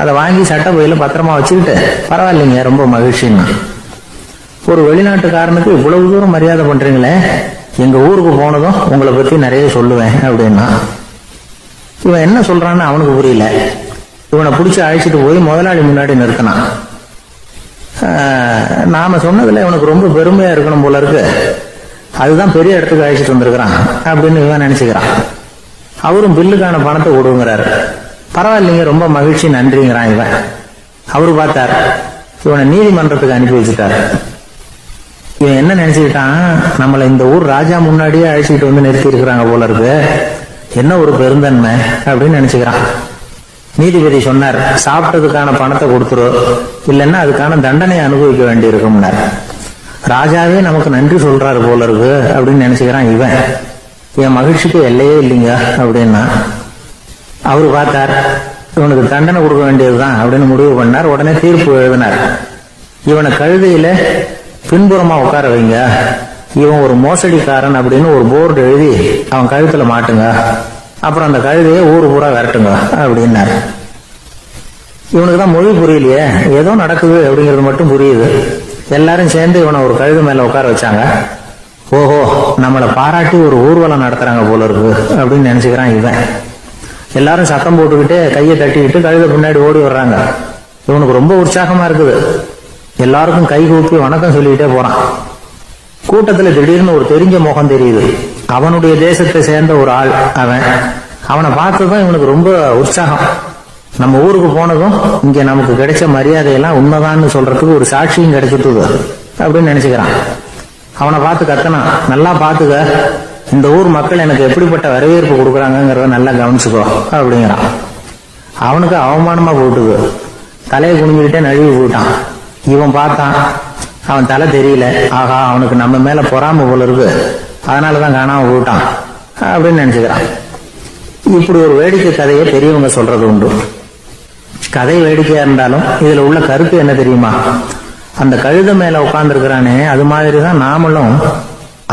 அதை வாங்கி சட்ட பையில பத்திரமா வச்சுக்கிட்டு, பரவாயில்லைங்க ரொம்ப மகிழ்ச்சின்னா. ஒரு வெளிநாட்டுக்காரனுக்கு இவ்வளவு தூரம் மரியாதை பண்றீங்களே, எங்க ஊருக்கு போனதும் உங்களை பத்தி நிறைய சொல்லுவேன் அப்படின்னா. இவன் என்ன சொல்றான்னு அவனுக்கு புரியல. இவனை பிடிச்சி அழைச்சிட்டு போய் முதலாளி முன்னாடி நிறுத்தினான். நாம சொன்னதுல இவனுக்கு ரொம்ப பெருமையா இருக்கணும் போல இருக்கு, அதுதான் பெரிய இடத்துக்கு அழைச்சிட்டு வந்திருக்கிறான் அப்படின்னு இவன் நினைச்சுக்கிறான். அவரும் பில்லுக்கான பணத்தை கொடுங்கிறாரு. பரவாயில்லைங்க ரொம்ப மகிழ்ச்சி நன்றிங்கிறான் இவன். அவரு பார்த்தார், இவனை நீதிமன்றத்துக்கு அனுப்பி வச்சுட்டாரு. இவன் என்ன நினைச்சுக்கிட்டான், நம்மள இந்த ஊர் ராஜா முன்னாடியே அழைச்சிட்டு வந்து நிறுத்தி இருக்கிறாங்க போல இருக்கு, என்ன ஒரு பெருந்தன்மை அப்படின்னு நினைச்சுக்கிறான். நீதிபதி சொன்னார், சாப்பிட்டதுக்கான பணத்தை கொடுத்துரு, இல்லைன்னா அதுக்கான தண்டனையை அனுபவிக்க வேண்டி இருக்கும்னார். ராஜாவே நமக்கு நன்றி சொல்றாரு போல இருக்கு அப்படின்னு நினைச்சுக்கிறான் இவன். என் மகிழ்ச்சிக்கு எல்லையே இல்லைங்க அப்படின்னா. அவரு பார்த்தார், இவனுக்கு தண்டனை கொடுக்க வேண்டியதுதான் அப்படின்னு முடிவு பண்ணார். உடனே தீர்ப்பு எழுதினார். இவனை கழுதையில பின்புறமா உட்கார வைங்க, இவன் ஒரு மோசடிக்காரன் அப்படின்னு ஒரு போர்டு எழுதி அவன் கழுத்துல மாட்டுங்க, அப்புறம் அந்த கழுதையை ஊரு பூரா விரட்டுங்க அப்படின்னாரு. இவனுக்கு தான் மொழி புரியலையே, ஏதோ நடக்குது அப்படிங்கிறது மட்டும் புரியுது. எல்லாரும் சேர்ந்து இவனை ஒரு கழுது மேல உட்கார வச்சாங்க. ஓஹோ, நம்மளை பாராட்டி ஒரு ஊர்வலம் நடத்துறாங்க போல இருக்கு அப்படின்னு நினைச்சுக்கிறான் இவன். எல்லாரும் சத்தம் போட்டுக்கிட்டே கையை தட்டிக்கிட்டு கழுத பின்னாடி ஓடி வர்றாங்க. இவனுக்கு ரொம்ப உற்சாகமா இருக்குது. எல்லாருக்கும் கை கூப்பி வணக்கம் சொல்லிக்கிட்டே போறான். கூட்டத்துல திடீர்னு ஒரு தெரிஞ்ச முகம் தெரியுது. அவனுடைய தேசத்தை சேர்ந்த ஒரு ஆள் அவன். அவனை பார்த்ததும் இவனுக்கு ரொம்ப உற்சாகம். நம்ம ஊருக்கு போனதும் இங்க நமக்கு கிடைச்ச மரியாதையெல்லாம் உண்மைதான்னு சொல்றதுக்கு ஒரு சாட்சியும் கிடைச்சிட்டு அப்படின்னு நினைச்சுக்கிறான். அவனை பார்த்து கத்தனான், நல்லா பாத்துக்க, இந்த ஊர் மக்கள் எனக்கு எப்படிப்பட்ட வரவேற்பு கொடுக்குறாங்கிறத நல்லா கவனிச்சுக்கோ அப்படிங்கிறான். அவனுக்கு அவமானமா போட்டுது. தலையை குனிஞ்சுக்கிட்டே நழுவி போயிட்டான். இவன் பார்த்தான், அவன் தலை தெரியல. ஆகா, அவனுக்கு நம்ம மேல பொறாம போல இருக்கு, அதனாலதான் காணாம போயிட்டான் அப்படின்னு நினைச்சுக்கிறான். இப்படி ஒரு வேடிக்கை கதையை பெரியவங்க சொல்றது உண்டு. கதை வேடிக்கையா இருந்தாலும் இதுல உள்ள கருத்து என்ன தெரியுமா? அந்த கழுத மேல உட்கார்ந்துருக்கிறானே, அது மாதிரிதான் நாமளும்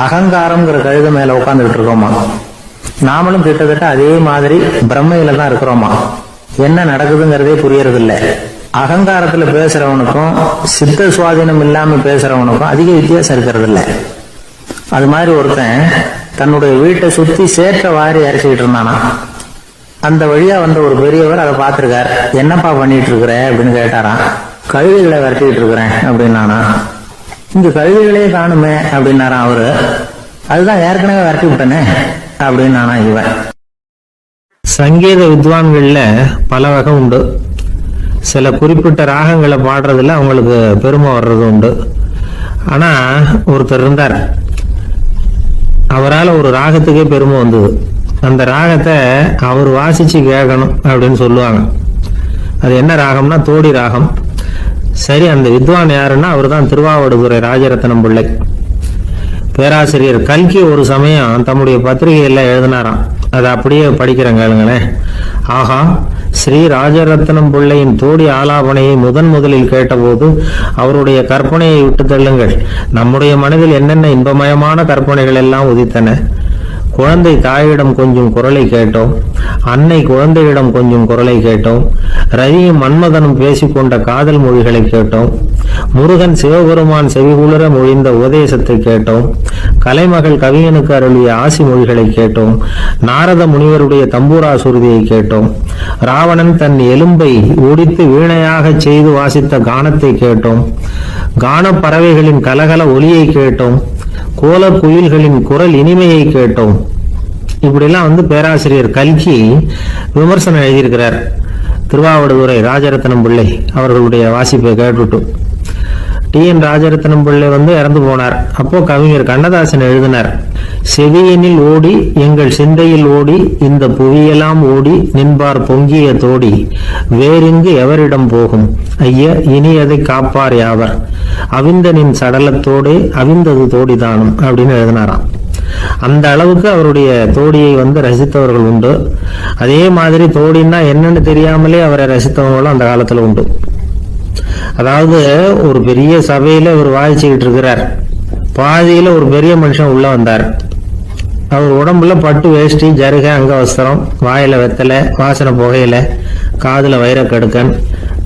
அகங்காரம்ங்கிற கழுத மேல உட்கார்ந்துகிட்டு இருக்கோமா. நாமளும் கிட்டத்தட்ட அதே மாதிரி பிரம்மையில தான் இருக்கிறோமா. என்ன நடக்குதுங்கிறதே புரியறது இல்ல. அகங்காரத்துல பேசுறவனுக்கும் சித்த சுவாதீனம் இல்லாம பேசுறவனுக்கும் அதிக வித்தியாசம் இருக்கிறது இல்ல. அது மாதிரி ஒருத்தன் தன்னுடைய வீட்டை சுத்தி சேற்ற வாரி அரைச்சிக்கிட்டு இருந்தானா. அந்த வழியா வந்த ஒரு பெரியவர் அதை பார்த்திருக்காரு. என்னப்பா பண்ணிட்டு இருக்கிற அப்படின்னு கேட்டாராம். கழுவிகளை விரட்டிட்டு இருக்கிறேன் அப்படின்னானா. இங்க கழுவிகளே காணுமே அப்படின்னாராம் அவரு. அதுதான் ஏற்கனவே விரட்டி விட்டனே அப்படின்னானா இவன்.
சங்கீத வித்வான்கள்ல பல வகை உண்டு. சில குறிப்பிட்ட ராகங்களை பாடுறதுல அவங்களுக்கு பெருமை வர்றது உண்டு. ஆனா ஒருத்தர் இருந்தார், அவரால் ஒரு ராகத்துக்கே பெருமை வந்தது. அந்த ராகத்தை அவர் வாசிச்சு கேட்கணும் அப்படின்னு சொல்லுவாங்க. அது என்ன ராகம்னா தோடி ராகம். சரி, அந்த வித்வான் யாருன்னா அவர் தான் திருவாவடுதுறை ராஜரத்னம் பிள்ளை. பேராசிரியர் கல்கி ஒரு சமயம் தம்முடைய பத்திரிகையில எழுதினாராம். அதை அப்படியே படிக்கிறேன் கேளுங்களேன். ஆகா, ஸ்ரீ ராஜரத்னம் பிள்ளையின் தோடி ஆலாபனையை முதலில் கேட்டபோது அவருடைய கற்பனையை விட்டு தள்ளுங்கள். நம்முடைய மனதில் என்னென்ன இன்பமயமான கற்பனைகள் எல்லாம் உதித்தன. குழந்தை தாயிடம் கொஞ்சம் குரலை கேட்டோம், அன்னை குழந்தையிடம் கொஞ்சம் குரலை கேட்டோம், ரவியும் மன்மதனும் பேசிக்கொண்ட காதல் மொழிகளை கேட்டோம், முருகன் சிவபெருமான் செவிகுளர மொழிந்த உபதேசத்தை கேட்டோம், கலைமகள் கவியனுக்கு அருளிய ஆசி மொழிகளை கேட்டோம், நாரத முனிவருடைய தம்பூரா சுருதியை கேட்டோம், ராவணன் தன் எலும்பை ஒடித்து வீணையாக செய்து வாசித்த கானத்தை கேட்டோம், கானப் பறவைகளின் கலகல ஒலியை கேட்டோம், கோல குயில்களின் குரல் இனிமையை கேட்டோம். இப்படிலாம் பேராசிரியர் கல்கி விமர்சனம் எழுதியிருக்கிறார். திருவாவடுதுறை ராஜரத்னம் பிள்ளை அவர்களுடைய வாசிப்பை கேட்டுட்டு டி.என். ராஜரத்னம் பிள்ளை இறந்து போனார். அப்போ கவிஞர் கண்ணதாசன் எழுதினார், செவியனில் ஓடி எங்கள் சிந்தையில் ஓடி இந்த புவியெல்லாம் ஓடி நின்பார் பொங்கிய தோடி வேறிங்கு எவரிடம் போகும் ஐய இனி அதை காப்பார் யாவர் அவிந்தனின் சடலத்தோடே அவிந்தது தோடிதானும் அப்படின்னு எழுதினாராம். அந்த அளவுக்கு அவருடைய தோடியை ரசித்தவர்கள் உண்டு. அதே மாதிரி தோடின்னா என்னன்னு தெரியாமலே அவரை ரசித்தவங்களும் அந்த காலத்துல உண்டு. அதாவது ஒரு பெரிய சபையில இவர் வாய்ச்சிக்கிட்டு இருக்கிறார். பாதியில ஒரு பெரிய மனுஷன் உள்ள வந்தார். அவர் உடம்புல பட்டு வேஷ்டி, ஜருக, அங்க வஸ்திரம், வாயில வெத்தலை, வாசனை புகையில, காதுல வைரக்கடுக்கன்,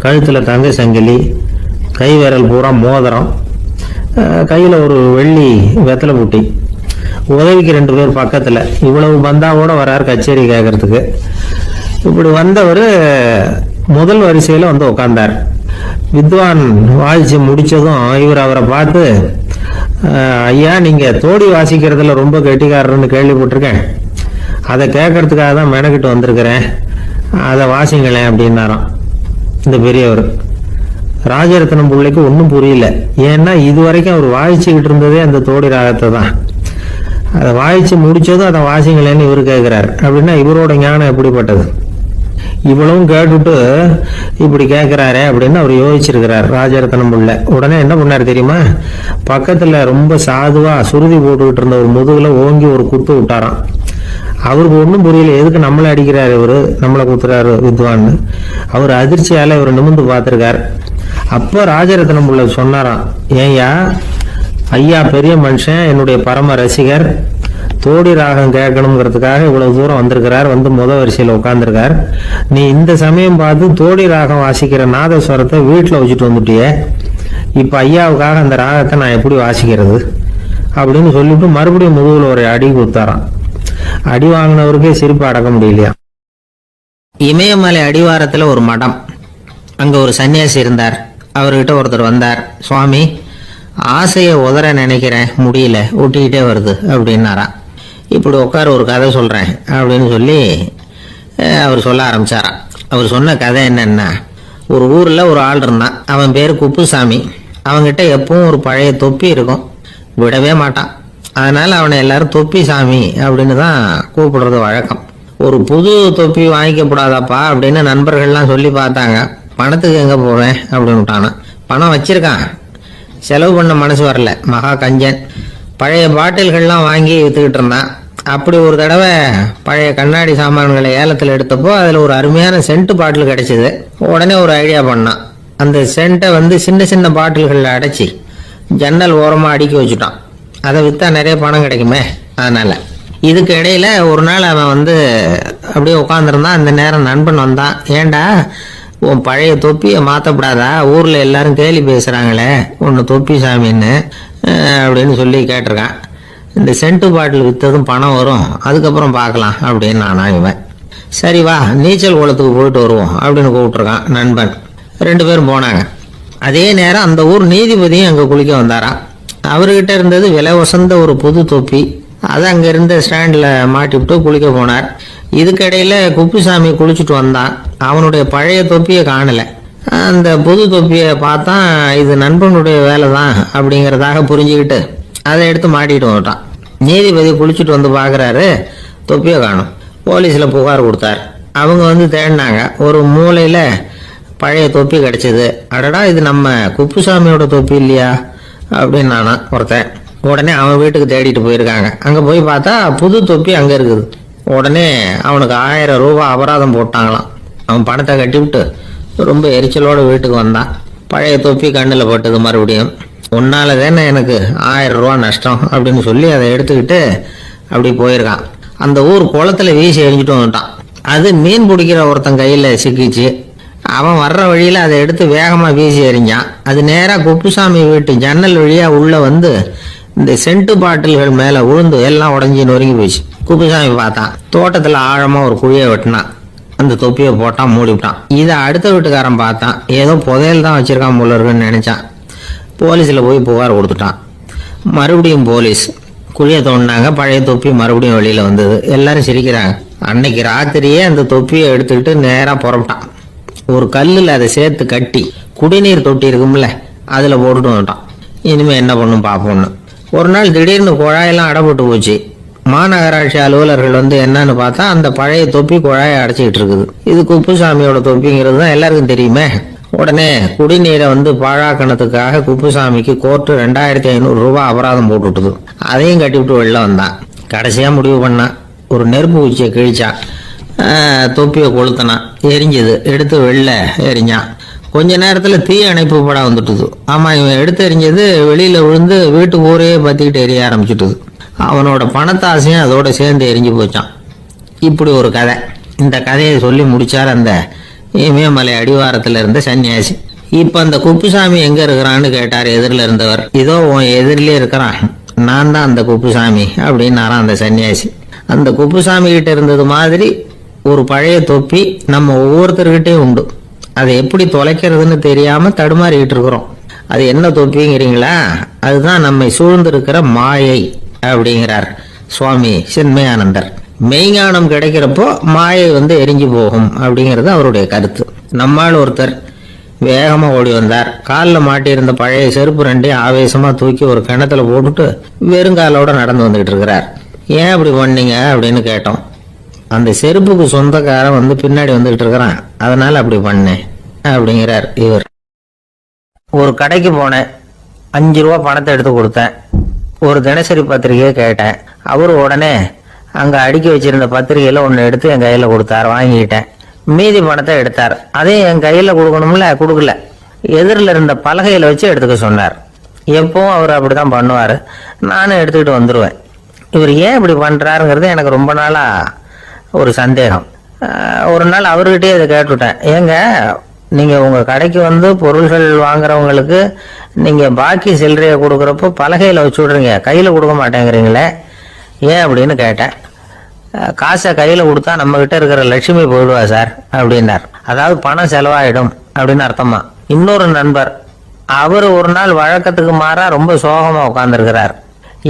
கழுத்துல தங்க சங்கிலி, கை விரல் பூரா மோதிரம், கையில ஒரு வெள்ளி வெத்தலை பூட்டி, உதவிக்கு 2 பேர் பக்கத்துல. இவ்வளவு பந்தாவோட வராரு கச்சேரி கேட்கறதுக்கு. இப்படி வந்தவர் முதல் வரிசையில உட்கார்ந்தார். வித்வான் வாசிச்சு முடிச்சதும் இவர் அவரை பார்த்து, ஐயா, நீங்க தோடி வாசிக்கிறதுல ரொம்ப கெட்டிக்காரர்னு கேள்விப்பட்டிருக்கேன், அதை கேட்கறதுக்காக தான் மெனக்கிட்டு வந்திருக்கிறேன், அதை வாசிங்களேன் அப்படின்னாராம் இந்த பெரியவர். ராஜரத்னம் பிள்ளைக்கு ஒன்றும் புரியல. ஏன்னா இதுவரைக்கும் அவர் வாசிச்சுக்கிட்டு இருந்ததே அந்த தோடி ராகத்தை தான். அதை வாசிச்சு முடிச்சதும் அதை வாசிங்களேன்னு இவர் கேட்கிறார். அப்படின்னா இவரோட ஞானம் எப்படிப்பட்டது? இவ்வளவும் கேட்டுட்டு இப்படி கேட்கிறாரே அப்படின்னு அவர் யோசிச்சிருக்கிறார் ராஜரத்னம் பிள்ளை. உடனே என்ன பண்ணாரு தெரியுமா? பக்கத்துல ரொம்ப சாதுவா சுருதி போட்டுக்கிட்டு இருந்த ஒரு முதுகுல ஓங்கி ஒரு குத்து விட்டாராம். அவருக்கு ஒன்றும் புரியல, எதுக்கு நம்மளை அடிக்கிறாரு இவரு, நம்மளை குத்துறாரு வித்வான்னு. அவர் அதிர்ச்சியால இவர் நிமிர்ந்து பார்த்திருக்கார். அப்ப ராஜரத்னம் பிள்ளை சொன்னாராம், ஏய்யா ஐயா பெரிய மனுஷன், என்னுடைய பரம ரசிகர், தோடி ராகம் கேட்கணுங்கிறதுக்காக இவ்வளவு தூரம் வந்திருக்கிறார், முத வரிசையில் உட்கார்ந்துருக்கார். நீ இந்த சமயம் பார்த்து தோடி ராகம் வாசிக்கிற நாதஸ்வரத்தை வீட்டில் வச்சுட்டு வந்துட்டிய, இப்ப ஐயாவுக்காக அந்த ராகத்தை நான் எப்படி வாசிக்கிறது அப்படின்னு சொல்லிட்டு மறுபடியும் முதுகுல ஒரு அடி கொடுத்தாராம். அடி வாங்கினவருக்கே சிரிப்பு அடக்க முடியலையா.
இமயமலை அடிவாரத்துல ஒரு மடம், அங்க ஒரு சன்னியாசி இருந்தார். அவர்கிட்ட ஒருத்தர் வந்தார். சுவாமி, ஆசையை உதற நினைக்கிறேன், முடியல, ஒட்டிக்கிட்டே வருது அப்படின்னாராம். இப்படி உட்கார ஒரு கதை சொல்றேன் அப்படின்னு சொல்லி அவர் சொல்ல ஆரம்பிச்சாராம். அவர் சொன்ன கதை என்னன்னா, ஒரு ஊர்ல ஒரு ஆள் இருந்தான். அவன் பேரு குப்புசாமி. அவன்கிட்ட எப்பவும் ஒரு பழைய தொப்பி இருக்கும், விடவே மாட்டான். அதனால அவனை எல்லாரும் தொப்பி சாமி அப்படின்னு தான் கூப்பிடுறது வழக்கம். ஒரு புது தொப்பி வாங்கிக்கப்படாதாப்பா அப்படின்னு நண்பர்கள்லாம் சொல்லி பார்த்தாங்க. பணத்துக்கு எங்க போவேன் அப்படின்னு விட்டானா. பணம் வச்சிருக்கான், செலவு பண்ண மனசு வரல, மகா கஞ்சன். பழைய பாட்டில்கள்லாம் வாங்கி வித்துக்கிட்டு இருந்தான். அப்படி ஒரு தடவை பழைய கண்ணாடி சாமான்களை ஏலத்தில் எடுத்தப்போ அதில் ஒரு அருமையான சென்ட் பாட்டில் கிடைச்சிது. உடனே ஒரு ஐடியா பண்ணான்.
அந்த சென்ட்டை வந்து சின்ன சின்ன பாட்டில்களில் அடைச்சி ஜன்னல் ஓரமாக அடுக்கி வச்சுட்டான். அதை விற்றா நிறைய பணம் கிடைக்குமே, அதனால். இதுக்கு இடையில ஒரு நாள் அவன் வந்து அப்படியே உட்காந்துருந்தான். அந்த நேரம் நண்பன் வந்தான். ஏண்டா உன் பழைய தொப்பியை மாற்றப்படாதா, ஊரில் எல்லாரும் கேலி பேசுகிறாங்களே ஒன்று தொப்பி சாமின்னு அப்படின்னு சொல்லி கேட்டிருக்கான். இந்த சென்ட்டு பாட்டில் விற்றதும் பணம் வரும், அதுக்கப்புறம் பார்க்கலாம் அப்படின்னு நானா இவன். சரி வா நீச்சல் குளத்துக்கு போயிட்டு வருவோம் அப்படின்னு கூப்பிட்டுருக்கான் நண்பன். 2 பேரும் போனாங்க. அதே நேரம் அந்த ஊர் நீதிபதியும் அங்கே குளிக்க வந்தாராம். அவர்கிட்ட இருந்தது விலை உசந்த ஒரு புது தொப்பி. அதை அங்கே இருந்த ஸ்டாண்டில் மாட்டிவிட்டு குளிக்க போனார். இதுக்கிடையில் குப்புசாமி குளிச்சுட்டு வந்தான். அவனுடைய பழைய தொப்பியை காணலை. அந்த புது தொப்பியை பார்த்தா இது நண்பனுடைய வேலை தான் அப்படிங்கிறதாக புரிஞ்சுக்கிட்டு அதை எடுத்து மாட்டிட்டு வந்துட்டான். நீதிபதி குளிச்சுட்டு வந்து பார்க்குறாரு, தொப்பியை காணும். போலீஸில் புகார் கொடுத்தார். அவங்க வந்து தேடினாங்க. ஒரு மூலையில் பழைய தொப்பி கிடச்சிது. அடடா இது நம்ம குப்புசாமியோட தொப்பி இல்லையா அப்படின்னு நானா ஒருத்தன். உடனே அவன் வீட்டுக்கு தேடிட்டு போயிருக்காங்க. அங்கே போய் பார்த்தா புது தொப்பி அங்கே இருக்குது. உடனே அவனுக்கு 1000 ரூபா அபராதம் போட்டாங்களாம். அவன் பணத்தை கட்டிவிட்டு ரொம்ப எரிச்சலோட வீட்டுக்கு வந்தான். பழைய தொப்பி கண்ணில் பட்டது. மறுபடியும் உன்னால தானே எனக்கு 1000 ரூபா நஷ்டம் அப்படின்னு சொல்லி அதை எடுத்துக்கிட்டு அப்படி போயிருக்கான். அந்த ஊர் குளத்துல வீசி எரிஞ்சிட்டு வந்துட்டான். அது மீன் பிடிக்கிற ஒருத்தன் கையில் சிக்கிச்சு. அவன் வர்ற வழியில் அதை எடுத்து வேகமாக வீசி எறிஞ்சான். அது நேராக குப்புசாமி வீட்டு ஜன்னல் வழியாக உள்ளே வந்து இந்த சென்ட்டு பாட்டில்கள் மேலே விழுந்து எல்லாம் உடஞ்சி நொறுங்கி போச்சு. குப்புசாமி பார்த்தான். தோட்டத்தில் ஆழமாக ஒரு குழியை வெட்டினான். அந்த தொப்பியை போட்டான், மூடிவிட்டான். இதை அடுத்த வீட்டுக்காரன் பார்த்தான். ஏதோ புதையல் தான் வச்சிருக்கான் போல இருக்குன்னு நினைச்சான். போலீஸில் போய் புகார் கொடுத்துட்டான். மறுபடியும் போலீஸ் குழியை தோண்டினாங்க. பழைய தொப்பி மறுபடியும் வெளியில் வந்தது. எல்லாரும் சிரிக்கிறாங்க. அன்னைக்கு ராத்திரியே அந்த தொப்பியை எடுத்துக்கிட்டு நேராக புறப்பட்டான். ஒரு கல்லில் அதை சேர்த்து கட்டி குடிநீர் தொட்டி இருக்கும்ல அதில் போட்டுட்டு வந்துட்டான். இனிமேல் என்ன பண்ணும் பார்ப்போம்னு. ஒரு நாள் திடீர்னு குழாயெல்லாம் அடைப்பட்டு போச்சு. மாநகராட்சி அலுவலர்கள் வந்து என்னன்னு பார்த்தா அந்த பழைய தொப்பி குழாயை அடைச்சிக்கிட்டு இருக்குது. இது குப்புசாமியோட தொப்பிங்கிறது தான் எல்லாருக்கும் தெரியுமே. உடனே குடிநீரை வந்து பாழாக்கணத்துக்காக குப்புசாமிக்கு கோர்ட்டு 2500 ரூபா அபராதம் போட்டுவிட்டது. அதையும் கட்டிவிட்டு வெளில வந்தான். கடைசியாக முடிவு பண்ணான். ஒரு நெருப்பு குச்சியை கிழிச்சான். தொப்பியை கொளுத்தினான். எரிஞ்சது. எடுத்து வெளில எரிஞ்சான். கொஞ்ச நேரத்தில் தீ அணைப்பு படம் வந்துட்டுது. ஆமாம், இவன் எடுத்து எரிஞ்சது வெளியில் விழுந்து வீட்டு ஊரே பற்றிக்கிட்டு எரிய ஆரம்பிச்சுட்டுது. அவனோட பணத்தாசையும் அதோட சேர்ந்து எரிஞ்சு போச்சான். இப்படி ஒரு கதை. இந்த கதையை சொல்லி முடிச்சார் அந்த இமயமலை அடிவாரத்தில் இருந்த சன்னியாசி. இப்போ அந்த குப்புசாமி எங்கே இருக்கிறான்னு கேட்டார் எதிரில் இருந்தவர். இதோ உன் எதிரிலே இருக்கிறான், நான் தான் அந்த குப்புசாமி அப்படின்னாரான் அந்த சன்னியாசி. அந்த குப்புசாமி கிட்ட இருந்தது மாதிரி ஒரு பழைய தொப்பி நம்ம ஒவ்வொருத்தர்கிட்டையும் உண்டு. அதை எப்படி தொலைக்கிறதுன்னு தெரியாமல் தடுமாறிக்கிட்டு இருக்கிறோம். அது என்ன தொப்பிங்கிறீங்களா? அதுதான் நம்மை சூழ்ந்திருக்கிற மாயை அப்படிங்கிறார் சுவாமி சின்மயானந்தர். மெய்ஞானம் கிடைக்கிறப்போ மாயை வந்து எரிஞ்சு போகும் அப்படிங்கிறது அவருடைய கருத்து. நம்மால் ஒருத்தர் வேகமாக ஓடி வந்தார். காலில் மாட்டியிருந்த பழைய செருப்பு 2 ஆவேசமாக தூக்கி ஒரு கிணத்துல போட்டுட்டு வெறுங்காலோட நடந்து வந்துகிட்டு இருக்கிறார். ஏன் அப்படி பண்ணீங்க அப்படின்னு கேட்டோம். அந்த செருப்புக்கு சொந்தக்காரன் வந்து பின்னாடி வந்துகிட்டு இருக்கிறான், அதனால அப்படி பண்ணேன் அப்படிங்கிறார் இவர். ஒரு கடைக்கு போனேன். 5 ரூபா பணத்தை எடுத்து கொடுத்தேன். ஒரு தினசரி பத்திரிகையை கேட்டேன். அவரு உடனே அங்கே அடுக்கி வச்சிருந்த பத்திரிகையில் ஒன்று எடுத்து என் கையில் கொடுத்தார். வாங்கிக்கிட்டேன். மீதி பணத்தை எடுத்தார். அதையும் என் கையில் கொடுக்கணும்ல, கொடுக்கல. எதிரில் இருந்த பலகையில் வச்சு எடுத்துக்க சொன்னார். எப்பவும் அவர் அப்படி தான் பண்ணுவார். நானும் எடுத்துக்கிட்டு வந்துடுவேன். இவர் ஏன் இப்படி பண்ணுறாருங்கிறது எனக்கு ரொம்ப நாளாக ஒரு சந்தேகம். ஒரு நாள் அவர்கிட்டே இதை கேட்டுவிட்டேன். ஏங்க, நீங்கள் உங்கள் கடைக்கு வந்து பொருள்கள் வாங்குறவங்களுக்கு நீங்கள் பாக்கி சில்லறையை கொடுக்குறப்போ பலகையில் வச்சு விட்றீங்க, கையில் கொடுக்க மாட்டேங்கிறீங்களே, ஏன் அப்படின்னு கேட்டேன். காசை கையில் கொடுத்தா நம்மக்கிட்ட இருக்கிற லட்சுமி போயிடுவா சார் அப்படின்னார். அதாவது பணம் செலவாயிடும் அப்படின்னு அர்த்தமா. இன்னொரு நண்பர், அவர் ஒரு நாள் வழக்கத்துக்கு மாறா ரொம்ப சோகமாக உட்காந்துருக்கிறார்.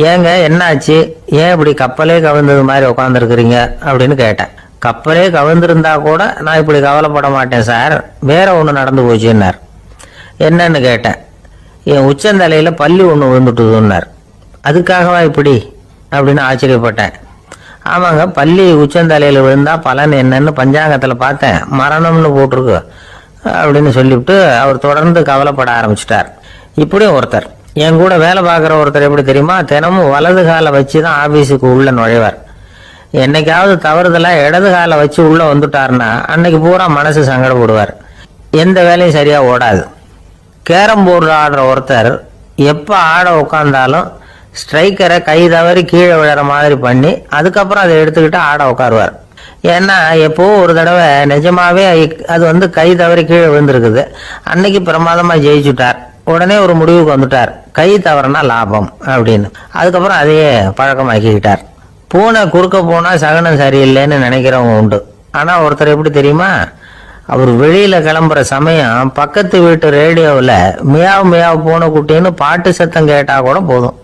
ஏங்க என்னாச்சு, ஏன் இப்படி கப்பலே கவிழ்ந்தது மாதிரி உட்காந்துருக்குறீங்க அப்படின்னு கேட்டேன். கப்பலே கவிழ்ந்திருந்தா கூட நான் இப்படி கவலைப்பட மாட்டேன் சார், வேற ஒன்று நடந்து போச்சுன்னார். என்னன்னு கேட்டேன். என் உச்சந்தலையில் பல்லி ஒன்று விழுந்துட்டுதுன்னார். அதுக்காகவா இப்படி அப்படின்னு ஆச்சரியப்பட்டேன். ஆமாங்க, பல்லி உச்சந்தலையில் விழுந்தா பலன் என்னன்னு பஞ்சாங்கத்தில் பார்த்தேன், மரணம்னு போட்டிருக்கு அப்படின்னு சொல்லிவிட்டு அவர் தொடர்ந்து கவலைப்பட ஆரம்பிச்சிட்டார். இப்படியும் ஒருத்தர், என் கூட வேலை பார்க்குற ஒருத்தர் எப்படி தெரியுமா, தினமும் வலது காலை வச்சு தான் ஆஃபீஸுக்கு உள்ள நுழைவார். என்னைக்காவது தவறுதலாக இடது காலை வச்சு உள்ளே வந்துட்டாருன்னா அன்னைக்கு பூரா மனசு சங்கடப்படுவார். எந்த வேலையும் சரியாக ஓடாது.
கேரம் போர்டு ஆடுற ஒருத்தர் எப்போ ஆட உட்காந்தாலும் ஸ்ட்ரைக்கரை கை தவறி கீழே விழுற மாதிரி பண்ணி அதுக்கப்புறம் அதை எடுத்துக்கிட்டு ஆட உட்காருவார். ஏன்னா எப்போ ஒரு தடவை நிஜமாவே அது கை தவறி கீழே விழுந்திருக்குது. அன்னைக்கு பிரமாதமா ஜெயிச்சுட்டார். உடனே ஒரு முடிவுக்கு வந்துட்டார், கை தவறுனா லாபம் அப்படின்னு. அதுக்கப்புறம் அதையே பழக்கமாக்கிக்கிட்டார். பூனை குறுக்க போனா சகனம் சரியில்லைன்னு நினைக்கிறவங்க உண்டு. ஆனா ஒருத்தர் எப்படி தெரியுமா, அவர் வெளியில கிளம்புற சமயம் பக்கத்து வீட்டு ரேடியோவில் மியாவ் மியாவ் பூனை குட்டின்னு பாட்டு சத்தம் கேட்டா கூட போதும்,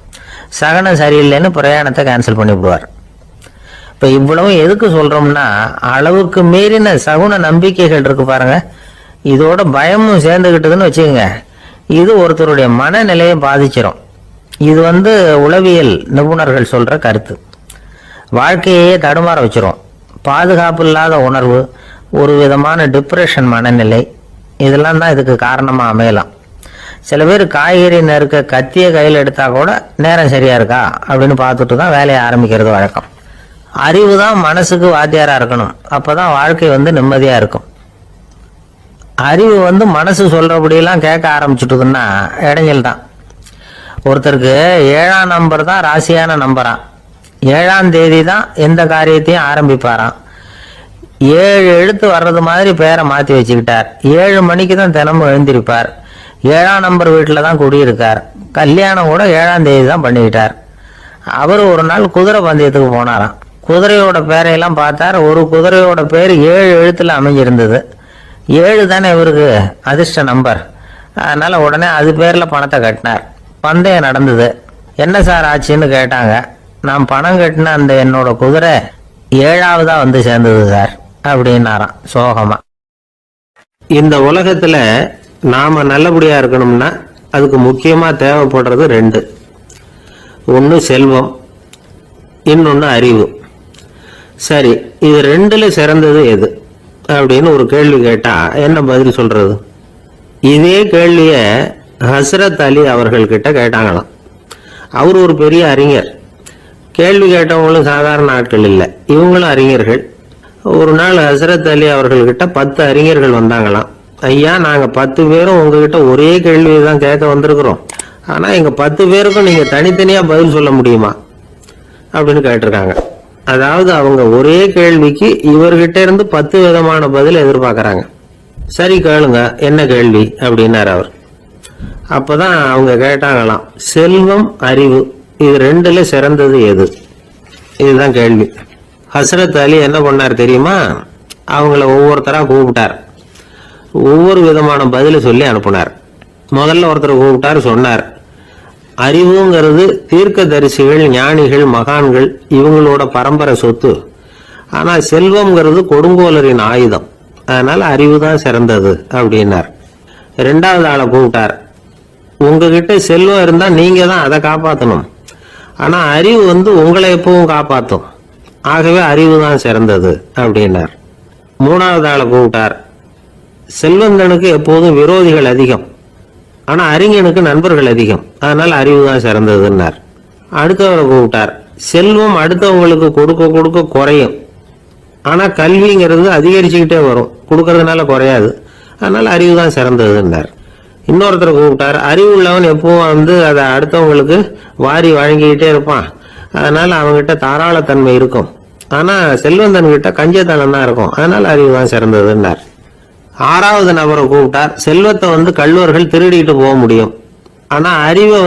சகனம் சரியில்லைன்னு பிரயாணத்தை கேன்சல் பண்ணிவிடுவார். இப்ப இவ்வளவு எதுக்கு சொல்றோம்னா, அளவுக்கு மீறின சகுன நம்பிக்கைகள் இருக்கு பாருங்க, இதோட பயமும் சேர்ந்துகிட்டதுன்னு வச்சுக்கோங்க, இது ஒருத்தருடைய மனநிலையை பாதிச்சிடும். இது உளவியல் நிபுணர்கள் சொல்ற கருத்து. வாழ்க்கையே தடுமாற வச்சிரும். பாதுகாப்பு இல்லாத உணர்வு, ஒரு விதமான டிப்ரெஷன் மனநிலை, இதெல்லாம் தான் இதுக்கு காரணமா அமையலாம். சில பேர் காய்கறி நறுக்க கத்திய கையில் எடுத்தா கூட நேரம் சரியா இருக்கா அப்படின்னு பார்த்துட்டு தான் வேலையை ஆரம்பிக்கிறது வழக்கம். அறிவு தான் மனசுக்கு வாத்தியாரா இருக்கணும், அப்பதான் வாழ்க்கை நிம்மதியா இருக்கும். அறிவு மனசு சொல்றபடியெல்லாம் கேட்க ஆரம்பிச்சுட்டுதுன்னா இடைஞ்சல் தான். ஒருத்தருக்கு 7ஆம் நம்பர் தான் ராசியான நம்பராம். 7ஆம் தேதி தான் எந்த காரியத்தையும் ஆரம்பிப்பாராம். 7 எழுத்து வர்றது மாதிரி பேரை மாற்றி வச்சுக்கிட்டார். 7 மணிக்கு தான் தினமும் எழுந்திருப்பார். 7ஆம் நம்பர் வீட்டில் தான் குடியிருக்கார். கல்யாணம் கூட 7ஆம் தேதி தான் பண்ணிக்கிட்டார். அவர் ஒரு நாள் குதிரை பந்தயத்துக்கு போனாராம். குதிரையோட பேரையெல்லாம் பார்த்தார். ஒரு குதிரையோட பேர் 7 எழுத்துல அமைஞ்சிருந்தது. 7 தானே இவருக்கு அதிர்ஷ்ட நம்பர். அதனால உடனே அது பேர்ல பணத்தை கட்டினார். பந்தயம் நடந்தது. என்ன சார் ஆச்சுன்னு கேட்டாங்க. நான் பணம் கட்டின அந்த என்னோட குதிரை 7ஆவதா சேர்ந்தது சார் அப்படின்னாராம் சோகமா.
இந்த உலகத்துல நாம நல்லபடியா இருக்கணும்னா அதுக்கு முக்கியமா தேவைப்படுறது 2. ஒன்னு செல்வம், இன்னொன்னு அறிவு. சரி, இது 2ல சிறந்தது எது அப்படின்னு ஒரு கேள்வி கேட்டா என்ன பதில் சொல்றது? இதே கேள்விய ஹஸ்ரத் அலி அவர்கள் கிட்ட கேட்டாங்களாம். அவர் ஒரு பெரிய அறிஞர். கேள்வி கேட்டவங்களும் சாதாரண ஆட்கள் இல்லை, இவங்களும் அறிஞர்கள். ஒரு நாள் ஹஸ்ரத் அலி அவர்கள்கிட்ட 10 அறிஞர்கள் வந்தாங்களாம். ஐயா, நாங்க 10 பேரும் உங்ககிட்ட ஒரே கேள்வியை தான் கேட்க வந்திருக்கிறோம், ஆனா எங்க 10 பேருக்கும் நீங்க தனித்தனியா பதில் சொல்ல முடியுமா அப்படின்னு கேட்டிருக்காங்க. அதாவது அவங்க ஒரே கேள்விக்கு இவர்கிட்ட இருந்து 10 விதமான பதில் எதிர்பார்க்கறாங்க. சரி கேளுங்க, என்ன கேள்வி அப்படின்னாரு அவர். அப்பதான் அவங்க கேட்டாங்களாம், செல்வம் அறிவு இது 2ல சிறந்தது எது? இதுதான் கேள்வி. ஹஸ்ரத் அலி என்ன பண்ணார் தெரியுமா? அவங்கள ஒவ்வொருத்தரா கூப்பிட்டார். ஒவ்வொரு விதமான பதில சொல்லி அனுப்புனார். முதல்ல ஒருத்தரை கூப்பிட்டார். சொன்னார், அறிவுங்கிறது தீர்க்கதரிசிகள், ஞானிகள், மகான்கள் இவங்களோட பரம்பரை சொத்து. ஆனா செல்வம்ங்கிறது கொடுங்கோலரின் ஆயுதம். அதனால அறிவு தான் சிறந்தது அப்படின்னார். 2வது ஆளை கூப்பிட்டார். உங்ககிட்ட செல்வம் இருந்தா நீங்க தான் அதை காப்பாற்றணும், ஆனா அறிவு உங்களை எப்பவும் காப்பாற்றும். ஆகவே அறிவு தான் சிறந்தது அப்படின்னார். 3வது ஆளை கூப்பிட்டார். செல்வந்தனுக்கு எப்போதும் விரோதிகள் அதிகம், ஆனா அறிஞனுக்கு நண்பர்கள் அதிகம். அதனால அறிவு தான் சிறந்ததுன்னார். அடுத்தவரை கூப்பிட்டார். செல்வம் அடுத்தவங்களுக்கு கொடுக்க கொடுக்க குறையும், ஆனா கல்விங்கிறது அதிகரிச்சுக்கிட்டே வரும், கொடுக்கறதுனால குறையாது. அதனால அறிவு தான் சிறந்ததுன்னார். இன்னொருத்தரை கூப்பிட்டார். அறிவு உள்ளவன் எப்பவும் அதை அடுத்தவங்களுக்கு வாரி வழங்கிக்கிட்டே இருப்பான், அதனால அவங்ககிட்ட தாராளத்தன்மை இருக்கும். ஆனா செல்வந்தன் கிட்ட கஞ்சத்தனம் தான் இருக்கும், அதனால அறிவு தான் சிறந்ததுன்னார். 6வது நபரை கூப்பிட்டார். செல்வத்தை கள்வர்கள் திருடிட்டு போக முடியும், ஆனா அறிவை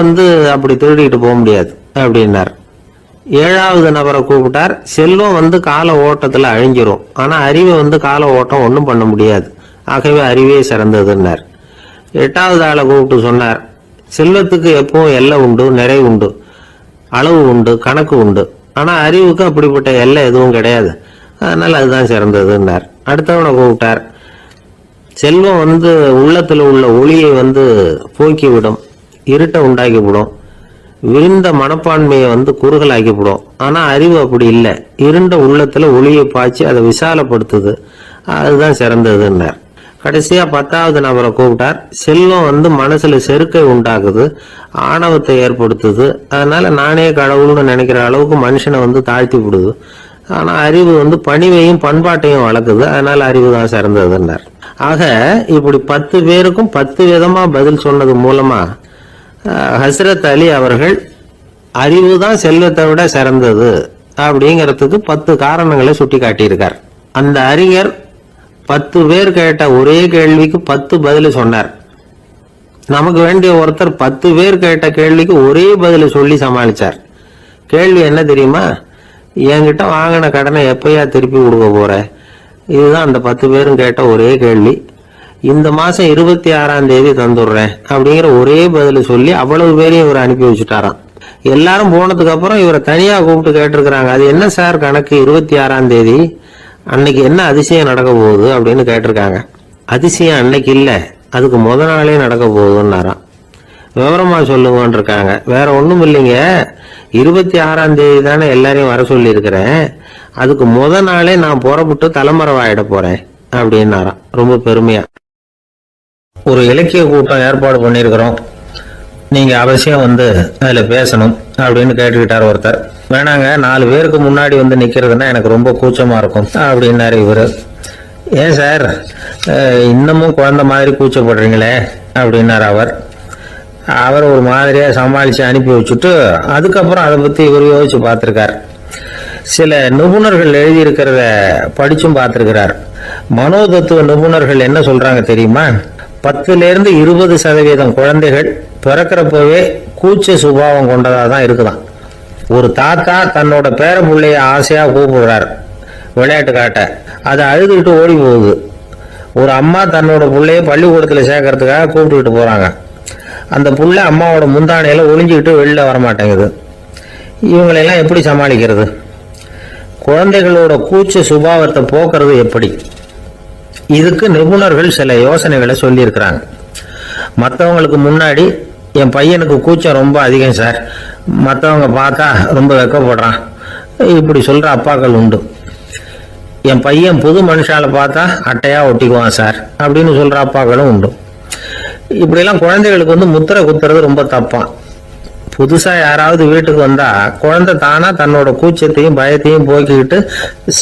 அப்படி திருடிட்டு போக முடியாது அப்படின்னார். 7வது நபரை கூப்பிட்டார். செல்வம் கால ஓட்டத்துல அழிஞ்சிரும், ஆனா அறிவை கால ஓட்டம் ஒன்றும் பண்ண முடியாது, ஆகவே அறிவே சிறந்ததுன்னார். 8வது ஆளை கூப்பிட்டு சொன்னார், செல்வத்துக்கு எப்பவும் எல்லை உண்டு, நிறை உண்டு, அளவு உண்டு, கணக்கு உண்டு. ஆனா அறிவுக்கு அப்படிப்பட்ட எல்லை எதுவும் கிடையாது, அதனால அதுதான் சிறந்ததுன்னார். அடுத்தவனை கூப்பிட்டார். செல்வம் உள்ளத்துல உள்ள ஒளியை போக்கிவிடும், இருட்டை உண்டாக்கிவிடும், விருந்த மனப்பான்மையை குறுகலாக்கிவிடும். ஆனா அறிவு அப்படி இல்லை, இருண்ட உள்ளத்துல ஒளியை பாய்ச்சி அதை விசாலப்படுத்துது, அதுதான் சிறந்ததுன்னார். கடைசியா 10வது நபரை கூப்பிட்டார். செல்வம் மனசுல செருக்கை உண்டாக்குது, ஆணவத்தை ஏற்படுத்துது, அதனால நானே கடவுள்னு நினைக்கிற அளவுக்கு மனுஷனை தாழ்த்தி விடுது. ஆனா அறிவு பணிவையும் பண்பாட்டையும் வளர்க்குது, அதனால அறிவு தான் சிறந்ததுன்னார். ஆக இப்படி 10 பேருக்கும் 10 விதமா பதில் சொன்னது மூலமா ஹஸ்ரத் அலி அவர்கள் அறிவுதான் செல்வத்தை விட சிறந்தது அப்படிங்கிறதுக்கு 10 காரணங்களை சுட்டி காட்டியிருக்கார். அந்த அறிஞர் 10 பேர் கேட்ட ஒரே கேள்விக்கு 10 பதில் சொன்னார். நமக்கு வேண்டிய ஒருத்தர் 10 பேர் கேட்ட கேள்விக்கு ஒரே பதில சொல்லி சமாளிச்சார். கேள்வி என்ன தெரியுமா? என்கிட்ட வாங்கின கடனை எப்பயா திருப்பி கொடுக்க போற? இதுதான் அந்த 10 பேரும் கேட்ட ஒரே கேள்வி. இந்த மாசம் 26ஆம் தேதி தந்துடுறேன் அப்படிங்கிற ஒரே பதில சொல்லி அவ்வளவு பேரையும் இவர் அனுப்பி வச்சுட்டாராம். எல்லாரும் போனதுக்கு அப்புறம் இவரை தனியா கூப்பிட்டு கேட்டிருக்கிறாங்க. அது என்ன சார் கணக்கு 26ஆம் தேதி அன்னைக்கு என்ன அதிசயம் நடக்க போகுது அப்படின்னு கேட்டிருக்காங்க. அதிசயம் அன்னைக்கு இல்ல, அதுக்கு முத நாளே நடக்க போகுதுன்னாராம். விவரமா சொல்லுங்கன்னு இருக்காங்க. வேற ஒண்ணும் இல்லைங்க, 26ஆம் தேதி தானே எல்லாரையும் வர சொல்லி இருக்கிறேன், அதுக்கு முத நாளே நான் புறப்பட்டு தலைமறைவாயிட போறேன் அப்படின்னாராம். ரொம்ப பெருமையா. ஒரு இலக்கிய கூட்டம் ஏற்பாடு பண்ணிருக்கிறோம், நீங்க அவசியம் வந்து அதுல பேசணும் அப்படின்னு கேட்டுக்கிட்டார் ஒருத்தர். வேணாங்க, 4 பேருக்கு முன்னாடி வந்து நிக்கிறதுன்னா எனக்கு ரொம்ப கூச்சமா இருக்கும் அப்படின்னாரு இவரு. ஏன் சார் இன்னமும் குழந்தை மாதிரி கூச்சப்படுறீங்களே அப்படின்னாரு அவர் ஒரு மாதிரியா சமாளிச்சு அனுப்பி வச்சுட்டு அதுக்கப்புறம் அதை பத்தி இவர் யோசிச்சு பார்த்திருக்கார். சில நிபுணர்கள் எழுதியிருக்கிறத படிச்சும் பார்த்திருக்கிறார். மனோதத்துவ நிபுணர்கள் என்ன சொல்றாங்க தெரியுமா? 10% 20% குழந்தைகள் பிறக்கிறப்பவே கூச்ச சுபாவம் கொண்டதா தான் இருக்குதான். ஒரு தாத்தா தன்னோட பேர பிள்ளைய ஆசையா கூப்பிடுறாரு விளையாட்டு காட்ட, அதை அழுதுகிட்டு ஓடி போகுது. ஒரு அம்மா தன்னோட பிள்ளைய பள்ளிக்கூடத்துல சேர்க்கறதுக்காக கூப்பிட்டுக்கிட்டு போறாங்க. அந்த புள்ள அம்மாவோட முந்தானையில ஒளிஞ்சுக்கிட்டு வெளில வரமாட்டேங்குது. இவங்களெல்லாம் எப்படி சமாளிக்கிறது? குழந்தைகளோட கூச்ச சுபாவத்தை போக்குறது எப்படி? இதுக்கு நிபுணர்கள் சில யோசனைகளை சொல்லி இருக்கிறாங்க. மற்றவங்களுக்கு முன்னாடி என் பையனுக்கு கூச்சம் ரொம்ப அதிகம் சார், மற்றவங்க பார்த்தா ரொம்ப வெக்கப்படுறான் இப்படி சொல்ற அப்பாக்கள் உண்டு. என் பையன் புது மனுஷால பார்த்தா அட்டையா ஒட்டிக்குவான் சார் அப்படின்னு சொல்ற அப்பாக்களும் உண்டு. இப்படிலாம் குழந்தைகளுக்கு வந்து முத்திரை குத்துறது ரொம்ப தப்பான். புதுசா யாராவது வீட்டுக்கு வந்தா குழந்தை தானா தன்னோட கூச்சத்தையும் பயத்தையும் போக்கிக்கிட்டு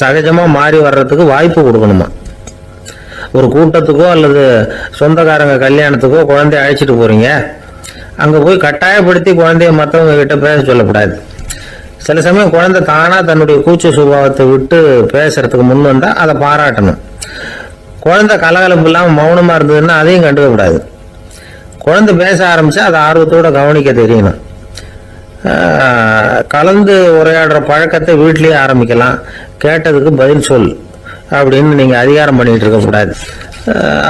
சகஜமா மாறி வர்றதுக்கு வாய்ப்பு கொடுக்கணுமா. ஒரு கூட்டத்துக்கோ அல்லது சொந்தக்காரங்க கல்யாணத்துக்கோ குழந்தைய அழைச்சிட்டு போறீங்க, அங்க போய் கட்டாயப்படுத்தி குழந்தைய மற்றவங்க கிட்ட பேச சொல்லக்கூடாது. சில சமயம் குழந்தை தானா தன்னுடைய கூச்ச சுபாவத்தை விட்டு பேசுறதுக்கு முன் வந்தா அதை பாராட்டணும். குழந்தை கலகலப்பு இல்லாம மௌனமா இருந்ததுன்னா அதையும் கண்டுக்க கூடாது. குழந்தை பேச ஆரம்பிச்சா அதை ஆர்வத்தோட கவனிக்க தெரியணும். கலந்து உரையாடுற பழக்கத்தை வீட்லயே ஆரம்பிக்கலாம். கேட்டதுக்கு பதில் சொல் அப்படின்னு நீங்க அதிகாரம் பண்ணிட்டு இருக்க கூடாது.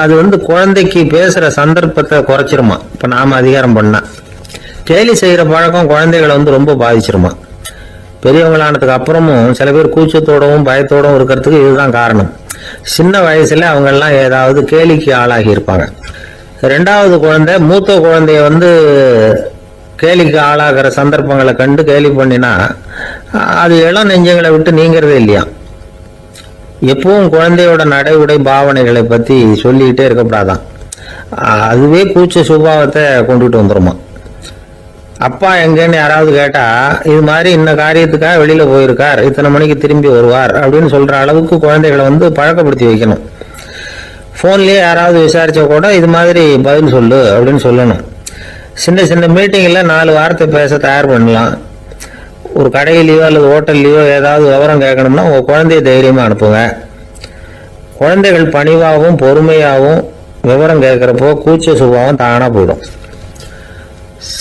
அது வந்து குழந்தைக்கு பேசுற சந்தர்ப்பத்தை குறைச்சிருமா. இப்ப நாம அதிகாரம் பண்ணா கேலி செய்யற பழக்கம் குழந்தைகளை வந்து ரொம்ப பாதிச்சிருமா. பெரியவங்களானதுக்கு அப்புறமும் சில பேர் கூச்சத்தோடவும் பயத்தோடவும் இருக்கிறதுக்கு இதுதான் காரணம். சின்ன வயசுல அவங்க எல்லாம் ஏதாவது கேலிக்கு ஆளாகி இருப்பாங்க. 2வது குழந்தை மூத்த குழந்தைய வந்து கேலிக்கு ஆளாகிற சந்தர்ப்பங்களை கண்டு கேலி பண்ணினா அது இளம் நெஞ்சங்களை விட்டு நீங்கிறதே இல்லையா. எப்பவும் குழந்தையோட நடை உடை பாவனைகளை பத்தி சொல்லிக்கிட்டே இருக்கக்கூடாதான். அதுவே கூச்ச சுபாவத்தை கொண்டுட்டு வந்துருமா. அப்பா எங்கன்னு யாராவது கேட்டா இது மாதிரி இன்ன காரியத்துக்காக வெளியில போயிருக்கார், இத்தனை மணிக்கு திரும்பி வருவார் அப்படின்னு சொல்ற அளவுக்கு குழந்தைகளை வந்து பழக்கப்படுத்தி வைக்கணும். போன்லயே யாராவது விசாரிச்சா கூட இது மாதிரி பதில் சொல்லு அப்படின்னு சொல்லணும். சின்ன சின்ன மீட்டிங்ல 4 வார்த்தை பேச தயார் பண்ணலாம். ஒரு கடையிலயோ அல்லது ஹோட்டல்லையோ ஏதாவது விவரம் கேட்கணும்னா உங்க குழந்தைய தைரியமா அனுப்புங்க. குழந்தைகள் பணிவாகவும் பொறுமையாகவும் விவரம் கேட்கிறப்போ கூச்ச சுபாவம் தானா போயிடும்.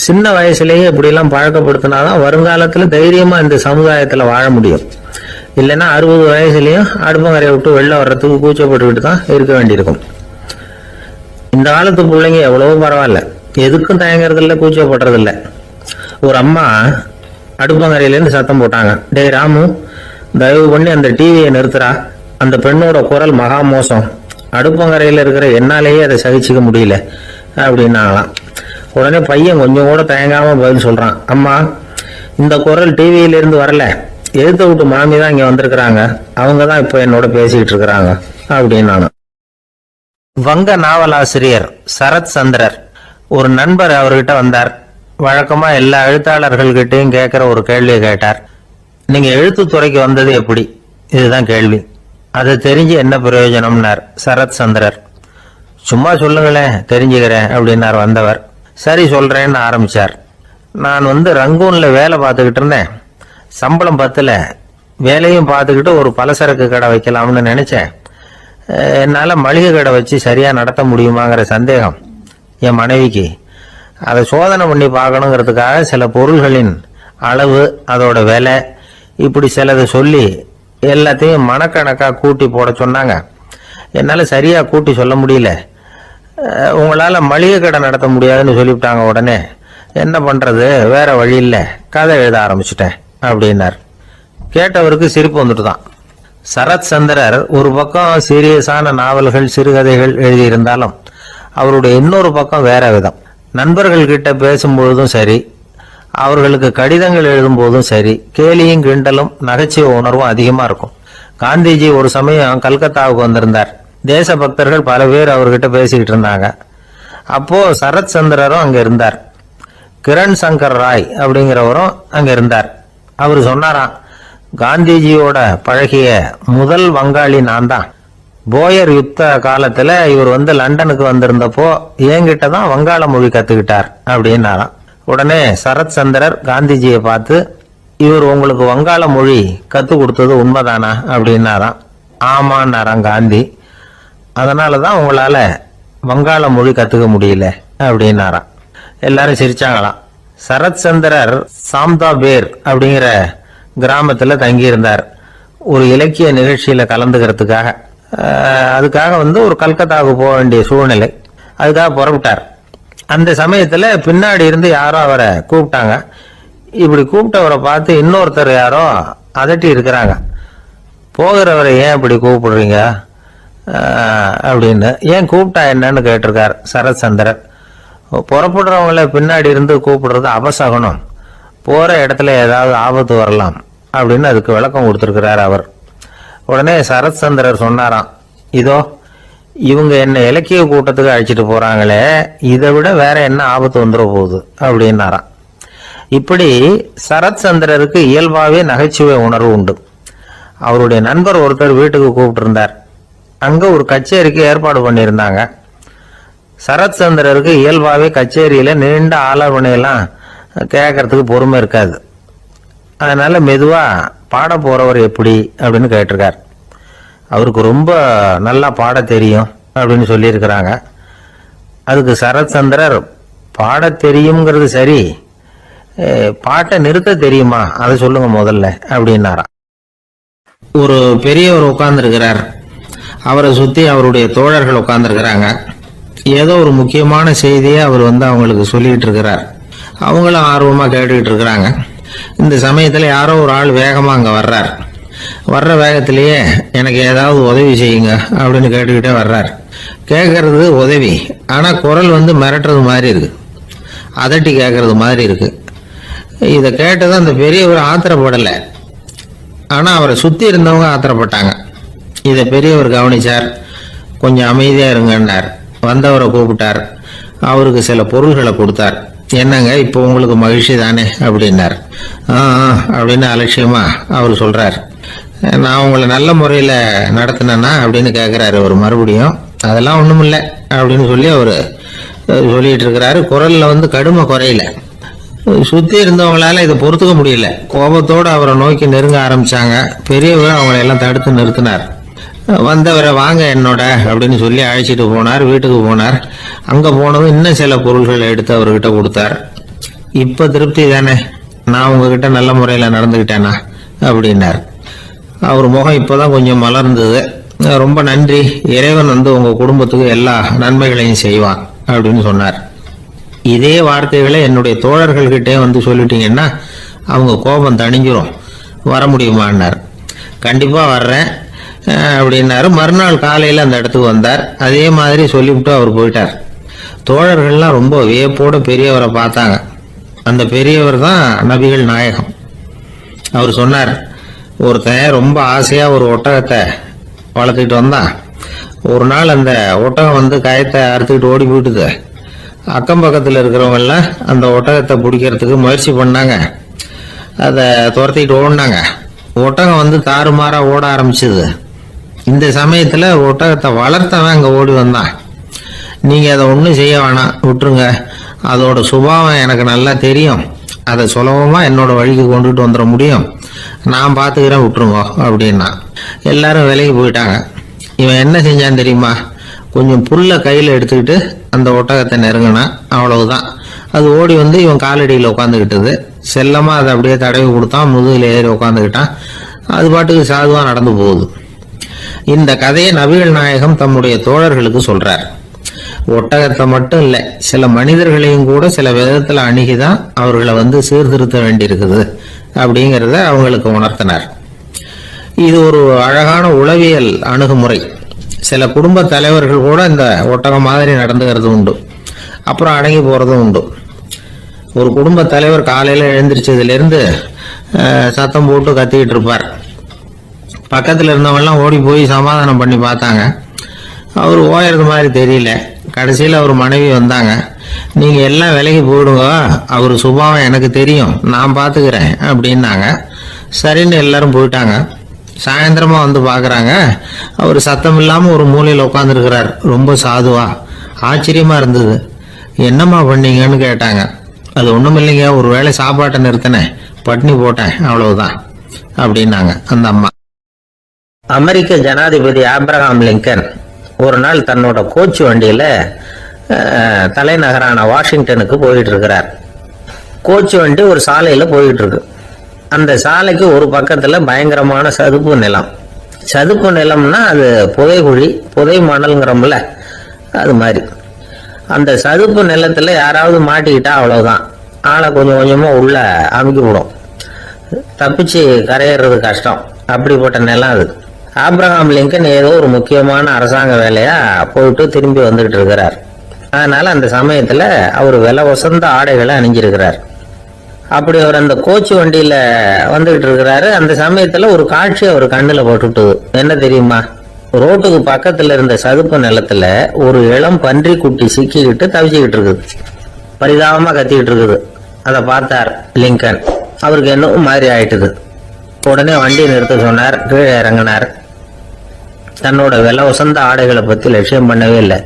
சின்ன வயசுலயே இப்படி எல்லாம் பழக்கப்படுத்தினாதான் வருங்காலத்துல தைரியமா இந்த சமுதாயத்துல வாழ முடியும். இல்லைன்னா 60 வயசுலயும் அடுப்பங்கரையை விட்டு வெளில வர்றதுக்கு கூச்சப்பட்டுக்கிட்டு தான் இருக்க வேண்டியிருக்கும். இந்த காலத்து பிள்ளைங்க எவ்வளவோ பரவாயில்ல, எதுக்கும் தயங்குறது இல்லை, கூச்சப்படுறது இல்லை. ஒரு அம்மா அடுப்பங்கரையிலேருந்து சத்தம் போட்டாங்க, டேய் ராமு, தயவு பண்ணி அந்த டிவியை நிறுத்துறா, அந்த பெண்ணோட குரல் மகா மோசம், அடுப்பங்கரையில் இருக்கிற என்னாலேயே அதை சகிச்சுக்க முடியல அப்படின்னாங்களாம். உடனே பையன் கொஞ்சம் கூட தயங்காம பதில் சொல்றான், அம்மா இந்த குரல் டிவியிலிருந்து வரல, எழுத்த விட்டு மாமி தான் இங்க வந்திருக்கிறாங்க, அவங்க தான் இப்ப என்னோட பேசிக்கிட்டு இருக்கிறாங்க அப்படின்னு. வங்க நாவலாசிரியர் சரத் சந்திரர் ஒரு நண்பர் அவர்கிட்ட வந்தார். வழக்கமா எல்லா எழுத்தாளர்கள்கிட்டையும் கேட்கிற ஒரு கேள்வியை கேட்டார். நீங்க எழுத்துத்துறைக்கு வந்தது எப்படி? இதுதான் கேள்வி. அதை தெரிஞ்சு என்ன பிரயோஜனம்னார் சரத் சந்திரர்.
சும்மா சொல்லுங்களேன், தெரிஞ்சுக்கிறேன் அப்படின்னார் வந்தவர். சரி சொல்றேன்னு ஆரம்பிச்சார். நான் ரங்கூன்ல வேலை பார்த்துக்கிட்டு இருந்தேன். சம்பளம் பத்தல. வேலையும் பார்த்துக்கிட்டு ஒரு பலசரக்கு கடை வைக்கலாம்னு நினைச்சேன். என்னால் மளிகை கடை வச்சு சரியாக நடத்த முடியுமாங்கிற சந்தேகம் என் மனைவிக்கு. அதை சோதனை பண்ணி பார்க்கணுங்கிறதுக்காக சில பொருள்களின் அளவு, அதோட விலை, இப்படி சிலதை சொல்லி எல்லாத்தையும் மனக்கணக்காக கூட்டி போட சொன்னாங்க. என்னால் சரியாக கூட்டி சொல்ல முடியல. உங்களால் மளிகை கடை நடத்த முடியாதுன்னு சொல்லிவிட்டாங்க. உடனே என்ன பண்ணுறது, வேற வழி இல்லை, கதை எழுத ஆரம்பிச்சிட்டேன் அப்படின்னார். கேட்டவருக்கு சிரிப்பு வந்துட்டு தான். சரத் சந்திரர் ஒரு பக்கம் சீரியஸான நாவல்கள், சிறுகதைகள் எழுதியிருந்தாலும் அவருடைய இன்னொரு பக்கம் வேற விதம். நண்பர்கள் கிட்ட பேசும்பொழுதும் சரி, அவர்களுக்கு கடிதங்கள் எழுதும் போதும் சரி, கேலியும் கிண்டலும் நகைச்சுவை உணர்வும் அதிகமா இருக்கும். காந்திஜி ஒரு சமயம் கல்கத்தாவுக்கு வந்திருந்தார். தேசபக்தர்கள் பல பேர் அவர்கிட்ட பேசிக்கிட்டு இருந்தாங்க. அப்போ சரத் சந்திரரும் அங்க இருந்தார். கிரண் சங்கர் ராய் அப்படிங்கிறவரும் அங்க இருந்தார். அவர் சொன்னாராம், காந்திஜியோட பழகிய முதல் வங்காளி நான் தான். போயர் யுத்த காலத்துல இவர் லண்டனுக்கு வந்திருந்தப்போ என்கிட்ட தான் வங்காள மொழி கத்துக்கிட்டார் அப்படின்னாராம். உடனே சரத் சந்திரர் காந்திஜியை பார்த்து, இவர் உங்களுக்கு வங்காள மொழி கத்து கொடுத்தது உண்மைதானா அப்படின்னாராம். ஆமான்னாராம் காந்தி. அதனாலதான் உங்களால வங்காள மொழி கத்துக்க முடியல அப்படின்னாராம். எல்லாரும் சிரிச்சாங்களாம். சரத் சந்திரர் சாம்தா பேர் அப்படிங்கிற கிராமத்துல தங்கி இருந்தார் ஒரு இலக்கிய நிகழ்ச்சியில கலந்துக்கிறதுக்காக. அதுக்காக ஒரு கல்கத்தாவுக்கு போக வேண்டிய சூழ்நிலை. அதுக்காக புறப்பட்டார். அந்த சமயத்துல பின்னாடி இருந்து யாரோ அவரை கூப்பிட்டாங்க. இப்படி கூப்பிட்டவரை பார்த்து இன்னொருத்தர் யாரோ அதட்டி இருக்கிறாங்க. போகிறவரை ஏன் இப்படி கூப்பிடுறீங்க அப்படின்னு. ஏன் கூப்பிட்டா என்னன்னு கேட்டிருக்கார் சரத் சந்திரர். புறப்படுறவங்கள பின்னாடி இருந்து கூப்பிடுறது அபசகனம், போற இடத்துல ஏதாவது ஆபத்து வரலாம் அப்படின்னு அதுக்கு விளக்கம் கொடுத்திருக்கிறார் அவர். உடனே சரத் சந்திரர் சொன்னாராம், இதோ இவங்க என்ன இலக்கிய கூட்டத்துக்கு அழைச்சிட்டு போறாங்களே, இதை விட வேற என்ன ஆபத்து வந்துட போகுது அப்படின்னாராம். இப்படி சரத் சந்திரருக்கு இயல்பாவே நகைச்சுவை உணர்வு உண்டு. அவருடைய நண்பர் ஒருத்தர் வீட்டுக்கு கூப்பிட்டு இருந்தார். அங்க ஒரு கச்சேரிக்கு ஏற்பாடு பண்ணியிருந்தாங்க. சரத் சந்திரருக்கு இயல்பாவே கச்சேரியில நீண்ட ஆலோசனையெல்லாம் கேட்கறதுக்கு பொறுமை இருக்காது. அதனால மெதுவா பாட போறவர் எப்படி அப்படின்னு கேட்டிருக்கார். அவருக்கு ரொம்ப நல்லா பாட தெரியும் அப்படின்னு சொல்லியிருக்கிறாங்க. அதுக்கு சரத் சந்திரர், பாட தெரியுங்கிறது சரி, பாட்டை நிறுத்த தெரியுமா அதை சொல்லுங்க முதல்ல அப்படின்னாராம். ஒரு பெரியவர் உட்கார்ந்துருக்கிறார். அவரை சுத்தி அவருடைய தோழர்கள் உட்கார்ந்துருக்கிறாங்க. ஏதோ ஒரு முக்கியமான செய்தியை அவர் அவங்களுக்கு சொல்லிட்டு இருக்கிறார். அவங்களும் ஆர்வமா கேட்டுக்கிட்டு இருக்கிறாங்க. இந்த சமயத்துல யாரோ ஒரு ஆள் வேகமா அங்க வர்றார். வர்ற வேகத்திலேயே எனக்கு ஏதாவது உதவி செய்யுங்க அப்படின்னு கேட்டுக்கிட்டே வர்றார். கேட்கறது உதவி, ஆனா குரல் மிரட்டுறது மாதிரி இருக்கு, அதட்டி கேட்கறது மாதிரி இருக்கு. இதை கேட்டது அந்த பெரியவர் ஆத்திரப்படலை, ஆனா அவரை சுத்தி இருந்தவங்க ஆத்திரப்பட்டாங்க. இதை பெரியவர் கவனிச்சார். கொஞ்சம் அமைதியா இருங்கன்னார். வந்தவரை கூப்பிட்டார். அவருக்கு சில பொருள்களை கொடுத்தார். என்னங்க இப்போ உங்களுக்கு மகிழ்ச்சி தானே அப்படின்னார். அப்படின்னு அலட்சியமா அவர் சொல்றார். நான் உங்களை நல்ல முறையில நடத்தினேன்னா அப்படின்னு கேட்கிறாரு அவர் மறுபடியும். அதெல்லாம் ஒண்ணும் இல்லை அப்படின்னு சொல்லி அவரு சொல்லிட்டு இருக்கிறாரு. குரல்ல கடுமை குறையில. சுத்தி இருந்தவங்களால இதை பொறுத்துக்க முடியல. கோபத்தோடு அவரை நோக்கி நெருங்க ஆரம்பிச்சாங்க. பெரியவர் அவங்களை எல்லாம் தடுத்து நிறுத்தினார். வந்தவரை வாங்க என்னோட அப்படின்னு சொல்லி அழைச்சிட்டு போனார். வீட்டுக்கு போனார். அங்க போனதும் இன்னும் சில பொருள்களை எடுத்து அவர்கிட்ட கொடுத்தார். இப்ப திருப்தி தானே, நான் உங்ககிட்ட நல்ல முறையில நடந்துகிட்டேனா அப்படின்னார். அவர் முகம் இப்பதான் கொஞ்சம் மலர்ந்தது. ரொம்ப நன்றி, இறைவன் உங்க குடும்பத்துக்கு எல்லா நன்மைகளையும் செய்வான் அப்படின்னு சொன்னார். இதே வார்த்தைகளை என்னுடைய தோழர்கள் கிட்டே சொல்லிட்டீங்கன்னா அவங்க கோபம் தணிஞ்சிரும், வர முடியுமான்னார். கண்டிப்பா வர்றேன் அப்படின்னாரு. மறுநாள் காலையில அந்த இடத்துக்கு வந்தார். அதே மாதிரி சொல்லிவிட்டு அவர் போயிட்டார். தோழர்கள்லாம் ரொம்ப வியப்போட பெரியவரை பார்த்தாங்க. அந்த பெரியவர் தான் நபிகள் நாயகம். அவர் சொன்னார், ஒருத்தன் ரொம்ப ஆசையா ஒரு ஒட்டகத்தை வளர்த்துக்கிட்டு வந்தான். ஒரு நாள் அந்த ஒட்டகம் கயத்தை அறுத்துக்கிட்டு ஓடி போயிட்டுது. அக்கம் பக்கத்தில் இருக்கிறவங்க எல்லாம் அந்த ஒட்டகத்தை பிடிக்கிறதுக்கு முயற்சி பண்ணாங்க. அதை துரத்திக்கிட்டு ஓடினாங்க. ஒட்டகம் தாறுமாறா ஓட ஆரம்பிச்சது. இந்த சமயத்துல ஒட்டகத்தை வளர்த்தவன் அங்க ஓடி வந்தான்.
நீங்க அதை ஒன்றும் செய்ய வேணாம், விட்டுருங்க. அதோட சுபாவம் எனக்கு நல்லா தெரியும், அதை சுலபமா என்னோட வழிக்கு கொண்டுட்டு வந்துட முடியும், நான் பாத்துக்கிறேன், விட்டுருங்க அப்படின்னா. எல்லாரும் விலைக்கு போயிட்டாங்க. இவன் என்ன செஞ்சான் தெரியுமா? கொஞ்சம் புல்ல கையில எடுத்துக்கிட்டு அந்த ஒட்டகத்தை நெருங்கினா, அவ்வளவுதான். அது ஓடி வந்து இவன் காலடியில் உட்காந்துக்கிட்டது. செல்லமா அதை அப்படியே தடவி கொடுத்தான், முதுகில் ஏறி உட்காந்துக்கிட்டான். அது பாட்டுக்கு சாதுவா நடந்து போகுது. இந்த கதையை நபிகள் நாயகம் தம்முடைய தோழர்களுக்கு சொல்றார். ஒட்டகத்தை மட்டும் இல்ல, சில மனிதர்களையும் கூட சில விதத்துல அணுகிதான் அவர்களை வந்து சீர்திருத்த வேண்டியிருக்குது அப்படிங்கிறத அவங்களுக்கு உணர்த்தினார். இது ஒரு அழகான உளவியல் அணுகுமுறை. சில குடும்ப தலைவர்கள் கூட இந்த ஒட்டகம் மாதிரி நடந்துகிறது உண்டு, அப்புறம் அடங்கி போறதும் உண்டு. ஒரு குடும்ப தலைவர் காலையில எழுந்திரிச்சதுல இருந்து சத்தம் போட்டு கத்திக்கிட்டு இருப்பார். பக்கத்துல இருந்தவங்கலாம் ஓடி போய் சமாதானம் பண்ணி பார்த்தாங்க. அவர் ஓயறது மாதிரி தெரியல. கடைசியில் அவர் மனைவி வந்தாங்க. நீங்க எல்லாம் விலைக்கு போயிடுங்க, அவர் சுபாவம் எனக்கு தெரியும், நான் பாத்துக்கிறேன் அப்படின்னாங்க. சரின்னு எல்லாரும் போயிட்டாங்க. சாயந்தரமா வந்து பாக்குறாங்க, அவர் சத்தம் இல்லாம ஒரு மூலையில உட்காந்துருக்கிறார், ரொம்ப சாதுவா. ஆச்சரியமா இருந்தது. என்னம்மா பண்ணீங்கன்னு கேட்டாங்க. அது ஒண்ணும் இல்லைங்க, ஒரு வேளை சாப்பாட்டை நிறுத்தினேன், பட்னி போட்டேன், அவ்வளவுதான் அப்படின்னாங்க அந்த அம்மா. அமெரிக்க ஜனாதிபதி ஆப்ரஹாம் லிங்கன் ஒரு நாள் தன்னோட கோச்சு வண்டியில தலைநகரான வாஷிங்டனுக்கு போயிட்டு இருக்கிறார். கோச்சு வண்டி ஒரு சாலையில போயிட்டு இருக்கு. அந்த சாலைக்கு ஒரு பக்கத்துல பயங்கரமான சதுப்பு நிலம். சதுப்பு நிலம்னா அது புதைகுழி, புதை மணல்ங்கிறோம்ல, அது மாதிரி. அந்த சதுப்பு நிலத்துல யாராவது மாட்டிக்கிட்டா அவ்வளவுதான், ஆளை கொஞ்சம் கொஞ்சமா உள்ள அமுக்கி விடும், தப்பிச்சு கரையேறது கஷ்டம். அப்படிப்பட்ட நிலம் அது. ஆப்ரஹாம் லிங்கன் ஏதோ ஒரு முக்கியமான அரசாங்க வேலையா போயிட்டு திரும்பி வந்துகிட்டு இருக்கிறார். அதனால அந்த சமயத்துல அவர் விலை வசந்த ஆடைகளை அணிஞ்சிருக்கிறார். அப்படி அவர் அந்த கோச்சு வண்டியில வந்துகிட்டு இருக்கிறாரு. அந்த சமயத்துல ஒரு காட்சி அவர் கண்ணுல போட்டுட்டுது. என்ன தெரியுமா? ரோட்டுக்கு பக்கத்துல இருந்த சதுப்பு நிலத்துல ஒரு இளம் பன்றி குட்டி சிக்கிக்கிட்டு தவிச்சுக்கிட்டு இருக்குது, பரிதாபமா கத்திக்கிட்டு இருக்குது. அதை பார்த்தார் லிங்கன். அவருக்கு என்னவும் மாதிரி ஆயிட்டுது. உடனே வண்டியை நிறுத்த சொன்னார், கீழே இறங்கினார். தன்னோட விலை உசந்த ஆடைகளை பத்தி லட்சியம் பண்ணவே இல்லை.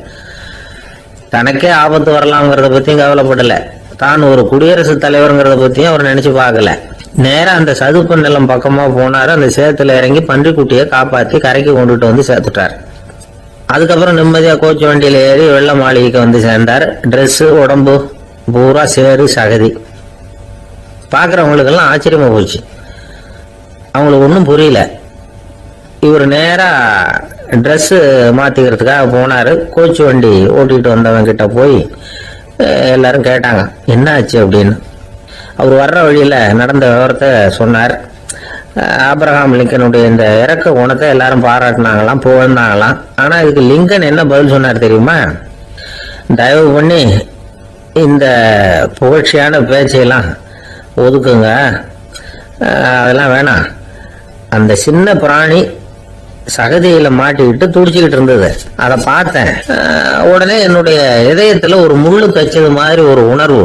தனக்கே ஆபத்து வரலாம்ங்கிறத பத்தியும் கவலைப்படல. தான் ஒரு குடியரசுத் தலைவருங்கிறத பத்தியும் அவர் நினைச்சு பார்க்கல. நேரம் அந்த சதுப்பு நிலம் பக்கமா போனாரு. அந்த சேத்துல இறங்கி பன்றிக்குட்டியை காப்பாத்தி கரைக்கு கொண்டுட்டு வந்து சேர்த்துட்டார். அதுக்கப்புறம் நிம்மதியா கோச்சு வண்டியில ஏறி வெள்ள மாளிகைக்கு வந்து சேர்ந்தார். ட்ரெஸ், உடம்பு பூரா சேரு சகதி. பாக்குறவங்களுக்கெல்லாம் ஆச்சரியமா போச்சு. அவங்களுக்கு ஒன்றும் புரியல. இவர் நேரா ட்ரெஸ் மாத்திக்கிறதுக்காக போனாரு. கோச்சு வண்டி ஓட்டிட்டு வந்தவங்க கிட்ட போய் எல்லாரும் கேட்டாங்க, என்ன ஆச்சு அப்படின்னு. அவர் வர்ற வழியில நடந்த விவரத்தை சொன்னார். ஆப்ரஹாம் லிங்கனுடைய இந்த இறக்க குணத்தை எல்லாரும் பாராட்டினாங்களாம், புகழ்ந்தாங்களாம். ஆனா இதுக்கு லிங்கன் என்ன பதில் சொன்னார் தெரியுமா? தயவு பண்ணி இந்த புகழ்ச்சியான பேச்சையெல்லாம் ஒதுக்குங்க, அதெல்லாம் வேணாம். அந்த சின்ன பிராணி சகதியில மாட்டிக்கிட்டு துடிச்சுக்கிட்டு இருந்தது, அதை பார்த்தேன். உடனே என்னுடைய இதயத்துல ஒரு முள்ளு தைச்சது மாதிரி ஒரு உணர்வு.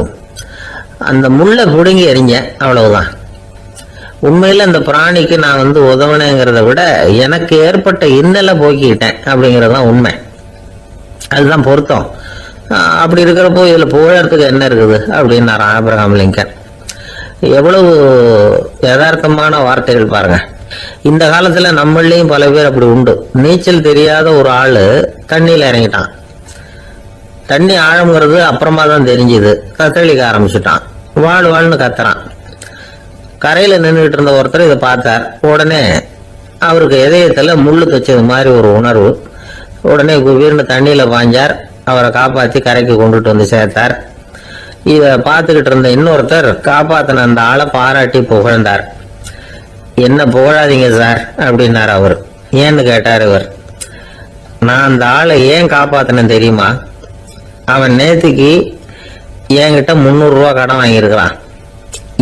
அந்த முள்ளை பிடுங்கி எறிஞ்ச, அவ்வளவுதான். உண்மையில அந்த பிராணிக்கு நான் வந்து உதவினேங்கிறத விட எனக்கு ஏற்பட்ட இன்னலை போக்கிட்டேன் அப்படிங்கறதுதான் உண்மை. அதுதான் பொருத்தம். அப்படி இருக்கிறப்போ இதுல புகழறதுக்கு என்ன இருக்குது அப்படின்னாரு ஆபிரகாம் லிங்கன். எவ்வளவு யதார்த்தமான வார்த்தைகள் பாருங்க. இந்த காலத்துல நம்மளையும் பல பேர் அப்படி உண்டு. நீச்சல் தெரியாத ஒரு ஆளு தண்ணியில இறங்கிட்டான். தண்ணி ஆழம்ங்கிறது அப்புறமா தான் தெரிஞ்சுது. தத்தளிக்க ஆரம்பிச்சுட்டான். வாழ்னு கத்துறான். கரையில நின்றுட்டு இருந்த ஒருத்தர் இதை பார்த்தார். உடனே அவருக்கு இதயத்துல முள்ளு தைச்சது மாதிரி ஒரு உணர்வு. உடனே வீர்னு தண்ணியில பாஞ்சார். அவரை காப்பாத்தி கரைக்கு கொண்டுட்டு வந்து சேர்த்தார். இத பார்த்துக்கிட்டு இருந்த இன்னொருத்தர் காப்பாத்தின அந்த ஆளை பாராட்டி புகழ்ந்தார். என்ன புகழாதீங்க சார் அப்படின்னார் அவர். ஏன்னு கேட்டார் இவர். நான் அந்த ஆளை ஏன் காப்பாத்தினேன் தெரியுமா? அவன் நேத்துக்கு என்கிட்ட 300 ரூபா கடன் வாங்கியிருக்கிறான்.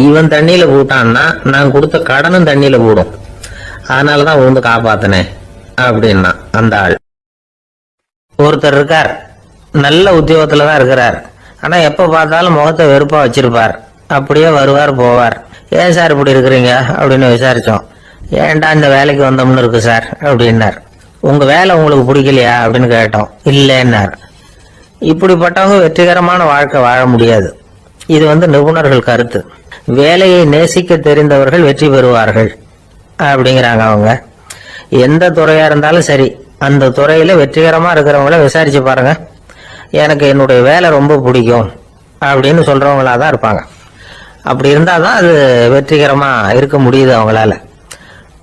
இவன் தண்ணியில போட்டான்னா நான் கொடுத்த கடனும் தண்ணியில போடும். அதனாலதான் விழுந்து காப்பாத்தினேன் அப்படின்னா அந்த ஆள். ஒருத்தர் இருக்கார், நல்ல உத்தியோகத்துலதான் இருக்கிறார். ஆனா எப்ப பார்த்தாலும் முகத்தை வெறுப்பா வச்சிருப்பார். அப்படியே வருவார் போவார். ஏன் சார் இப்படி இருக்கிறீங்க அப்படின்னு விசாரிச்சோம். ஏன்டா இந்த வேலைக்கு வந்தோம்னு இருக்கு சார் அப்படின்னார். உங்க வேலை உங்களுக்கு பிடிக்கலையா அப்படின்னு கேட்டோம். இல்லைன்னார்.
இப்படிப்பட்டவங்க வெற்றிகரமான வாழ்க்கை வாழ முடியாது. இது நிபுணர்கள் கருத்து. வேலையை நேசிக்க தெரிந்தவர்கள் வெற்றி பெறுவார்கள் அப்படிங்கிறாங்க அவங்க. எந்த துறையா இருந்தாலும் சரி, அந்த துறையில வெற்றிகரமா இருக்கிறவங்கள விசாரிச்சு பாருங்க. எனக்கு என்னுடைய வேலை ரொம்ப பிடிக்கும் அப்படின்னு சொல்றவங்களா தான் இருப்பாங்க. அப்படி இருந்தாதான் அது வெற்றிகரமா இருக்க முடியுது அவங்களால.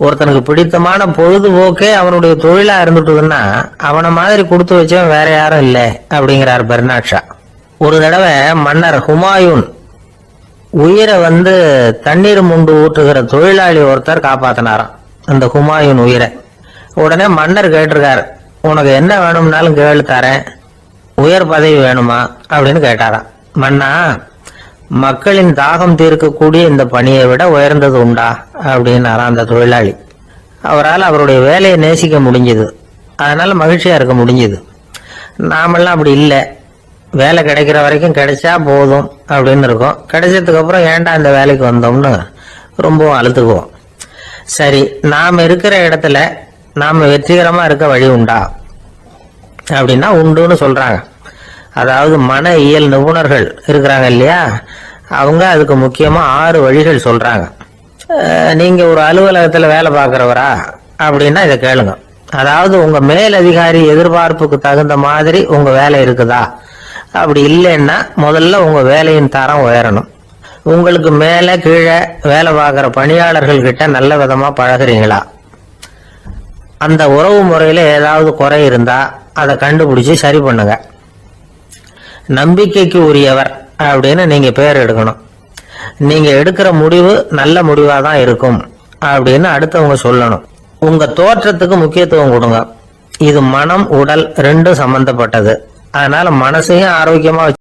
ஒருத்தனுக்கு பிடித்தமான பொழுதுபோக்கே அவனுடைய தொழிலா இருந்துட்டுதுன்னா அவனை மாதிரி கொடுத்து வச்சவன் வேற யாரும் இல்லை அப்படிங்கிறார் பெர்னாட் ஷா. ஒரு தடவை மன்னர் ஹுமாயூன் உயிரை தண்ணீர் முண்டு ஊற்றுகிற தொழிலாளி ஒருத்தர் காப்பாத்தினாராம் அந்த ஹுமாயூன் உயிரை. உடனே மன்னர் கேட்டிருக்காரு, உனக்கு என்ன வேணும்னாலும் கேளு தரேன், உயர் பதவி வேணுமா அப்படின்னு கேட்டாராம். மன்னா, மக்களின் தாகம் தீர்க்கக்கூடிய இந்த பணியை விட உயர்ந்தது உண்டா அப்படின்னாராம் அந்த தொழிலாளி. அவரால் அவருடைய வேலையை நேசிக்க முடிஞ்சது, அதனால மகிழ்ச்சியா இருக்க முடிஞ்சது. நாமெல்லாம் அப்படி இல்லை, வேலை கிடைக்கிற வரைக்கும் கிடைச்சா போதும் அப்படின்னு இருக்கோம். கிடைச்சதுக்கு அப்புறம் ஏன்டா இந்த வேலைக்கு வந்தோம்னு ரொம்பவும் அழுத்துக்குவோம். சரி, நாம இருக்கிற இடத்துல நாம வெற்றிகரமா இருக்க வழி உண்டா அப்படின்னா உண்டுன்னு சொல்றாங்க. அதாவது மன இயல் நிபுணர்கள் இருக்கிறாங்க இல்லையா, அவங்க அதுக்கு முக்கியமா 6 வழிகள் சொல்றாங்க. நீங்க ஒரு அலுவலகத்துல வேலை பார்க்கிறவரா அப்படின்னா இதை கேளுங்க. அதாவது உங்க மேல் அதிகாரி எதிர்பார்ப்புக்கு தகுந்த மாதிரி உங்க வேலை இருக்குதா? அப்படி இல்லைன்னா முதல்ல உங்க வேலையின் தரம் உயரணும். உங்களுக்கு மேல கீழே வேலை பார்க்கிற பணியாளர்கள் கிட்ட நல்ல விதமா பழகுறீங்களா? அந்த உறவு முறையில ஏதாவது குறை இருந்தா அதை கண்டுபிடிச்சு சரி பண்ணுங்க. நம்பிக்கைக்கு உரியவர் அப்படின்னு நீங்க பேர் எடுக்கணும். நீங்க எடுக்கிற முடிவு நல்ல முடிவா தான் இருக்கும் அப்படின்னு அடுத்தவங்க சொல்லணும். உங்க தோற்றத்துக்கு முக்கியத்துவம் கொடுங்க. இது மனம் உடல் ரெண்டும் சம்பந்தப்பட்டது. அதனால மனசையும் ஆரோக்கியமா